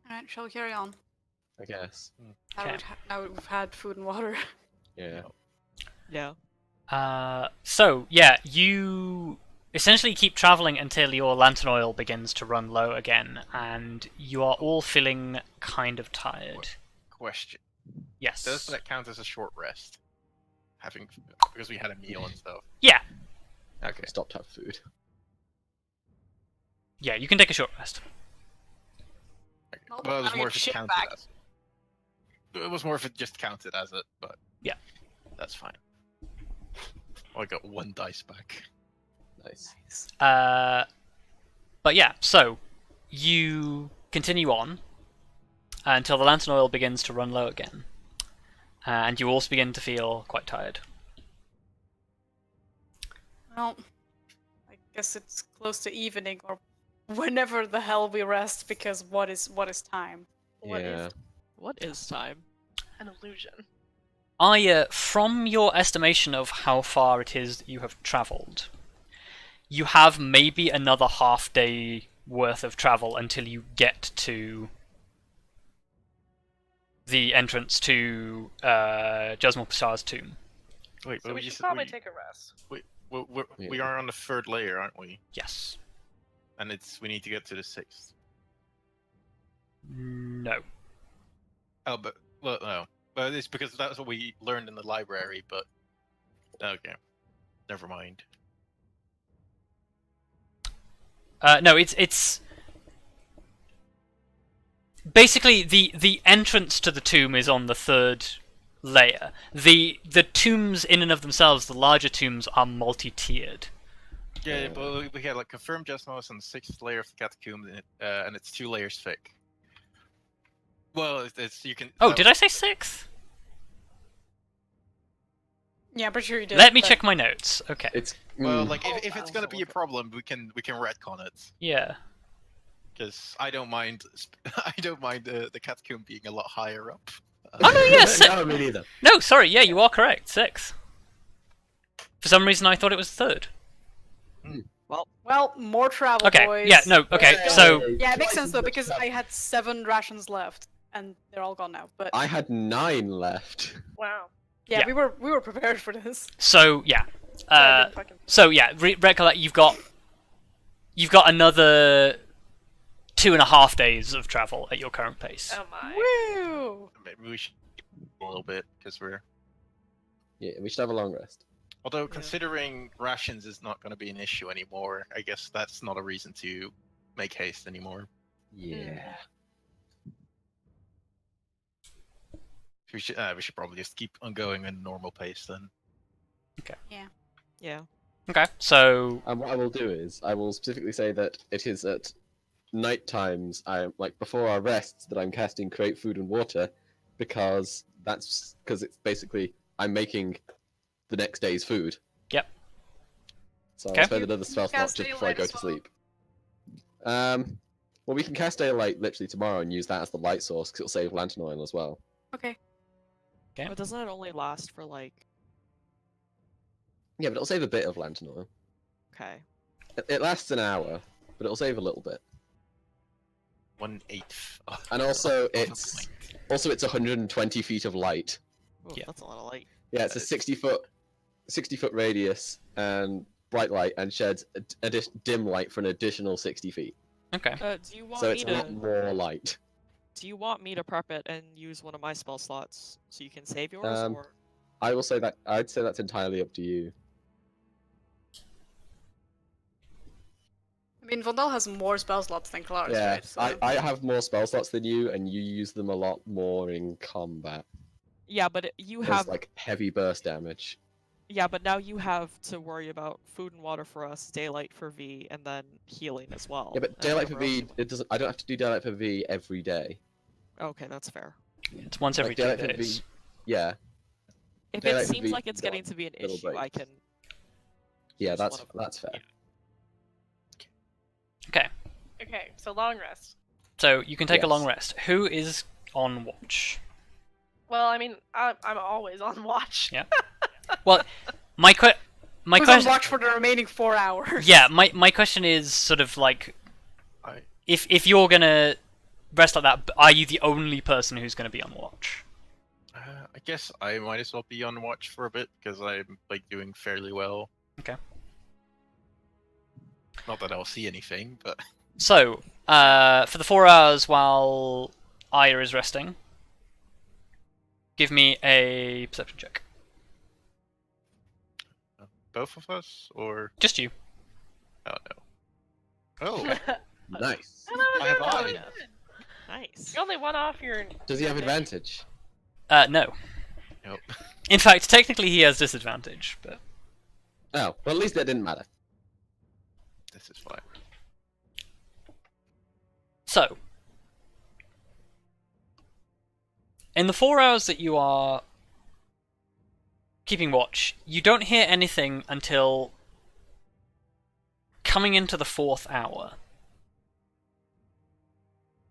[SPEAKER 3] Alright, shall we carry on?
[SPEAKER 4] I guess.
[SPEAKER 1] Okay.
[SPEAKER 3] Now we've had food and water.
[SPEAKER 4] Yeah.
[SPEAKER 5] yeah.
[SPEAKER 1] So yeah, you essentially keep traveling until your lantern oil begins to run low again, and you are all feeling kind of tired.
[SPEAKER 6] Question:
[SPEAKER 1] Yes.
[SPEAKER 6] does that count as a short rest? Because we had a meal and stuff.
[SPEAKER 1] Yeah.
[SPEAKER 6] Okay.
[SPEAKER 4] Stop to have food.
[SPEAKER 1] Yeah, you can take a short rest.
[SPEAKER 3] Well,
[SPEAKER 6] Well, it was
[SPEAKER 3] now
[SPEAKER 6] more
[SPEAKER 3] your
[SPEAKER 6] if it
[SPEAKER 3] shit
[SPEAKER 6] counted
[SPEAKER 3] back.
[SPEAKER 6] as. It was more if it just counted as it, but
[SPEAKER 1] Yeah.
[SPEAKER 6] that's fine. Oh, I got one dice back.
[SPEAKER 4] Nice.
[SPEAKER 1] But yeah, so you continue on until the lantern oil begins to run low again, and you also begin to feel quite tired.
[SPEAKER 3] Well, I guess it's close to evening or whenever the hell we rest, because what is time?
[SPEAKER 2] What is
[SPEAKER 4] Yeah.
[SPEAKER 5] What is time?
[SPEAKER 2] an illusion?
[SPEAKER 1] Arya, from your estimation of how far it is that you have travelled, you have maybe another half day worth of travel until you get to the entrance to Jasmine Pashar's tomb.
[SPEAKER 6] Wait,
[SPEAKER 2] So
[SPEAKER 6] but
[SPEAKER 2] we
[SPEAKER 6] you
[SPEAKER 2] should
[SPEAKER 6] said
[SPEAKER 2] probably take a rest.
[SPEAKER 6] we are on the third layer, aren't we?
[SPEAKER 1] Yes.
[SPEAKER 6] and we need to get to the 6th.
[SPEAKER 1] No.
[SPEAKER 6] Oh, but well, no. But it's because that's what we learned in the library. But okay, never mind.
[SPEAKER 1] No, it's basically the entrance to the tomb is on the 3rd layer. The tombs in and of themselves, the larger tombs, are multi-tiered.
[SPEAKER 6] Yeah, but we had like confirmed just now it's on the 6th layer of the catacomb, and it's 2 layers thick. Well, it's you can.
[SPEAKER 1] Oh, did I say 6th?
[SPEAKER 3] Yeah, I'm pretty sure you did.
[SPEAKER 1] Let me
[SPEAKER 3] but-
[SPEAKER 1] check my notes. Okay.
[SPEAKER 4] It's
[SPEAKER 6] Well,
[SPEAKER 4] mm,
[SPEAKER 6] like if it's gonna be a problem, we can retcon it.
[SPEAKER 1] Yeah.
[SPEAKER 6] Because I don't mind. I don't mind the catacomb being a lot higher up.
[SPEAKER 1] Oh no, yes.
[SPEAKER 4] no, me neither.
[SPEAKER 1] No, sorry. Yeah, you are correct. 6th. For some reason, I thought it was 3rd.
[SPEAKER 3] Well, more travel,
[SPEAKER 1] Okay.
[SPEAKER 3] boys.
[SPEAKER 1] Yeah. No. Okay. So
[SPEAKER 3] Yeah, it makes sense though because I had 7 rations left and they're all gone now. But
[SPEAKER 4] I had 9 left.
[SPEAKER 2] Wow.
[SPEAKER 3] yeah,
[SPEAKER 1] yeah.
[SPEAKER 3] we were prepared for this.
[SPEAKER 1] so yeah.
[SPEAKER 2] I didn't fucking-
[SPEAKER 1] So yeah. Recollect you've got another 2.5 days of travel at your current pace.
[SPEAKER 2] Oh my.
[SPEAKER 3] Woo!
[SPEAKER 6] Maybe we should a little bit because we're.
[SPEAKER 4] Yeah, we should have a long rest.
[SPEAKER 6] Although considering rations is not going to be an issue anymore, I guess that's not a reason to make haste anymore.
[SPEAKER 4] Yeah.
[SPEAKER 6] We should probably just keep on going at a normal pace then.
[SPEAKER 5] Yeah.
[SPEAKER 1] Okay. So
[SPEAKER 4] And what I will do is, I will specifically say that it is at night times, like before our rests, that I'm casting Create Food and Water, because it's basically I'm making the next day's food.
[SPEAKER 1] Yep.
[SPEAKER 4] So
[SPEAKER 1] Okay.
[SPEAKER 4] I'll spend another spell slot
[SPEAKER 3] Cast
[SPEAKER 4] just before I
[SPEAKER 3] Daylight
[SPEAKER 4] go
[SPEAKER 3] as
[SPEAKER 4] to
[SPEAKER 3] well?
[SPEAKER 4] sleep. Well, we can cast Daylight literally tomorrow and use that as the light source because it'll save lantern oil as well.
[SPEAKER 3] Okay.
[SPEAKER 1] Okay.
[SPEAKER 5] But doesn't it only last for like?
[SPEAKER 4] Yeah, but it'll save a bit of lantern oil.
[SPEAKER 5] Okay.
[SPEAKER 4] It lasts an hour, but it'll save a little bit.
[SPEAKER 6] 1/8.
[SPEAKER 4] And also,
[SPEAKER 6] of a
[SPEAKER 4] it's
[SPEAKER 6] point.
[SPEAKER 4] 120 feet of light.
[SPEAKER 5] Ooh,
[SPEAKER 1] Yeah.
[SPEAKER 5] That's a lot of light.
[SPEAKER 4] Yeah, it's a 60-foot radius and bright light, and sheds dim light for an additional 60 feet.
[SPEAKER 1] okay.
[SPEAKER 5] Do you want
[SPEAKER 4] So
[SPEAKER 5] me
[SPEAKER 4] it's a
[SPEAKER 5] to?
[SPEAKER 4] lot more light.
[SPEAKER 5] Do you want me to prep it and use one of my spell slots so you can save yours, or?
[SPEAKER 4] I will say that I'd say that's entirely up to you.
[SPEAKER 3] I mean, Vondal has more spell slots than Kelariis,
[SPEAKER 4] Yeah,
[SPEAKER 3] right? So...
[SPEAKER 4] I have more spell slots than you, and you use them a lot more in combat.
[SPEAKER 5] Yeah, but you
[SPEAKER 4] There's
[SPEAKER 5] have.
[SPEAKER 4] like heavy burst damage.
[SPEAKER 5] Yeah, but now you have to worry about food and water for us, daylight for V, and then healing as well.
[SPEAKER 4] Yeah, but
[SPEAKER 5] and
[SPEAKER 4] daylight for
[SPEAKER 5] whatever else
[SPEAKER 4] V,
[SPEAKER 5] you want.
[SPEAKER 4] it doesn't. I don't have to do daylight for V every day.
[SPEAKER 5] Okay, that's fair.
[SPEAKER 1] It's once every
[SPEAKER 4] Like,
[SPEAKER 1] 2
[SPEAKER 4] daylight for
[SPEAKER 1] days.
[SPEAKER 4] V, yeah,
[SPEAKER 5] If
[SPEAKER 4] Daylight
[SPEAKER 5] it
[SPEAKER 4] for
[SPEAKER 5] seems
[SPEAKER 4] V
[SPEAKER 5] like it's
[SPEAKER 4] got
[SPEAKER 5] getting to be an
[SPEAKER 4] little
[SPEAKER 5] issue, I
[SPEAKER 4] breaks.
[SPEAKER 5] can.
[SPEAKER 4] yeah,
[SPEAKER 5] use
[SPEAKER 4] that's
[SPEAKER 5] one of them.
[SPEAKER 4] fair.
[SPEAKER 1] Okay.
[SPEAKER 2] Okay, so long rest.
[SPEAKER 1] So you can take a
[SPEAKER 4] Yes.
[SPEAKER 1] long rest. Who is on watch?
[SPEAKER 2] Well, I mean, I'm always on watch.
[SPEAKER 1] Yeah. Well, my
[SPEAKER 3] Who's on
[SPEAKER 1] question.
[SPEAKER 3] watch for the remaining 4 hours?
[SPEAKER 1] Yeah, my question is sort of like,
[SPEAKER 6] I-
[SPEAKER 1] if you're gonna rest like that, are you the only person who's gonna be on watch?
[SPEAKER 6] I guess I might as well be on watch for a bit because I'm like doing fairly well.
[SPEAKER 1] Okay.
[SPEAKER 6] Not that I'll see anything, but
[SPEAKER 1] So, for the 4 hours while Arya is resting, give me a perception check.
[SPEAKER 6] both of us or
[SPEAKER 1] Just you.
[SPEAKER 6] oh no. Oh,
[SPEAKER 4] Nice.
[SPEAKER 6] I have eyes.
[SPEAKER 5] Nice.
[SPEAKER 2] You're only one off your.
[SPEAKER 4] Does he have advantage?
[SPEAKER 1] No.
[SPEAKER 6] Nope.
[SPEAKER 1] In fact, technically he has disadvantage, but
[SPEAKER 4] Oh, well, at least that didn't matter.
[SPEAKER 6] This is fine.
[SPEAKER 1] so. In the 4 hours that you are keeping watch, you don't hear anything until coming into the 4th hour,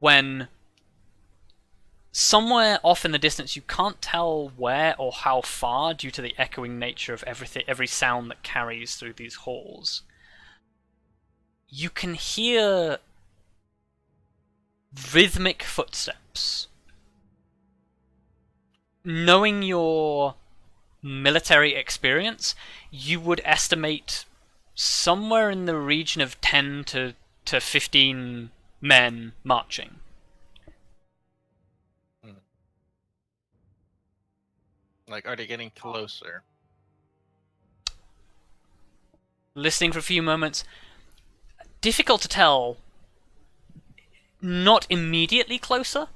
[SPEAKER 1] when somewhere off in the distance, you can't tell where or how far due to the echoing nature of every sound that carries through these halls, you can hear rhythmic footsteps. Knowing your military experience, you would estimate somewhere in the region of 10 to to 15 men marching.
[SPEAKER 6] Like, are they getting closer?
[SPEAKER 1] Listening for a few moments. Difficult to tell. Not immediately closer.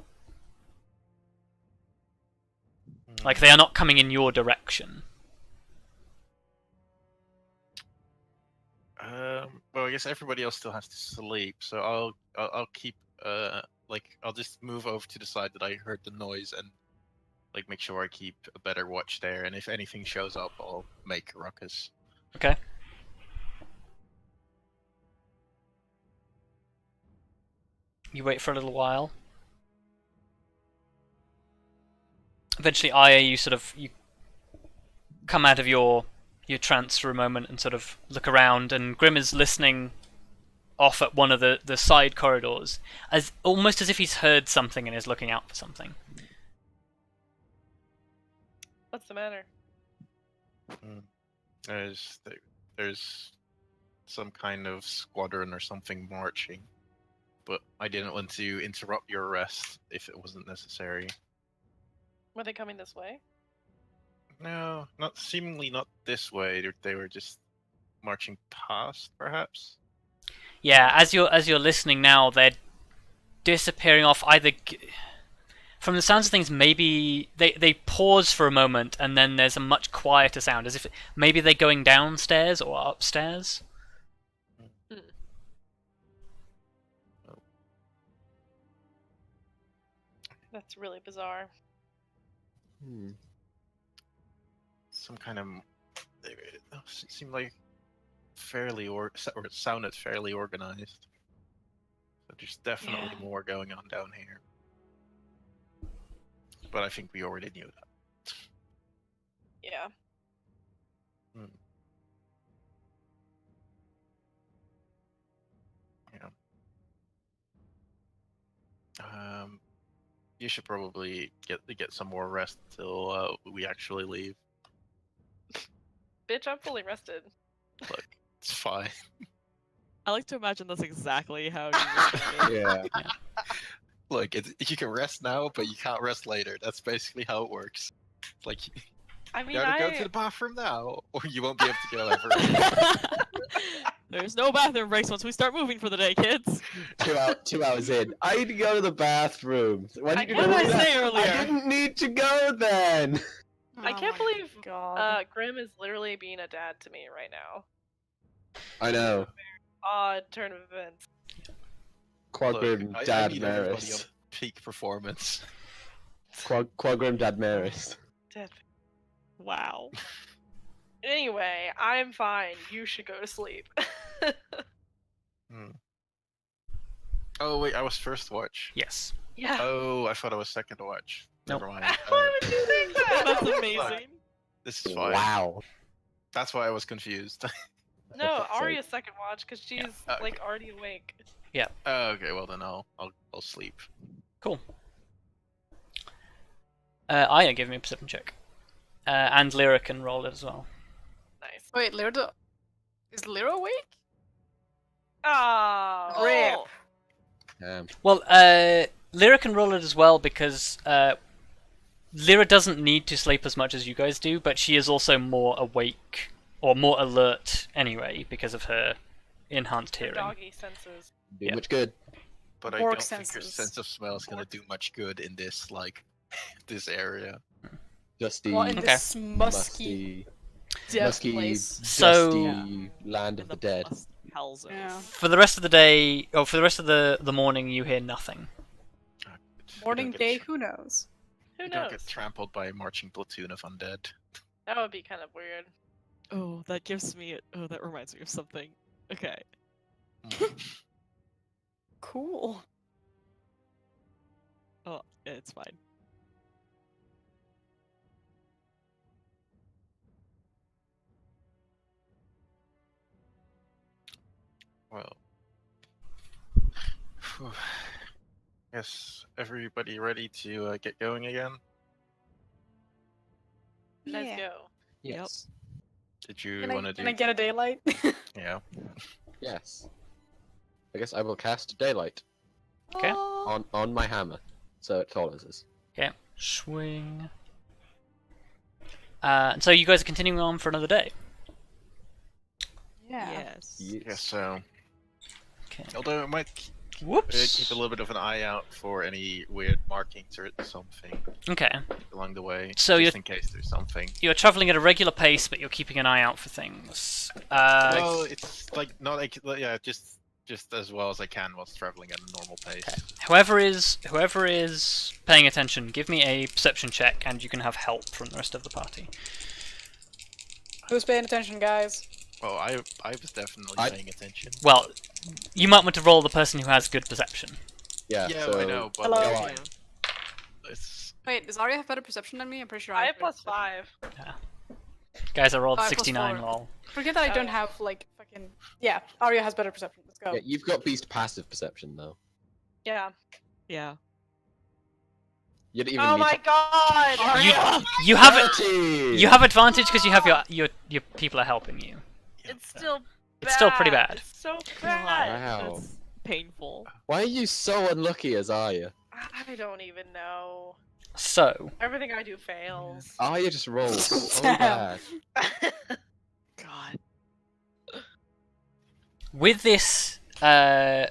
[SPEAKER 1] Like, they are not coming in your direction.
[SPEAKER 6] Well, I guess everybody else still has to sleep, so I'll keep I'll just move over to the side that I heard the noise and like make sure I keep a better watch there. And if anything shows up, I'll make a ruckus.
[SPEAKER 1] Okay. You wait for a little while. Eventually, Arya, you come out of your trance for a moment and sort of look around, and Grim is listening off at one of the side corridors, almost as if he's heard something and is looking out for something.
[SPEAKER 2] What's the matter?
[SPEAKER 6] There's some kind of squadron or something marching, but I didn't want to interrupt your rest if it wasn't necessary.
[SPEAKER 2] Were they coming this way?
[SPEAKER 6] No, seemingly not this way. They were just marching past, perhaps.
[SPEAKER 1] Yeah, as you're listening now, they're disappearing off either. From the sounds of things, maybe they pause for a moment, and then there's a much quieter sound, as if maybe they're going downstairs or upstairs.
[SPEAKER 2] That's really bizarre.
[SPEAKER 6] Some kind of. It seemed like or it sounded fairly organized. So there's definitely more going on down here. But I think we already knew that.
[SPEAKER 2] Yeah.
[SPEAKER 6] Yeah. You should probably get some more rest till we actually leave.
[SPEAKER 2] Bitch, I'm fully rested.
[SPEAKER 6] Look, it's fine.
[SPEAKER 5] I like to imagine that's exactly how you
[SPEAKER 4] Yeah.
[SPEAKER 6] Look, you can rest now, but you can't rest later. That's basically how it works. Like,
[SPEAKER 2] I mean,
[SPEAKER 6] you gotta go to the bathroom now, or you won't be able to go ever.
[SPEAKER 5] There's no bathroom breaks once we start moving for the day, kids.
[SPEAKER 4] 2 hours in. I need to go to the bathroom. Why did you
[SPEAKER 5] What
[SPEAKER 4] do
[SPEAKER 5] did I
[SPEAKER 4] that?
[SPEAKER 5] say earlier?
[SPEAKER 4] I didn't need to go then.
[SPEAKER 2] I can't
[SPEAKER 3] Oh my
[SPEAKER 2] believe
[SPEAKER 3] God.
[SPEAKER 2] Grim is literally being a dad to me right now.
[SPEAKER 4] I know.
[SPEAKER 2] Odd turn of events.
[SPEAKER 4] Quagrim
[SPEAKER 6] I need everybody on
[SPEAKER 4] Daemaris.
[SPEAKER 6] peak performance.
[SPEAKER 4] Quagrim Daemaris.
[SPEAKER 2] Dead.
[SPEAKER 5] Wow.
[SPEAKER 2] Anyway, I'm fine. You should go to sleep.
[SPEAKER 6] Oh wait, I was first watch.
[SPEAKER 1] Yes.
[SPEAKER 2] Yeah.
[SPEAKER 6] Oh, I thought I was second watch.
[SPEAKER 1] Nope.
[SPEAKER 6] Never mind.
[SPEAKER 2] Why would you think that?
[SPEAKER 5] That's amazing.
[SPEAKER 6] This is fine.
[SPEAKER 4] Wow.
[SPEAKER 6] That's why I was confused.
[SPEAKER 2] No,
[SPEAKER 4] fuck's sake.
[SPEAKER 2] Arya's second watch because she's
[SPEAKER 6] Okay.
[SPEAKER 2] like already awake.
[SPEAKER 6] Okay, well then I'll sleep.
[SPEAKER 1] Cool. Arya, give me a perception check. And Lyra can roll it as well.
[SPEAKER 2] Nice.
[SPEAKER 3] Wait, is Lyra awake?
[SPEAKER 2] Oh,
[SPEAKER 3] Rip.
[SPEAKER 1] Well, Lyra can roll it as well because Lyra doesn't need to sleep as much as you guys do, but she is also more awake or more alert anyway because of her enhanced hearing.
[SPEAKER 2] Doggy senses.
[SPEAKER 4] Do much good.
[SPEAKER 6] But I
[SPEAKER 3] Orc
[SPEAKER 6] don't think your
[SPEAKER 3] senses.
[SPEAKER 6] sense of smell is gonna do much good in this this area.
[SPEAKER 4] Dusty,
[SPEAKER 3] Well, in
[SPEAKER 1] Okay.
[SPEAKER 3] this musky, death
[SPEAKER 4] musky,
[SPEAKER 3] place.
[SPEAKER 1] So-
[SPEAKER 4] dusty land
[SPEAKER 5] In
[SPEAKER 4] of the dead.
[SPEAKER 5] plus hell zone.
[SPEAKER 3] Yeah.
[SPEAKER 1] For the rest of the day, or for the rest of the morning, you hear nothing.
[SPEAKER 3] Morning,
[SPEAKER 6] You don't
[SPEAKER 3] day,
[SPEAKER 6] get
[SPEAKER 3] who knows?
[SPEAKER 2] Who
[SPEAKER 6] you don't
[SPEAKER 2] knows?
[SPEAKER 6] get trampled by a marching platoon of undead.
[SPEAKER 2] That would be kind of weird.
[SPEAKER 5] Oh, that gives me. Oh, that reminds me of something. Okay.
[SPEAKER 3] Cool.
[SPEAKER 5] Oh, yeah, it's fine.
[SPEAKER 6] Well, guess everybody ready to get going again?
[SPEAKER 2] Let's
[SPEAKER 3] Yeah.
[SPEAKER 2] go.
[SPEAKER 4] Yes.
[SPEAKER 6] Did you
[SPEAKER 3] Can
[SPEAKER 6] want to
[SPEAKER 3] I
[SPEAKER 6] do?
[SPEAKER 3] get a daylight?
[SPEAKER 6] Yeah.
[SPEAKER 4] Yes. I guess I will cast Daylight
[SPEAKER 1] Okay.
[SPEAKER 4] on my hammer, so it follows us.
[SPEAKER 1] Okay. Swing. So you guys are continuing on for another day.
[SPEAKER 3] Yeah.
[SPEAKER 5] Yes.
[SPEAKER 6] Yeah, so.
[SPEAKER 1] Okay.
[SPEAKER 6] Although it might
[SPEAKER 1] Whoops.
[SPEAKER 6] keep a little bit of an eye out for any weird markings or something
[SPEAKER 1] Okay.
[SPEAKER 6] along the way,
[SPEAKER 1] So
[SPEAKER 6] just in case there's something.
[SPEAKER 1] you're traveling at a regular pace, but you're keeping an eye out for things.
[SPEAKER 6] Well, it's like not like just as well as I can whilst traveling at a normal pace.
[SPEAKER 1] Okay. Whoever is paying attention, give me a perception check, and you can have help from the rest of the party.
[SPEAKER 3] Who's paying attention, guys?
[SPEAKER 6] Oh, I was definitely
[SPEAKER 4] I-
[SPEAKER 6] paying attention.
[SPEAKER 1] Well, you might want to roll the person who has good perception.
[SPEAKER 4] Yeah.
[SPEAKER 6] Yeah,
[SPEAKER 4] so
[SPEAKER 6] I know, but
[SPEAKER 3] Hello.
[SPEAKER 6] like, it's
[SPEAKER 3] Wait, does Arya have better perception than me? I'm pretty sure
[SPEAKER 2] I
[SPEAKER 3] have
[SPEAKER 2] have +5.
[SPEAKER 1] Guys, I rolled
[SPEAKER 3] Oh, I have
[SPEAKER 1] 69
[SPEAKER 3] +4.
[SPEAKER 1] lol.
[SPEAKER 3] Forget that I don't
[SPEAKER 2] Oh.
[SPEAKER 3] have like fucking. Yeah, Arya has better perception. Let's go.
[SPEAKER 4] Yeah, you've got beast passive perception though.
[SPEAKER 2] Yeah.
[SPEAKER 5] Yeah.
[SPEAKER 4] You don't even
[SPEAKER 2] Oh
[SPEAKER 4] need
[SPEAKER 2] my
[SPEAKER 4] to...
[SPEAKER 2] god!
[SPEAKER 1] You have it.
[SPEAKER 4] 30!
[SPEAKER 1] You have advantage because you have your people are helping you.
[SPEAKER 2] It's still bad.
[SPEAKER 1] It's still pretty bad.
[SPEAKER 2] It's so bad.
[SPEAKER 4] Wow.
[SPEAKER 5] That's painful.
[SPEAKER 4] Why are you so unlucky as Arya?
[SPEAKER 2] I don't even know.
[SPEAKER 1] So,
[SPEAKER 2] Everything I do fails.
[SPEAKER 4] Arya just rolls so bad.
[SPEAKER 5] God.
[SPEAKER 1] with this, as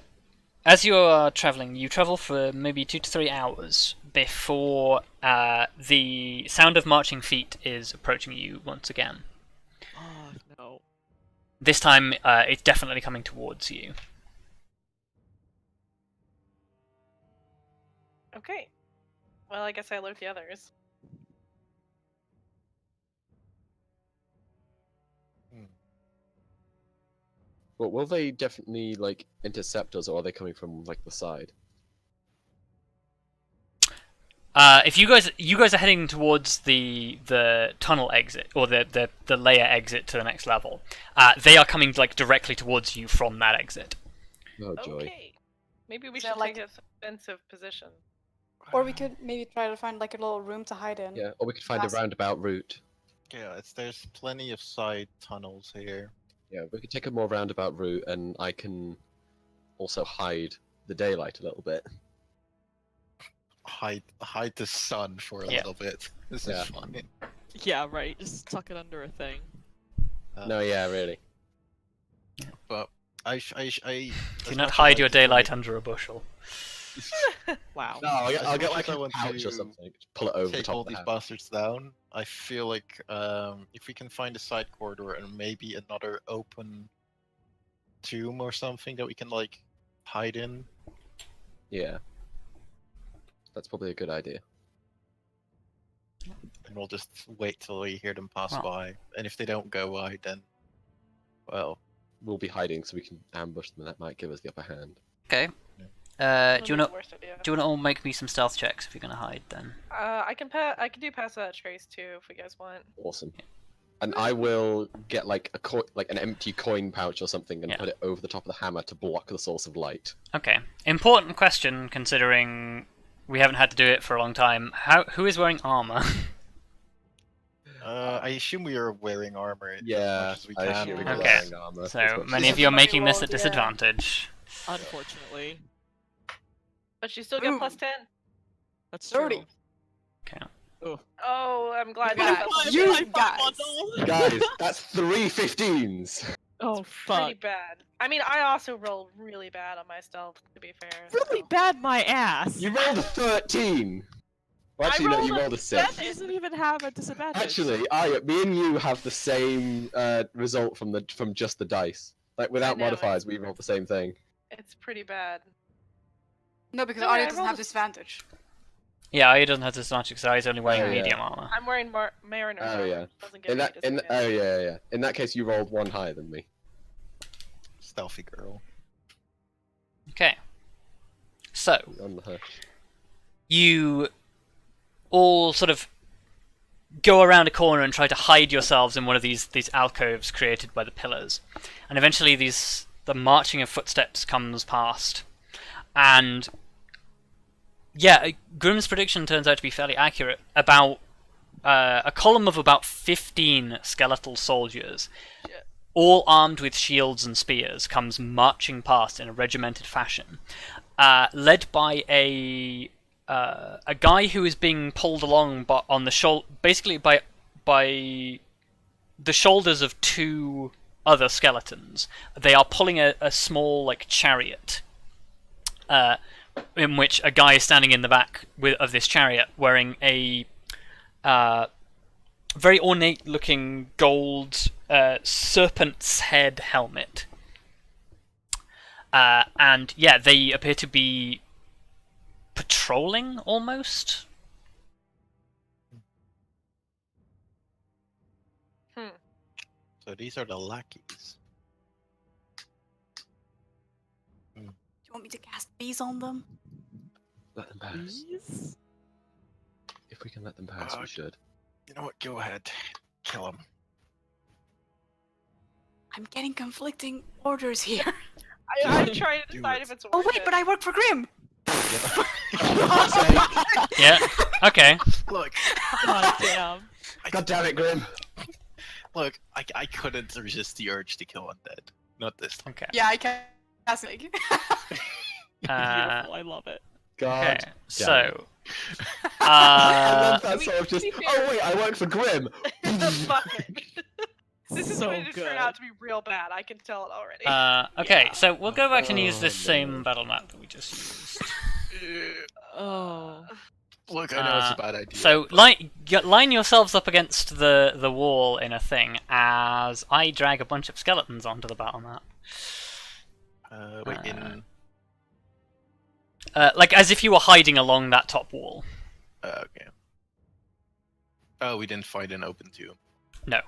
[SPEAKER 1] you are traveling, you travel for maybe 2 to 3 hours before the sound of marching feet is approaching you once again.
[SPEAKER 5] Oh no.
[SPEAKER 1] This time, it's definitely coming towards you.
[SPEAKER 2] Okay. Well, I guess I alert the others.
[SPEAKER 4] But will they definitely like intercept us, or are they coming from like the side?
[SPEAKER 1] If you guys are heading towards the tunnel exit or the layer exit to the next level, they are coming like directly towards you from that exit.
[SPEAKER 4] Oh joy.
[SPEAKER 2] Okay. Maybe we
[SPEAKER 3] So,
[SPEAKER 2] should
[SPEAKER 3] like-
[SPEAKER 2] take a defensive position.
[SPEAKER 3] Or we could maybe try to find like a little room to hide in.
[SPEAKER 4] Yeah, or we could find a
[SPEAKER 3] Passive.
[SPEAKER 4] roundabout route.
[SPEAKER 6] Yeah, there's plenty of side tunnels here.
[SPEAKER 4] Yeah, we could take a more roundabout route, and I can also hide the daylight a little bit.
[SPEAKER 6] Hide the sun for a
[SPEAKER 1] Yeah.
[SPEAKER 6] little bit. This
[SPEAKER 4] Yeah.
[SPEAKER 6] is fine.
[SPEAKER 5] Yeah, right. Just tuck it under a thing.
[SPEAKER 4] No, yeah, really.
[SPEAKER 6] But I
[SPEAKER 1] Do
[SPEAKER 6] as
[SPEAKER 1] not
[SPEAKER 6] much as
[SPEAKER 1] hide
[SPEAKER 6] I
[SPEAKER 1] your
[SPEAKER 6] feel
[SPEAKER 1] daylight
[SPEAKER 6] like-
[SPEAKER 1] under a bushel.
[SPEAKER 5] Wow.
[SPEAKER 4] No, I'll
[SPEAKER 6] As
[SPEAKER 4] get
[SPEAKER 6] much
[SPEAKER 4] like
[SPEAKER 6] as I
[SPEAKER 4] a
[SPEAKER 6] want
[SPEAKER 4] pouch or
[SPEAKER 6] to
[SPEAKER 4] something. Just pull it over the
[SPEAKER 6] take
[SPEAKER 4] top
[SPEAKER 6] all
[SPEAKER 4] of the
[SPEAKER 6] these
[SPEAKER 4] hammer.
[SPEAKER 6] bastards down. I feel like if we can find a side corridor and maybe another open tomb or something that we can like hide in.
[SPEAKER 4] Yeah. That's probably a good idea.
[SPEAKER 6] And we'll just wait till we hear them pass
[SPEAKER 1] Well.
[SPEAKER 6] by. And if they don't go by, then, well,
[SPEAKER 4] We'll be hiding so we can ambush them, and that might give us the upper hand.
[SPEAKER 1] Okay.
[SPEAKER 6] Yeah.
[SPEAKER 1] Do you
[SPEAKER 2] That'd be
[SPEAKER 1] wanna
[SPEAKER 2] the worst idea.
[SPEAKER 1] all make me some stealth checks if you're gonna hide then?
[SPEAKER 2] I can do pass that trace too if you guys want.
[SPEAKER 4] Awesome. And I will get like like an empty coin pouch or something and
[SPEAKER 1] Yeah.
[SPEAKER 4] put it over the top of the hammer to block the source of light.
[SPEAKER 1] Okay. Important question considering we haven't had to do it for a long time. Who is wearing armor?
[SPEAKER 6] I assume we are wearing armor as
[SPEAKER 4] Yeah,
[SPEAKER 6] much as we
[SPEAKER 4] I
[SPEAKER 6] can.
[SPEAKER 4] assume
[SPEAKER 6] because-
[SPEAKER 4] we're
[SPEAKER 1] Okay.
[SPEAKER 4] wearing armor. as
[SPEAKER 1] So
[SPEAKER 4] much
[SPEAKER 1] many
[SPEAKER 4] as-
[SPEAKER 1] of you are making this at
[SPEAKER 3] rolled, yeah.
[SPEAKER 1] disadvantage.
[SPEAKER 5] Unfortunately.
[SPEAKER 2] But you still get
[SPEAKER 3] Ooh.
[SPEAKER 2] +10.
[SPEAKER 5] That's true.
[SPEAKER 3] 30.
[SPEAKER 1] Okay.
[SPEAKER 2] Oh, I'm glad
[SPEAKER 3] Yeah,
[SPEAKER 2] you got
[SPEAKER 3] you
[SPEAKER 2] +10.
[SPEAKER 3] guys.
[SPEAKER 4] Guys, that's 3 15s!
[SPEAKER 5] Oh
[SPEAKER 2] Pretty
[SPEAKER 5] fuck.
[SPEAKER 2] bad. I mean, I also rolled really bad on my stealth, to be fair.
[SPEAKER 5] Really
[SPEAKER 2] so.
[SPEAKER 5] bad my ass.
[SPEAKER 4] You rolled a 13! Well,
[SPEAKER 2] I
[SPEAKER 4] actually, no, you
[SPEAKER 2] rolled a
[SPEAKER 4] rolled a 6.
[SPEAKER 2] seven.
[SPEAKER 5] He doesn't even have a disadvantage.
[SPEAKER 4] Actually, me and you have the same result from just the dice. Like, without
[SPEAKER 2] know,
[SPEAKER 4] modifiers, we rolled the same thing.
[SPEAKER 2] It's pretty bad.
[SPEAKER 3] No, because
[SPEAKER 2] No,
[SPEAKER 3] Arya
[SPEAKER 2] I
[SPEAKER 3] doesn't
[SPEAKER 2] rolled
[SPEAKER 3] have
[SPEAKER 2] a-
[SPEAKER 3] disadvantage.
[SPEAKER 1] Yeah, he doesn't have disadvantage because he's only wearing
[SPEAKER 4] Oh, yeah.
[SPEAKER 1] medium armor.
[SPEAKER 2] I'm wearing Mariner's
[SPEAKER 4] Oh,
[SPEAKER 2] armor.
[SPEAKER 4] yeah.
[SPEAKER 2] Doesn't give
[SPEAKER 4] In
[SPEAKER 2] me
[SPEAKER 4] that,
[SPEAKER 2] disadvantage.
[SPEAKER 4] yeah. In that case, you rolled one higher than me.
[SPEAKER 6] Stealthy girl.
[SPEAKER 1] Okay. So,
[SPEAKER 4] On the hush.
[SPEAKER 1] you all sort of go around a corner and try to hide yourselves in one of these alcoves created by the pillars. And eventually the marching of footsteps comes past. And yeah, Grim's prediction turns out to be fairly accurate. About a column of about 15 skeletal soldiers, all armed with shields and spears, comes marching past in a regimented fashion, led by a guy who is being pulled along on the basically by the shoulders of two other skeletons. They are pulling a small like chariot, in which a guy is standing in the back of this chariot wearing a very ornate-looking gold serpent's head helmet. And yeah, they appear to be patrolling almost.
[SPEAKER 6] So these are the lackeys.
[SPEAKER 3] Do you want me to cast bees on them?
[SPEAKER 4] Let them pass.
[SPEAKER 5] Please?
[SPEAKER 4] If we can let them pass, we should.
[SPEAKER 6] You know what? Go ahead. Kill them.
[SPEAKER 3] I'm getting conflicting orders here.
[SPEAKER 2] I'm trying to
[SPEAKER 6] Do
[SPEAKER 2] decide
[SPEAKER 6] it.
[SPEAKER 2] if it's worth
[SPEAKER 3] Oh wait,
[SPEAKER 2] it.
[SPEAKER 3] but I work for Grim.
[SPEAKER 1] Yeah. Okay.
[SPEAKER 6] Look,
[SPEAKER 5] God damn.
[SPEAKER 4] God damn it, Grim.
[SPEAKER 6] look. I couldn't resist the urge to kill undead. Not this time.
[SPEAKER 1] Okay.
[SPEAKER 3] Yeah, I can cast it.
[SPEAKER 5] Beautiful, I love it.
[SPEAKER 4] God.
[SPEAKER 1] Okay.
[SPEAKER 4] damn
[SPEAKER 1] So.
[SPEAKER 4] it. I love
[SPEAKER 2] I
[SPEAKER 4] that
[SPEAKER 2] mean,
[SPEAKER 4] sort of
[SPEAKER 2] to
[SPEAKER 4] just.
[SPEAKER 2] be fair-
[SPEAKER 4] Oh wait, I work for Grim.
[SPEAKER 2] Fuck it. This is
[SPEAKER 5] So
[SPEAKER 2] going to turn
[SPEAKER 5] good.
[SPEAKER 2] out to be real bad. I can tell it already.
[SPEAKER 1] Okay,
[SPEAKER 5] Yeah.
[SPEAKER 1] so we'll go back and use this
[SPEAKER 4] Oh,
[SPEAKER 1] same
[SPEAKER 4] no.
[SPEAKER 1] battle map that we just used.
[SPEAKER 5] Oh.
[SPEAKER 6] Look, I know it's a bad idea.
[SPEAKER 1] So line yourselves up against the wall in a thing as I drag a bunch of skeletons onto the battle map.
[SPEAKER 6] Wait, in.
[SPEAKER 1] Like as if you were hiding along that top wall.
[SPEAKER 6] Okay. Oh, we didn't fight an open tomb.
[SPEAKER 1] No,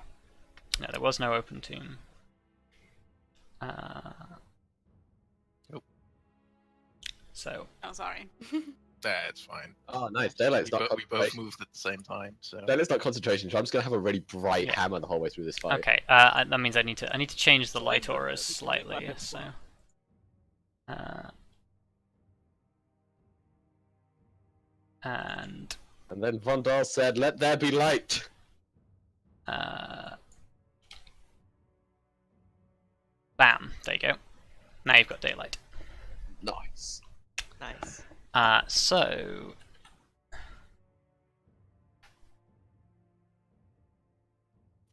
[SPEAKER 1] there was no open tomb.
[SPEAKER 6] Nope.
[SPEAKER 1] So
[SPEAKER 3] Oh, sorry.
[SPEAKER 6] That's fine.
[SPEAKER 4] Oh, nice. Daylight's not
[SPEAKER 6] We both
[SPEAKER 4] concentration.
[SPEAKER 6] moved at the same time, so.
[SPEAKER 4] Daylight's not concentration, so I'm just gonna have a really bright
[SPEAKER 1] Yeah.
[SPEAKER 4] hammer the whole way through this fight.
[SPEAKER 1] okay, that means I need to change the
[SPEAKER 5] So
[SPEAKER 1] light
[SPEAKER 5] I know
[SPEAKER 1] auras
[SPEAKER 5] that we can
[SPEAKER 1] slightly.
[SPEAKER 5] get weapons
[SPEAKER 1] So. And
[SPEAKER 4] And then Vondal said, "Let there be light."
[SPEAKER 1] bam, there you go. Now you've got daylight.
[SPEAKER 4] Nice.
[SPEAKER 5] Nice.
[SPEAKER 1] So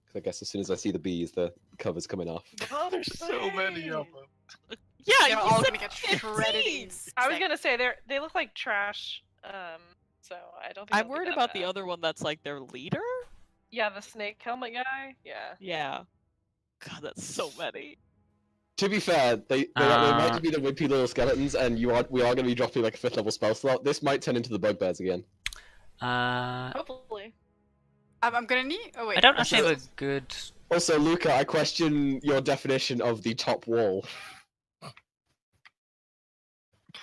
[SPEAKER 4] 'Cause I guess as soon as I see the bees, the cover's coming off.
[SPEAKER 6] Oh, there's so many of them.
[SPEAKER 5] Yeah,
[SPEAKER 3] They're
[SPEAKER 5] you
[SPEAKER 3] all
[SPEAKER 5] said
[SPEAKER 3] gonna get shredded in
[SPEAKER 5] 15.
[SPEAKER 2] I was gonna say they look like trash. So I don't think
[SPEAKER 5] I'm
[SPEAKER 2] it'll be
[SPEAKER 5] worried
[SPEAKER 2] that
[SPEAKER 5] about the
[SPEAKER 2] bad.
[SPEAKER 5] other one that's like their leader?
[SPEAKER 2] Yeah, the snake helmet guy. Yeah.
[SPEAKER 5] Yeah. God, that's so many.
[SPEAKER 4] To be fair, they might just be the wimpy little skeletons, and we are going to be dropping like a 5th level spell slot. This might turn into the bugbears again.
[SPEAKER 2] Hopefully.
[SPEAKER 3] I'm gonna need. Oh wait.
[SPEAKER 1] I don't actually have a good.
[SPEAKER 4] Also, Luka, I question your definition of the top wall.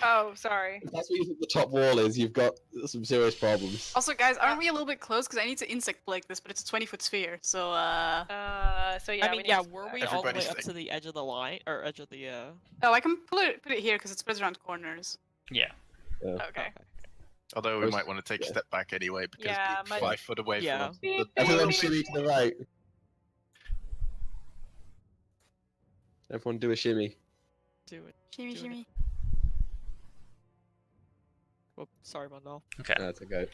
[SPEAKER 2] Oh, sorry.
[SPEAKER 4] If that's what you think the top wall is, you've got some serious problems.
[SPEAKER 3] Also, guys, aren't we a little bit close? Because I need to insect plague this, but it's a 20-foot sphere. So
[SPEAKER 2] So yeah.
[SPEAKER 5] I mean,
[SPEAKER 2] need
[SPEAKER 5] yeah,
[SPEAKER 2] to-
[SPEAKER 5] were we all the way
[SPEAKER 6] Everybody's
[SPEAKER 5] up
[SPEAKER 6] like-
[SPEAKER 5] to the edge of the line or edge of the
[SPEAKER 3] oh, I can put it here because it spreads around corners.
[SPEAKER 1] Yeah.
[SPEAKER 2] Okay.
[SPEAKER 6] Although we
[SPEAKER 4] Those-
[SPEAKER 6] might want to take a
[SPEAKER 4] yeah.
[SPEAKER 6] step back anyway, because
[SPEAKER 2] Yeah,
[SPEAKER 6] being
[SPEAKER 2] my-
[SPEAKER 6] 5 foot away
[SPEAKER 5] Yeah.
[SPEAKER 6] from
[SPEAKER 2] Beep,
[SPEAKER 6] the
[SPEAKER 4] Everyone
[SPEAKER 2] beep.
[SPEAKER 4] shimmy to the right. Everyone do a shimmy.
[SPEAKER 5] do it?
[SPEAKER 3] Shimmy,
[SPEAKER 5] Doing it.
[SPEAKER 3] shimmy.
[SPEAKER 5] Whoop, sorry, Vondal.
[SPEAKER 1] Okay.
[SPEAKER 4] That's okay.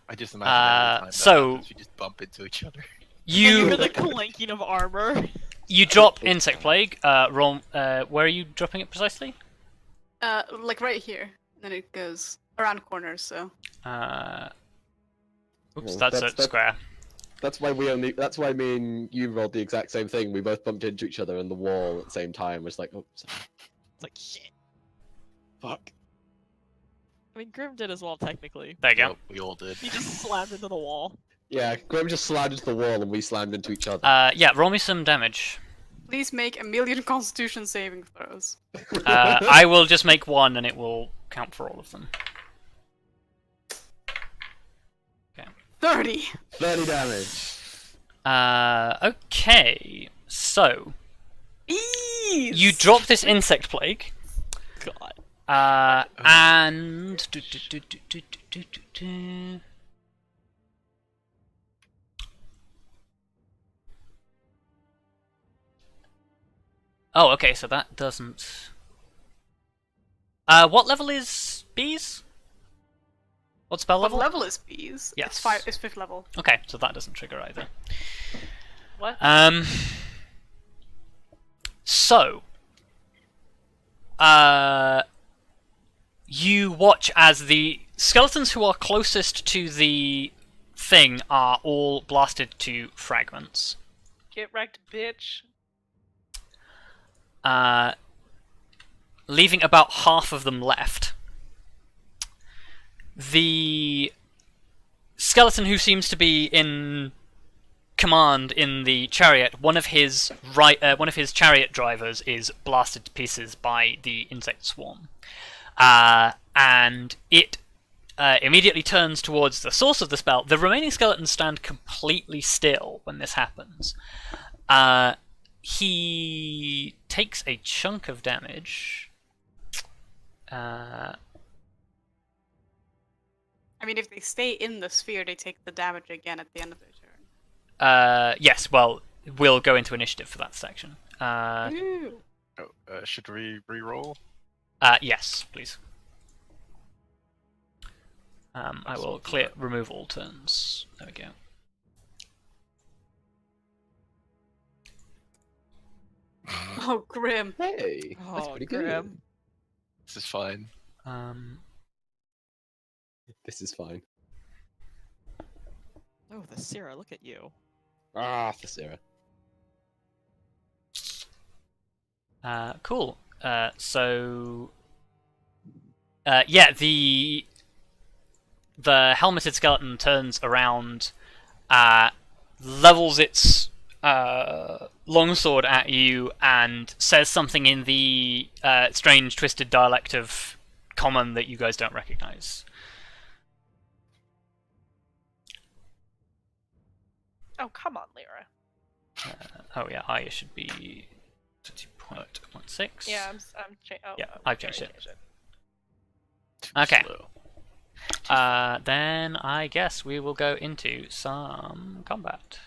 [SPEAKER 6] I just imagine every time that
[SPEAKER 1] so-
[SPEAKER 6] happens, we just bump into each other.
[SPEAKER 5] You hear
[SPEAKER 1] You
[SPEAKER 5] the clanking of armor.
[SPEAKER 1] you drop insect plague. Roll. Where are you dropping it precisely?
[SPEAKER 3] Like right here. Then it goes around corners. So.
[SPEAKER 1] Oops,
[SPEAKER 4] Well,
[SPEAKER 1] that's
[SPEAKER 4] that's-
[SPEAKER 1] a square.
[SPEAKER 4] That's why That's why me and you rolled the exact same thing. We both bumped into each other in the wall at the same time. It's like, oh, sorry.
[SPEAKER 5] It's like shit.
[SPEAKER 4] Fuck.
[SPEAKER 5] I mean, Grim did as well, technically.
[SPEAKER 1] There you go.
[SPEAKER 6] Yep, we all did.
[SPEAKER 5] He just slammed into the wall.
[SPEAKER 4] Yeah, Grim just slammed into the wall and we slammed into each other.
[SPEAKER 1] Yeah, roll me some damage.
[SPEAKER 3] Please make a million Constitution saving throws.
[SPEAKER 1] I will just make one, and it will count for all of them.
[SPEAKER 3] 30.
[SPEAKER 4] 30 damage.
[SPEAKER 1] Okay. So
[SPEAKER 3] Bees.
[SPEAKER 1] you drop this insect plague.
[SPEAKER 5] God.
[SPEAKER 1] And Oh, okay, so that doesn't... what level is bees? What spell
[SPEAKER 3] What
[SPEAKER 1] level?
[SPEAKER 3] level is bees?
[SPEAKER 1] Yes.
[SPEAKER 3] It's 5th level.
[SPEAKER 1] Okay, so that doesn't trigger either.
[SPEAKER 2] What?
[SPEAKER 1] So, you watch as the skeletons who are closest to the thing are all blasted to fragments.
[SPEAKER 2] Get wrecked, bitch.
[SPEAKER 1] Leaving about half of them left. The skeleton who seems to be in command in the chariot, one of his chariot drivers is blasted to pieces by the insect swarm, and it immediately turns towards the source of the spell. The remaining skeletons stand completely still when this happens. He takes a chunk of damage.
[SPEAKER 3] I mean, if they stay in the sphere, they take the damage again at the end of their turn.
[SPEAKER 1] Yes, well, we'll go into initiative for that section.
[SPEAKER 3] Ooh.
[SPEAKER 6] Should we re-roll?
[SPEAKER 1] Yes, please. I will remove all turns. There we go.
[SPEAKER 3] Oh, grim.
[SPEAKER 4] Hey, that's
[SPEAKER 5] Oh,
[SPEAKER 4] pretty good.
[SPEAKER 5] Grim.
[SPEAKER 6] This is fine.
[SPEAKER 4] This is fine.
[SPEAKER 5] Oh, the Syrah, look at you.
[SPEAKER 4] Ah, Tallithsyr.
[SPEAKER 1] Cool. So, yeah, the helmeted skeleton turns around, levels its longsword at you, and says something in the strange, twisted dialect of Common that you guys don't recognize.
[SPEAKER 2] Oh, come on, Lyra.
[SPEAKER 1] Oh yeah, Arya should be 20.16.
[SPEAKER 2] Yeah,
[SPEAKER 1] Yeah, I've changed it.
[SPEAKER 6] Too
[SPEAKER 1] Okay.
[SPEAKER 6] slow.
[SPEAKER 1] Then I guess we will go into some combat.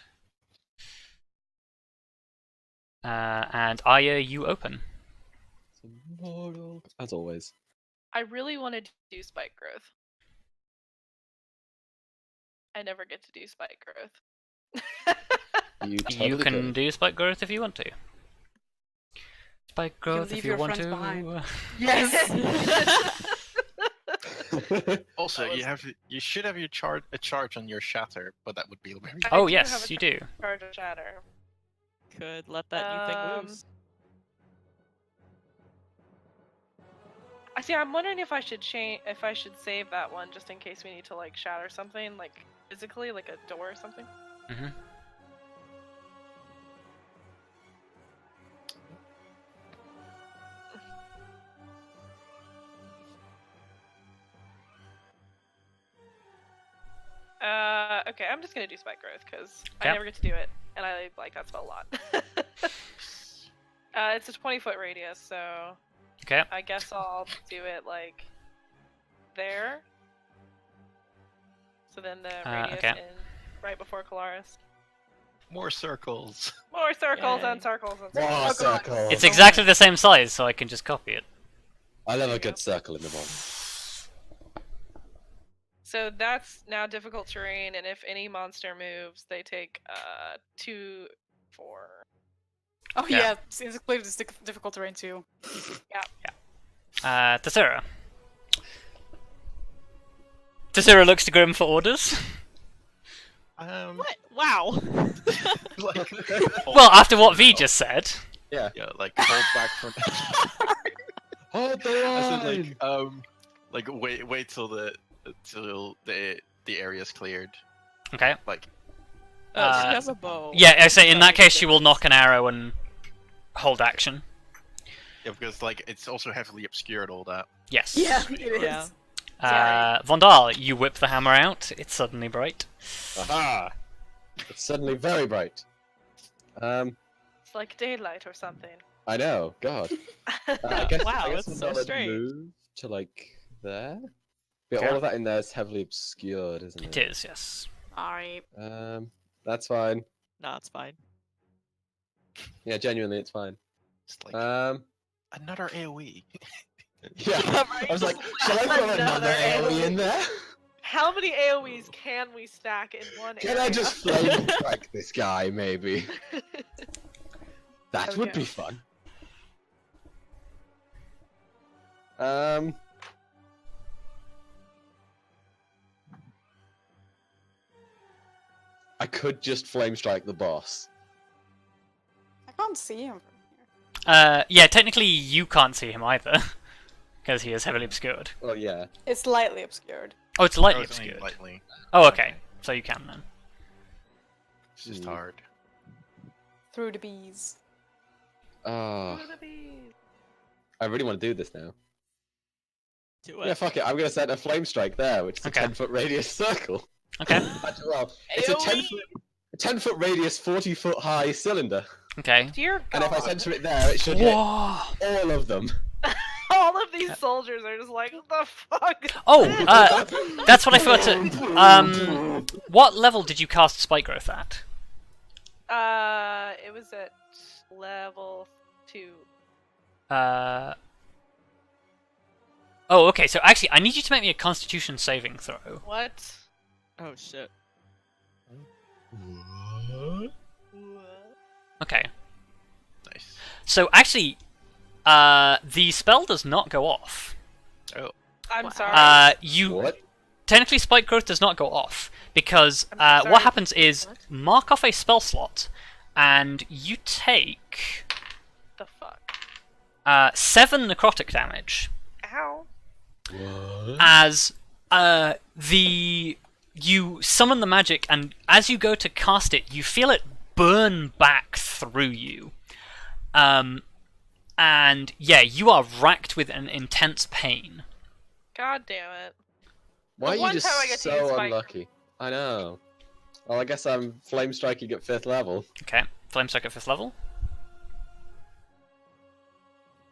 [SPEAKER 1] And Arya, you open.
[SPEAKER 4] As always.
[SPEAKER 2] I really wanted to do spike growth. I never get to do spike growth.
[SPEAKER 4] You,
[SPEAKER 1] You
[SPEAKER 4] totally
[SPEAKER 1] can do spike growth if you want to. Spike growth if
[SPEAKER 3] leave
[SPEAKER 1] you
[SPEAKER 3] your
[SPEAKER 1] want
[SPEAKER 3] friends
[SPEAKER 1] to.
[SPEAKER 3] behind.
[SPEAKER 2] Yes.
[SPEAKER 4] could.
[SPEAKER 6] Also,
[SPEAKER 2] That was-
[SPEAKER 6] you should have a charge on your shatter, but that would be very.
[SPEAKER 1] Oh
[SPEAKER 2] I do have
[SPEAKER 1] yes,
[SPEAKER 2] a
[SPEAKER 1] you do.
[SPEAKER 2] charge of shatter.
[SPEAKER 5] Could let that new thing
[SPEAKER 2] Um,
[SPEAKER 5] loose.
[SPEAKER 2] I see. I'm wondering if I should save that one just in case we need to like shatter something, like physically, like a door or something.
[SPEAKER 1] Mm-hmm.
[SPEAKER 2] Okay, I'm just gonna do spike growth because
[SPEAKER 1] Okay.
[SPEAKER 2] I never get to do it, and I like that spell a lot. It's a 20-foot radius, so
[SPEAKER 1] Okay.
[SPEAKER 2] I guess I'll do it like there. So then the radius
[SPEAKER 1] okay.
[SPEAKER 2] in right before Kelariis.
[SPEAKER 6] More circles.
[SPEAKER 2] More circles
[SPEAKER 5] Yay.
[SPEAKER 2] and circles and
[SPEAKER 4] More
[SPEAKER 2] circles. Oh, God.
[SPEAKER 4] circles.
[SPEAKER 1] It's exactly the same size, so I can just copy it.
[SPEAKER 4] I love a good circle in the one.
[SPEAKER 2] So that's now difficult terrain, and if any monster moves, they take 2, 4.
[SPEAKER 3] Oh
[SPEAKER 1] Yeah.
[SPEAKER 3] yeah, it's included this difficult terrain too.
[SPEAKER 1] Tallithsyr. Tallithsyr looks to Grim for orders.
[SPEAKER 5] What? Wow.
[SPEAKER 6] Like,
[SPEAKER 1] Well, after what V just said.
[SPEAKER 4] Yeah.
[SPEAKER 6] yeah, like hold back from.
[SPEAKER 4] Hold the
[SPEAKER 6] I said
[SPEAKER 4] line!
[SPEAKER 6] like wait till the area's cleared.
[SPEAKER 1] Okay.
[SPEAKER 6] Like,
[SPEAKER 5] She has a bow.
[SPEAKER 1] Yeah, I say in that
[SPEAKER 5] Sorry,
[SPEAKER 1] case she will knock an arrow and hold action.
[SPEAKER 6] yeah, because like it's also heavily obscured all that.
[SPEAKER 1] Yes.
[SPEAKER 3] Yeah, it is.
[SPEAKER 5] Yeah.
[SPEAKER 1] Vondal, you whip the hammer out. It's suddenly bright.
[SPEAKER 4] Aha! It's suddenly very bright.
[SPEAKER 2] It's like daylight or something.
[SPEAKER 4] I know, God. I
[SPEAKER 5] Wow,
[SPEAKER 4] guess
[SPEAKER 5] that's
[SPEAKER 4] we'll
[SPEAKER 5] so
[SPEAKER 4] not
[SPEAKER 5] strange.
[SPEAKER 4] move to like there. But
[SPEAKER 1] Okay.
[SPEAKER 4] all of that in there is heavily obscured, isn't
[SPEAKER 1] It
[SPEAKER 4] it?
[SPEAKER 1] is, yes.
[SPEAKER 3] Alright.
[SPEAKER 4] That's fine.
[SPEAKER 5] Nah, it's fine.
[SPEAKER 4] Yeah, genuinely, it's fine.
[SPEAKER 6] It's like another AoE.
[SPEAKER 4] Yeah. I was like, shall I throw another AoE in there?
[SPEAKER 2] How many AoEs can we stack in one
[SPEAKER 4] Can
[SPEAKER 2] area?
[SPEAKER 4] I just flame strike this guy, maybe? That would
[SPEAKER 2] Okay.
[SPEAKER 4] be fun. I could just flame strike the boss.
[SPEAKER 3] I can't see him from here.
[SPEAKER 1] Yeah, technically you can't see him either, because he is heavily obscured.
[SPEAKER 4] Well, yeah.
[SPEAKER 3] It's lightly obscured.
[SPEAKER 1] Oh, it's lightly
[SPEAKER 6] It's only
[SPEAKER 1] obscured.
[SPEAKER 6] lightly.
[SPEAKER 1] Oh, okay. So you can then.
[SPEAKER 6] It's just
[SPEAKER 4] Hmm.
[SPEAKER 6] hard.
[SPEAKER 3] Through the bees.
[SPEAKER 4] Oh,
[SPEAKER 2] What are the bees?
[SPEAKER 4] I really want to do this now.
[SPEAKER 5] Do it.
[SPEAKER 4] Yeah, fuck it. I'm gonna set a flame strike there, which is
[SPEAKER 1] Okay.
[SPEAKER 4] a 10-foot radius circle.
[SPEAKER 1] Okay.
[SPEAKER 4] Actually, well, it's a 10-foot radius, 40-foot high cylinder.
[SPEAKER 1] Okay.
[SPEAKER 2] Dear God.
[SPEAKER 4] And if I center it there, it should hit
[SPEAKER 1] Whoa.
[SPEAKER 4] all of them.
[SPEAKER 2] All of these soldiers are just like, what the fuck?
[SPEAKER 1] Oh, that's what I forgot to. What level did you cast Spike Growth at?
[SPEAKER 2] It was at level 2.
[SPEAKER 1] Oh, okay. So actually, I need you to make me a Constitution saving throw.
[SPEAKER 2] What?
[SPEAKER 5] Oh shit.
[SPEAKER 1] Okay.
[SPEAKER 6] Nice.
[SPEAKER 1] So actually, the spell does not go off.
[SPEAKER 6] Oh.
[SPEAKER 2] I'm sorry.
[SPEAKER 1] You
[SPEAKER 4] What?
[SPEAKER 1] technically Spike Growth does not go off because
[SPEAKER 2] I'm sorry.
[SPEAKER 1] what happens is
[SPEAKER 2] What?
[SPEAKER 1] mark off a spell slot, and you take
[SPEAKER 2] The fuck?
[SPEAKER 1] 7 necrotic damage
[SPEAKER 2] Ow.
[SPEAKER 4] What?
[SPEAKER 1] as you summon the magic, and as you go to cast it, you feel it burn back through you. And yeah, you are racked with an intense pain.
[SPEAKER 2] God damn it.
[SPEAKER 4] Why
[SPEAKER 2] The
[SPEAKER 4] are you
[SPEAKER 2] one
[SPEAKER 4] just
[SPEAKER 2] time I get to use
[SPEAKER 4] so
[SPEAKER 2] Spike-
[SPEAKER 4] unlucky? I know. Well, I guess I'm flame striking at 5th level.
[SPEAKER 1] Okay, Flame Strike at 5th level.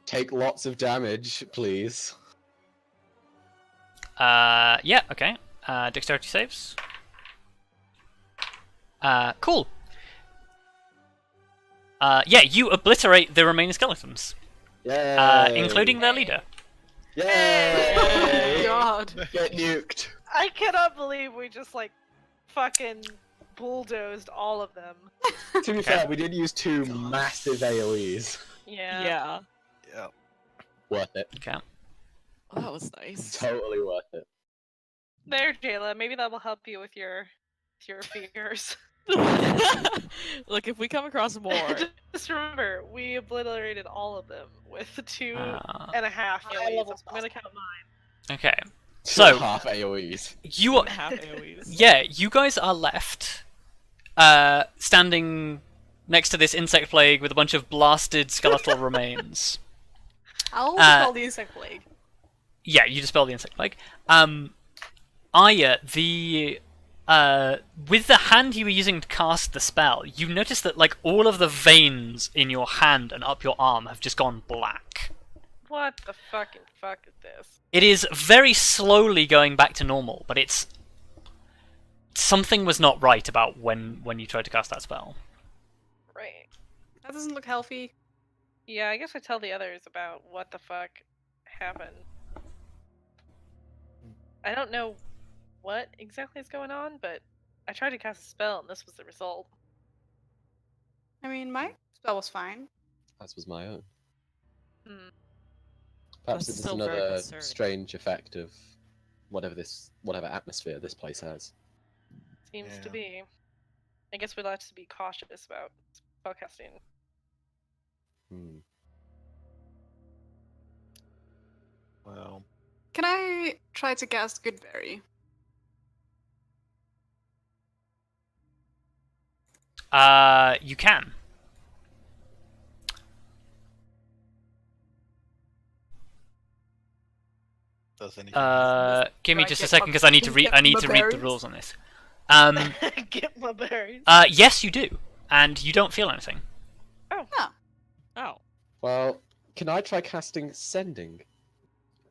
[SPEAKER 4] Take lots of damage, please.
[SPEAKER 1] Yeah, okay. Dexterity saves. Cool. Yeah, you obliterate the remaining skeletons,
[SPEAKER 4] Yay!
[SPEAKER 1] including their leader.
[SPEAKER 4] Yay!
[SPEAKER 3] Oh my god.
[SPEAKER 4] Get nuked.
[SPEAKER 2] I cannot believe we just like fucking bulldozed all of them.
[SPEAKER 4] To be fair, we did use 2 massive AoEs.
[SPEAKER 2] Yeah.
[SPEAKER 5] Yeah.
[SPEAKER 6] Yeah.
[SPEAKER 4] Worth it.
[SPEAKER 1] Okay.
[SPEAKER 5] Oh, that was nice.
[SPEAKER 4] Totally worth it.
[SPEAKER 2] There, Jayla. Maybe that will help you with your fears.
[SPEAKER 5] Look, if we come across more,
[SPEAKER 2] Just remember, we obliterated all of them with 2.5
[SPEAKER 3] High
[SPEAKER 2] AoEs.
[SPEAKER 3] level
[SPEAKER 2] I'm gonna count mine.
[SPEAKER 1] Okay.
[SPEAKER 4] 2
[SPEAKER 1] So-
[SPEAKER 4] half AoEs.
[SPEAKER 1] You
[SPEAKER 5] half AoEs.
[SPEAKER 1] yeah, you guys are left standing next to this insect plague with a bunch of blasted skeletal remains.
[SPEAKER 3] I'll call the insect plague.
[SPEAKER 1] Yeah, you dispel the insect plague. Arya, with the hand you were using to cast the spell, you notice that like all of the veins in your hand and up your arm have just gone black.
[SPEAKER 2] What the fucking fuck is this?
[SPEAKER 1] It is very slowly going back to normal, but it's something was not right about when you tried to cast that spell.
[SPEAKER 2] Right.
[SPEAKER 3] That doesn't look healthy.
[SPEAKER 2] Yeah, I guess I tell the others about what the fuck happened. I don't know what exactly is going on, but I tried to cast a spell and this was the result.
[SPEAKER 3] I mean, my spell was fine.
[SPEAKER 4] As was my own.
[SPEAKER 2] Hmm.
[SPEAKER 4] Perhaps
[SPEAKER 5] That's
[SPEAKER 4] it is
[SPEAKER 5] still very
[SPEAKER 4] another
[SPEAKER 5] concerning.
[SPEAKER 4] strange effect of whatever atmosphere this place has.
[SPEAKER 2] Seems to
[SPEAKER 6] Yeah.
[SPEAKER 2] be. I guess we'd like to be cautious about spellcasting.
[SPEAKER 4] Hmm.
[SPEAKER 6] Well,
[SPEAKER 3] Can I try to cast Goodberry?
[SPEAKER 1] You can.
[SPEAKER 6] does anything?
[SPEAKER 1] Give me
[SPEAKER 3] Do I
[SPEAKER 1] just a
[SPEAKER 3] get
[SPEAKER 1] second
[SPEAKER 3] my-
[SPEAKER 1] because I need to read.
[SPEAKER 3] get
[SPEAKER 1] I need
[SPEAKER 3] my
[SPEAKER 1] to read the
[SPEAKER 3] berries?
[SPEAKER 1] rules on this.
[SPEAKER 2] Get my berries.
[SPEAKER 1] Yes, you do, and you don't feel anything.
[SPEAKER 5] Oh.
[SPEAKER 4] Well, can I try casting Sending?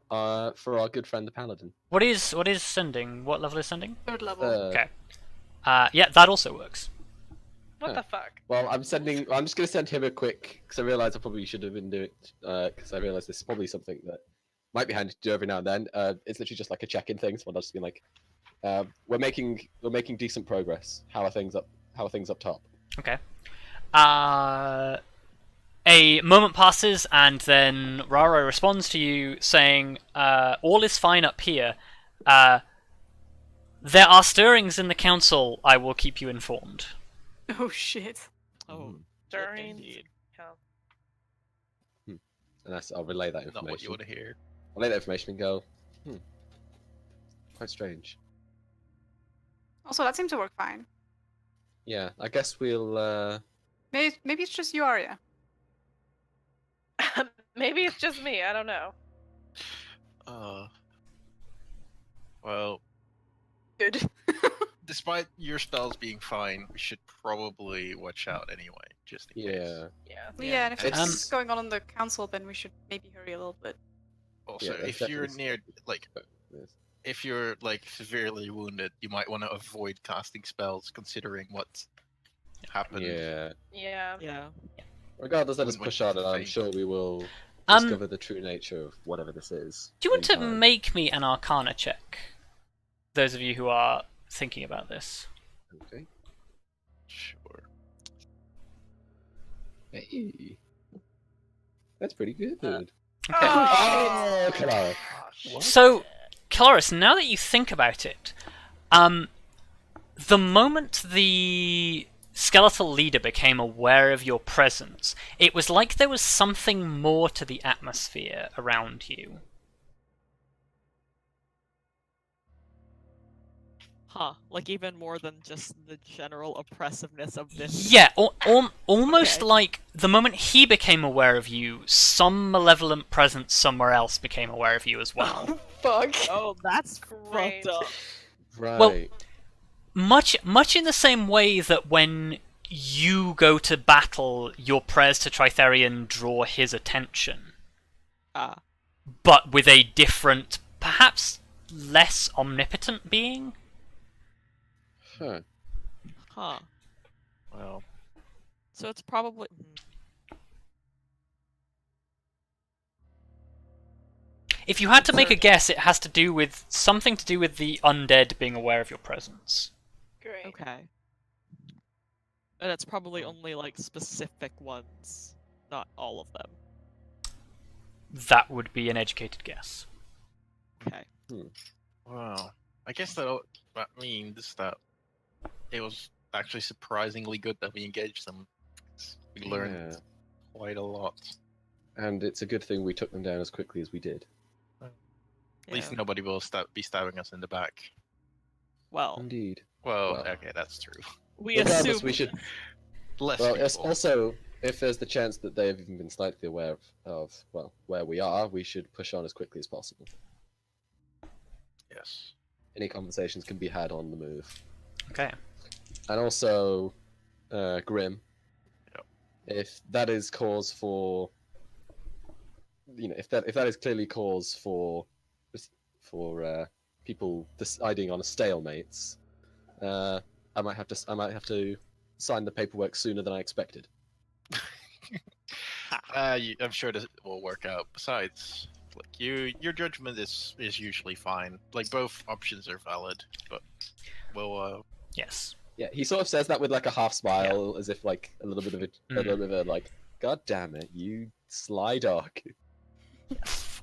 [SPEAKER 4] For our good friend the Paladin.
[SPEAKER 1] What is sending? What level is sending?
[SPEAKER 3] 3rd level.
[SPEAKER 1] Okay. Yeah, that also works.
[SPEAKER 2] What
[SPEAKER 4] Huh.
[SPEAKER 2] the fuck?
[SPEAKER 4] Well, I'm just gonna send him a quick because I realized I probably should have been doing because I realized this is probably something that might be handy to do every now and then. It's literally just like a check-in thing. So I'll just be like, we're making decent progress. How are things up top?
[SPEAKER 1] Okay. A moment passes, and then Raro responds to you saying, all is fine up here. There are stirrings in the council. I will keep you informed.
[SPEAKER 3] Oh shit.
[SPEAKER 5] Oh,
[SPEAKER 2] During.
[SPEAKER 5] indeed.
[SPEAKER 2] Yeah.
[SPEAKER 4] And I'll relay that
[SPEAKER 6] Not what you
[SPEAKER 4] information.
[SPEAKER 6] want to hear.
[SPEAKER 4] I'll relay that information and go, quite strange.
[SPEAKER 3] Also, that seemed to work fine.
[SPEAKER 4] Yeah, I guess we'll.
[SPEAKER 3] Maybe it's just you, Arya.
[SPEAKER 2] Maybe it's just me. I don't know.
[SPEAKER 6] Well,
[SPEAKER 3] Good.
[SPEAKER 6] despite your spells being fine, we should probably watch out anyway, just in case.
[SPEAKER 4] Yeah.
[SPEAKER 2] Yeah.
[SPEAKER 3] Yeah, and if there's
[SPEAKER 4] It's-
[SPEAKER 3] things going on in the council, then we should maybe hurry a little bit.
[SPEAKER 6] Also,
[SPEAKER 4] Yeah,
[SPEAKER 6] if
[SPEAKER 4] that's
[SPEAKER 6] you're
[SPEAKER 4] definitely
[SPEAKER 6] near, like,
[SPEAKER 4] Yes.
[SPEAKER 6] if you're like severely wounded, you might want to avoid casting spells, considering what happened.
[SPEAKER 4] Yeah.
[SPEAKER 2] Yeah.
[SPEAKER 5] Yeah.
[SPEAKER 4] Regardless, let us
[SPEAKER 6] Wouldn't
[SPEAKER 4] push
[SPEAKER 6] want
[SPEAKER 4] on,
[SPEAKER 6] to
[SPEAKER 4] and I'm
[SPEAKER 6] faint.
[SPEAKER 4] sure we will
[SPEAKER 1] Um,
[SPEAKER 4] discover the true nature of whatever this is.
[SPEAKER 1] Do you want
[SPEAKER 4] in
[SPEAKER 1] to
[SPEAKER 4] time.
[SPEAKER 1] make me an Arcana check? Those of you who are thinking about this.
[SPEAKER 4] Okay.
[SPEAKER 6] Sure.
[SPEAKER 4] Hey. That's pretty good.
[SPEAKER 1] Okay.
[SPEAKER 4] Oh, Kelariis.
[SPEAKER 1] So, Kelariis, now that you think about it, the moment the skeletal leader became aware of your presence, it was like there was something more to the atmosphere around you.
[SPEAKER 5] Huh. Like even more than just the general oppressiveness of this.
[SPEAKER 1] Yeah, almost
[SPEAKER 5] Okay.
[SPEAKER 1] like the moment he became aware of you, some malevolent presence somewhere else became aware of you as well.
[SPEAKER 3] Fuck.
[SPEAKER 5] Oh, that's
[SPEAKER 2] Great.
[SPEAKER 5] fucked up.
[SPEAKER 4] Right.
[SPEAKER 1] Well, much in the same way that when you go to battle, your prayers to Tritherion draw his attention,
[SPEAKER 5] Ah.
[SPEAKER 1] but with a different, perhaps less omnipotent being.
[SPEAKER 4] Huh.
[SPEAKER 5] Huh.
[SPEAKER 6] Well,
[SPEAKER 5] So it's probably.
[SPEAKER 1] If you had to make a guess, it has to do with something to do with the undead being aware of your presence.
[SPEAKER 2] Great.
[SPEAKER 5] Okay. And it's probably only like specific ones, not all of them.
[SPEAKER 1] That would be an educated guess.
[SPEAKER 5] Okay.
[SPEAKER 6] wow. I guess that means that it was actually surprisingly good that we engaged them. We learned
[SPEAKER 4] Yeah.
[SPEAKER 6] quite a lot.
[SPEAKER 4] And it's a good thing we took them down as quickly as we did.
[SPEAKER 6] At least
[SPEAKER 5] Yeah.
[SPEAKER 6] nobody will be stabbing us in the back.
[SPEAKER 5] Well,
[SPEAKER 4] Indeed.
[SPEAKER 6] Well,
[SPEAKER 4] Well.
[SPEAKER 6] okay, that's true.
[SPEAKER 5] we
[SPEAKER 4] Regardless,
[SPEAKER 5] assume
[SPEAKER 4] we should.
[SPEAKER 6] Less
[SPEAKER 4] Well,
[SPEAKER 6] people.
[SPEAKER 4] it's also, if there's the chance that they have even been slightly aware of where we are, we should push on as quickly as possible.
[SPEAKER 6] Yes.
[SPEAKER 4] Any conversations can be had on the move.
[SPEAKER 1] Okay.
[SPEAKER 4] And also, Grim.
[SPEAKER 6] Yep.
[SPEAKER 4] If that is cause for, if that is clearly cause for people deciding on a stalemate, I might have to sign the paperwork sooner than I expected.
[SPEAKER 6] I'm sure this will work out. Besides, like your judgment is usually fine. Like both options are valid, but we'll
[SPEAKER 1] Yes.
[SPEAKER 4] Yeah, he sort of says that with like a half smile, as if like a little bit of a little bit of a like, God damn it, you sly dog.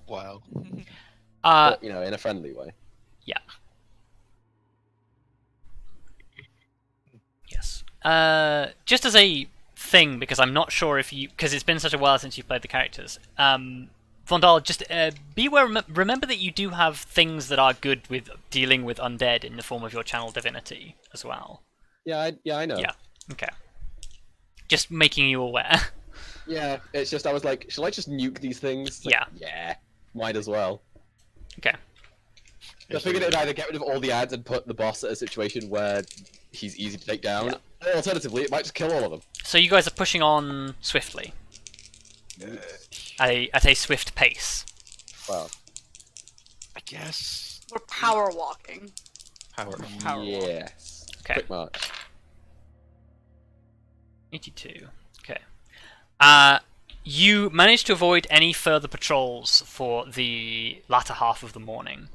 [SPEAKER 6] wow.
[SPEAKER 4] But, in a friendly way.
[SPEAKER 1] Yes. Just as a thing, because I'm not sure if you, because it's been such a while since you've played the characters. Vondal, just remember that you do have things that are good with dealing with undead in the form of your channel divinity as well.
[SPEAKER 4] Yeah, I know.
[SPEAKER 1] Yeah. Okay. Just making you aware.
[SPEAKER 4] Yeah, it's just I was like, shall I just nuke these things? Like, yeah, might as well.
[SPEAKER 1] Okay.
[SPEAKER 4] I figured it'd either get rid of all the ads and put the boss at a situation where he's easy to take down, or alternatively, it might just kill all of them.
[SPEAKER 1] So you guys are pushing on swiftly. At a swift pace.
[SPEAKER 4] Wow.
[SPEAKER 6] I guess.
[SPEAKER 3] We're power walking.
[SPEAKER 6] Power.
[SPEAKER 4] Yes.
[SPEAKER 1] Okay.
[SPEAKER 4] Quick march.
[SPEAKER 1] 82. Okay. You managed to avoid any further patrols for the latter half of the morning.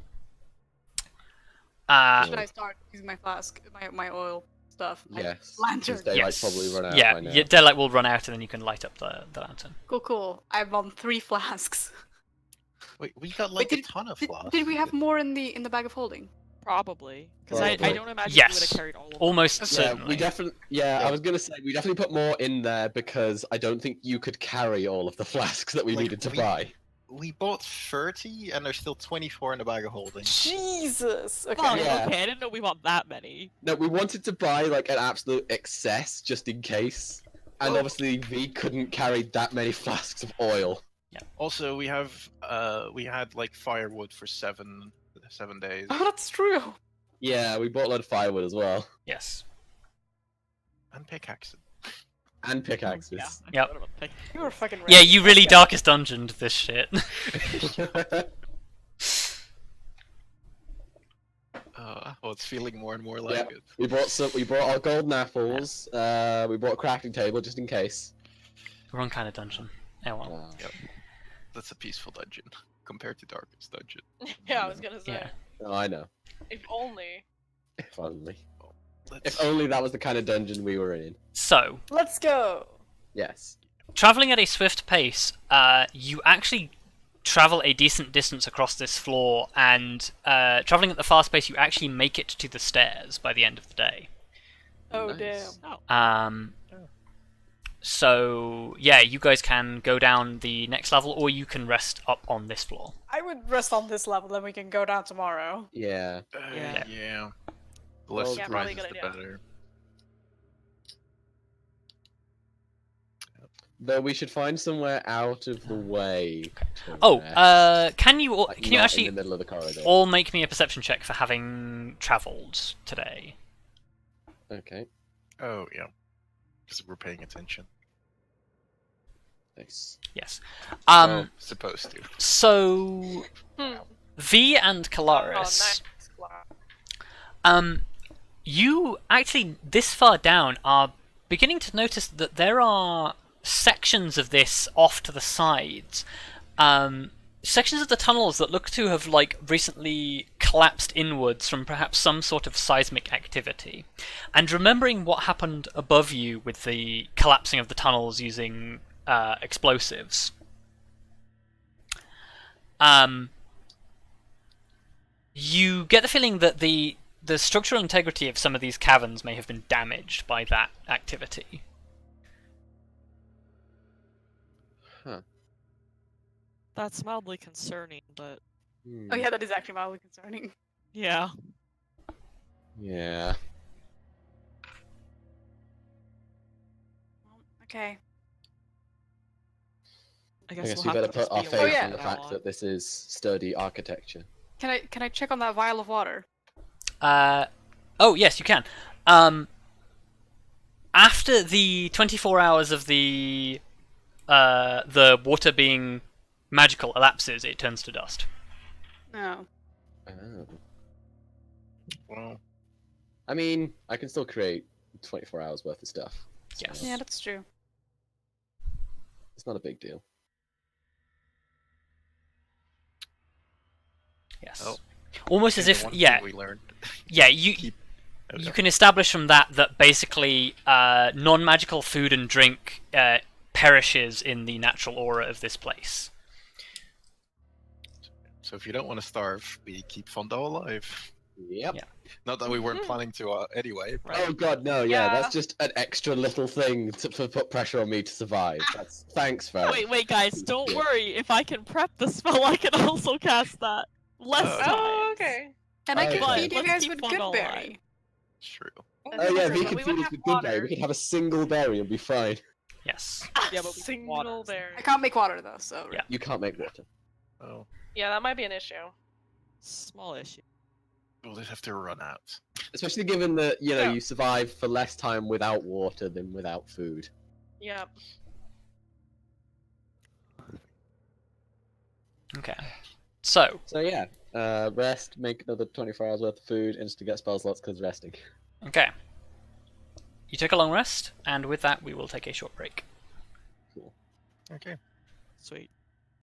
[SPEAKER 3] Should I start using my flask, my oil stuff? My
[SPEAKER 4] Yes.
[SPEAKER 3] lantern.
[SPEAKER 4] Because daylight's probably run out
[SPEAKER 1] Yeah,
[SPEAKER 4] by now.
[SPEAKER 1] your daylight will run out and then you can light up the lantern.
[SPEAKER 3] Cool. I'm on 3 flasks.
[SPEAKER 6] Wait, we got
[SPEAKER 3] Wait,
[SPEAKER 6] like a ton of flasks.
[SPEAKER 3] Did we have more in the bag of holding?
[SPEAKER 5] Probably. Because I
[SPEAKER 4] Probably.
[SPEAKER 5] don't imagine
[SPEAKER 1] Yes.
[SPEAKER 5] we would have carried all of them.
[SPEAKER 1] Almost
[SPEAKER 3] Okay.
[SPEAKER 1] certainly.
[SPEAKER 4] Yeah, we definitely. Yeah, I was gonna say we definitely put more in there because I don't think you could carry all of the flasks that we
[SPEAKER 6] Like,
[SPEAKER 4] needed to
[SPEAKER 6] we-
[SPEAKER 4] buy.
[SPEAKER 6] We bought 30, and there's still 24 in the bag of holding.
[SPEAKER 3] Jesus. Okay.
[SPEAKER 5] Oh,
[SPEAKER 4] Yeah.
[SPEAKER 5] okay, I didn't know we want that many.
[SPEAKER 4] No, we wanted to buy like an absolute excess just in case, and obviously V couldn't carry that many flasks of oil.
[SPEAKER 6] Also, we had like firewood for seven days.
[SPEAKER 3] Oh, that's true.
[SPEAKER 4] Yeah, we bought a lot of firewood as well,
[SPEAKER 1] Yes.
[SPEAKER 6] And pickaxes.
[SPEAKER 4] and pickaxes.
[SPEAKER 5] Yeah. I
[SPEAKER 1] Yep.
[SPEAKER 5] forgot about the pick.
[SPEAKER 3] You were fucking right.
[SPEAKER 1] Yeah, you really
[SPEAKER 3] Okay.
[SPEAKER 1] darkest dungeoned this shit.
[SPEAKER 6] Well, it's feeling more and more like
[SPEAKER 4] Yep.
[SPEAKER 6] it.
[SPEAKER 4] We brought our golden apples. We brought a crafting table just in case.
[SPEAKER 1] Wrong kind of dungeon. Oh well.
[SPEAKER 6] That's a peaceful dungeon compared to Darkest Dungeon.
[SPEAKER 2] Yeah, I was gonna say.
[SPEAKER 1] Yeah.
[SPEAKER 4] Oh, I know.
[SPEAKER 2] If only.
[SPEAKER 4] If only.
[SPEAKER 6] Let's...
[SPEAKER 4] If only that was the kind of dungeon we were in.
[SPEAKER 1] So,
[SPEAKER 3] Let's go.
[SPEAKER 4] Yes.
[SPEAKER 1] traveling at a swift pace, you actually travel a decent distance across this floor, and traveling at the fast pace, you actually make it to the stairs by the end of the day.
[SPEAKER 3] Oh
[SPEAKER 4] Nice.
[SPEAKER 3] damn.
[SPEAKER 1] So yeah, you guys can go down the next level, or you can rest up on this floor.
[SPEAKER 3] I would rest on this level, then we can go down tomorrow.
[SPEAKER 4] Yeah.
[SPEAKER 6] Yeah. The less
[SPEAKER 4] Well,
[SPEAKER 2] Yeah,
[SPEAKER 6] surprises,
[SPEAKER 2] probably good
[SPEAKER 6] the
[SPEAKER 2] idea.
[SPEAKER 6] better.
[SPEAKER 4] Though we should find somewhere out of the way. to
[SPEAKER 1] Oh,
[SPEAKER 4] rest.
[SPEAKER 1] can you
[SPEAKER 4] Like,
[SPEAKER 1] can you
[SPEAKER 4] not
[SPEAKER 1] actually
[SPEAKER 4] in the middle of the corridor?
[SPEAKER 1] all make me a perception check for having travelled today?
[SPEAKER 4] Okay.
[SPEAKER 6] Oh, yeah. Because we're paying attention.
[SPEAKER 4] Nice.
[SPEAKER 1] Yes.
[SPEAKER 6] Oh, supposed to.
[SPEAKER 1] So
[SPEAKER 2] Hmm.
[SPEAKER 1] V and
[SPEAKER 2] Oh,
[SPEAKER 1] Kelariis.
[SPEAKER 2] nice. Wow.
[SPEAKER 1] You actually, this far down, are beginning to notice that there are sections of this off to the sides. Sections of the tunnels that look to have, like, recently collapsed inwards from perhaps some sort of seismic activity. And remembering what happened above you with the collapsing of the tunnels using explosives, you get the feeling that the structural integrity of some of these caverns may have been damaged by that activity.
[SPEAKER 4] Huh.
[SPEAKER 5] That's mildly concerning, but
[SPEAKER 4] Hmm.
[SPEAKER 3] Oh yeah, that is actually mildly concerning.
[SPEAKER 5] yeah.
[SPEAKER 4] Yeah.
[SPEAKER 3] Okay.
[SPEAKER 5] I
[SPEAKER 4] I
[SPEAKER 5] guess,
[SPEAKER 4] guess
[SPEAKER 5] we'll
[SPEAKER 4] we
[SPEAKER 5] have
[SPEAKER 4] better
[SPEAKER 5] to
[SPEAKER 4] put
[SPEAKER 5] just
[SPEAKER 4] our
[SPEAKER 5] be
[SPEAKER 4] faith
[SPEAKER 5] aware
[SPEAKER 3] yeah.
[SPEAKER 4] in the
[SPEAKER 5] from now
[SPEAKER 4] fact
[SPEAKER 5] on.
[SPEAKER 4] that this is sturdy architecture.
[SPEAKER 3] Can I check on that vial of water?
[SPEAKER 1] Oh yes, you can. After the 24 hours of the water being magical elapses, it turns to dust.
[SPEAKER 3] No.
[SPEAKER 4] Oh.
[SPEAKER 6] Well,
[SPEAKER 4] I mean, I can still create 24 hours worth of stuff. so
[SPEAKER 1] Yes.
[SPEAKER 3] Yeah, that's true.
[SPEAKER 4] It's not a big deal.
[SPEAKER 1] Yes.
[SPEAKER 6] Oh.
[SPEAKER 1] Almost as
[SPEAKER 6] the
[SPEAKER 1] if,
[SPEAKER 6] one thing
[SPEAKER 1] yeah,
[SPEAKER 6] we learned.
[SPEAKER 1] yeah. You can establish from that basically non-magical food and drink perishes in the natural aura of this place.
[SPEAKER 6] So if you don't want to starve, we keep Vondal alive.
[SPEAKER 4] Yep.
[SPEAKER 1] Yeah.
[SPEAKER 6] Not that we weren't planning to anyway. But...
[SPEAKER 4] Oh god, no, yeah,
[SPEAKER 2] Yeah.
[SPEAKER 4] that's just an extra little thing to put pressure on me to survive. That's thanks, Ferrous.
[SPEAKER 5] Wait, guys, don't
[SPEAKER 4] Yeah.
[SPEAKER 5] worry. If I can prep the spell, I can also cast that. Less
[SPEAKER 6] Oh.
[SPEAKER 5] times.
[SPEAKER 2] Oh, okay.
[SPEAKER 3] And I
[SPEAKER 4] Oh,
[SPEAKER 3] can
[SPEAKER 4] okay.
[SPEAKER 3] feed you
[SPEAKER 5] Let's
[SPEAKER 3] guys
[SPEAKER 5] keep
[SPEAKER 3] with
[SPEAKER 5] Vondal
[SPEAKER 3] Goodberry.
[SPEAKER 5] alive.
[SPEAKER 6] True.
[SPEAKER 4] Oh yeah,
[SPEAKER 2] True,
[SPEAKER 4] we
[SPEAKER 2] but
[SPEAKER 4] could
[SPEAKER 2] we
[SPEAKER 4] feed
[SPEAKER 2] would
[SPEAKER 4] us
[SPEAKER 2] have
[SPEAKER 4] with good berry.
[SPEAKER 2] water.
[SPEAKER 4] We could have a single berry and be fine.
[SPEAKER 1] Yes.
[SPEAKER 5] Yeah, but we need water.
[SPEAKER 2] Single berry.
[SPEAKER 3] I can't make water though, so
[SPEAKER 1] Yeah.
[SPEAKER 4] You can't make water.
[SPEAKER 6] Oh,
[SPEAKER 2] Yeah, that might be an issue.
[SPEAKER 5] Small issue.
[SPEAKER 6] we'll just have to run out.
[SPEAKER 4] Especially given that, you know,
[SPEAKER 2] Yeah.
[SPEAKER 4] you survive for less time without water than without food.
[SPEAKER 2] Yep.
[SPEAKER 1] Okay. So
[SPEAKER 4] So yeah, rest, make another 24 hours worth of food, and just to get spell slots because resting.
[SPEAKER 1] okay. you take a long rest, and with that, we will take a short break.
[SPEAKER 4] Cool.
[SPEAKER 6] Okay.
[SPEAKER 5] Sweet.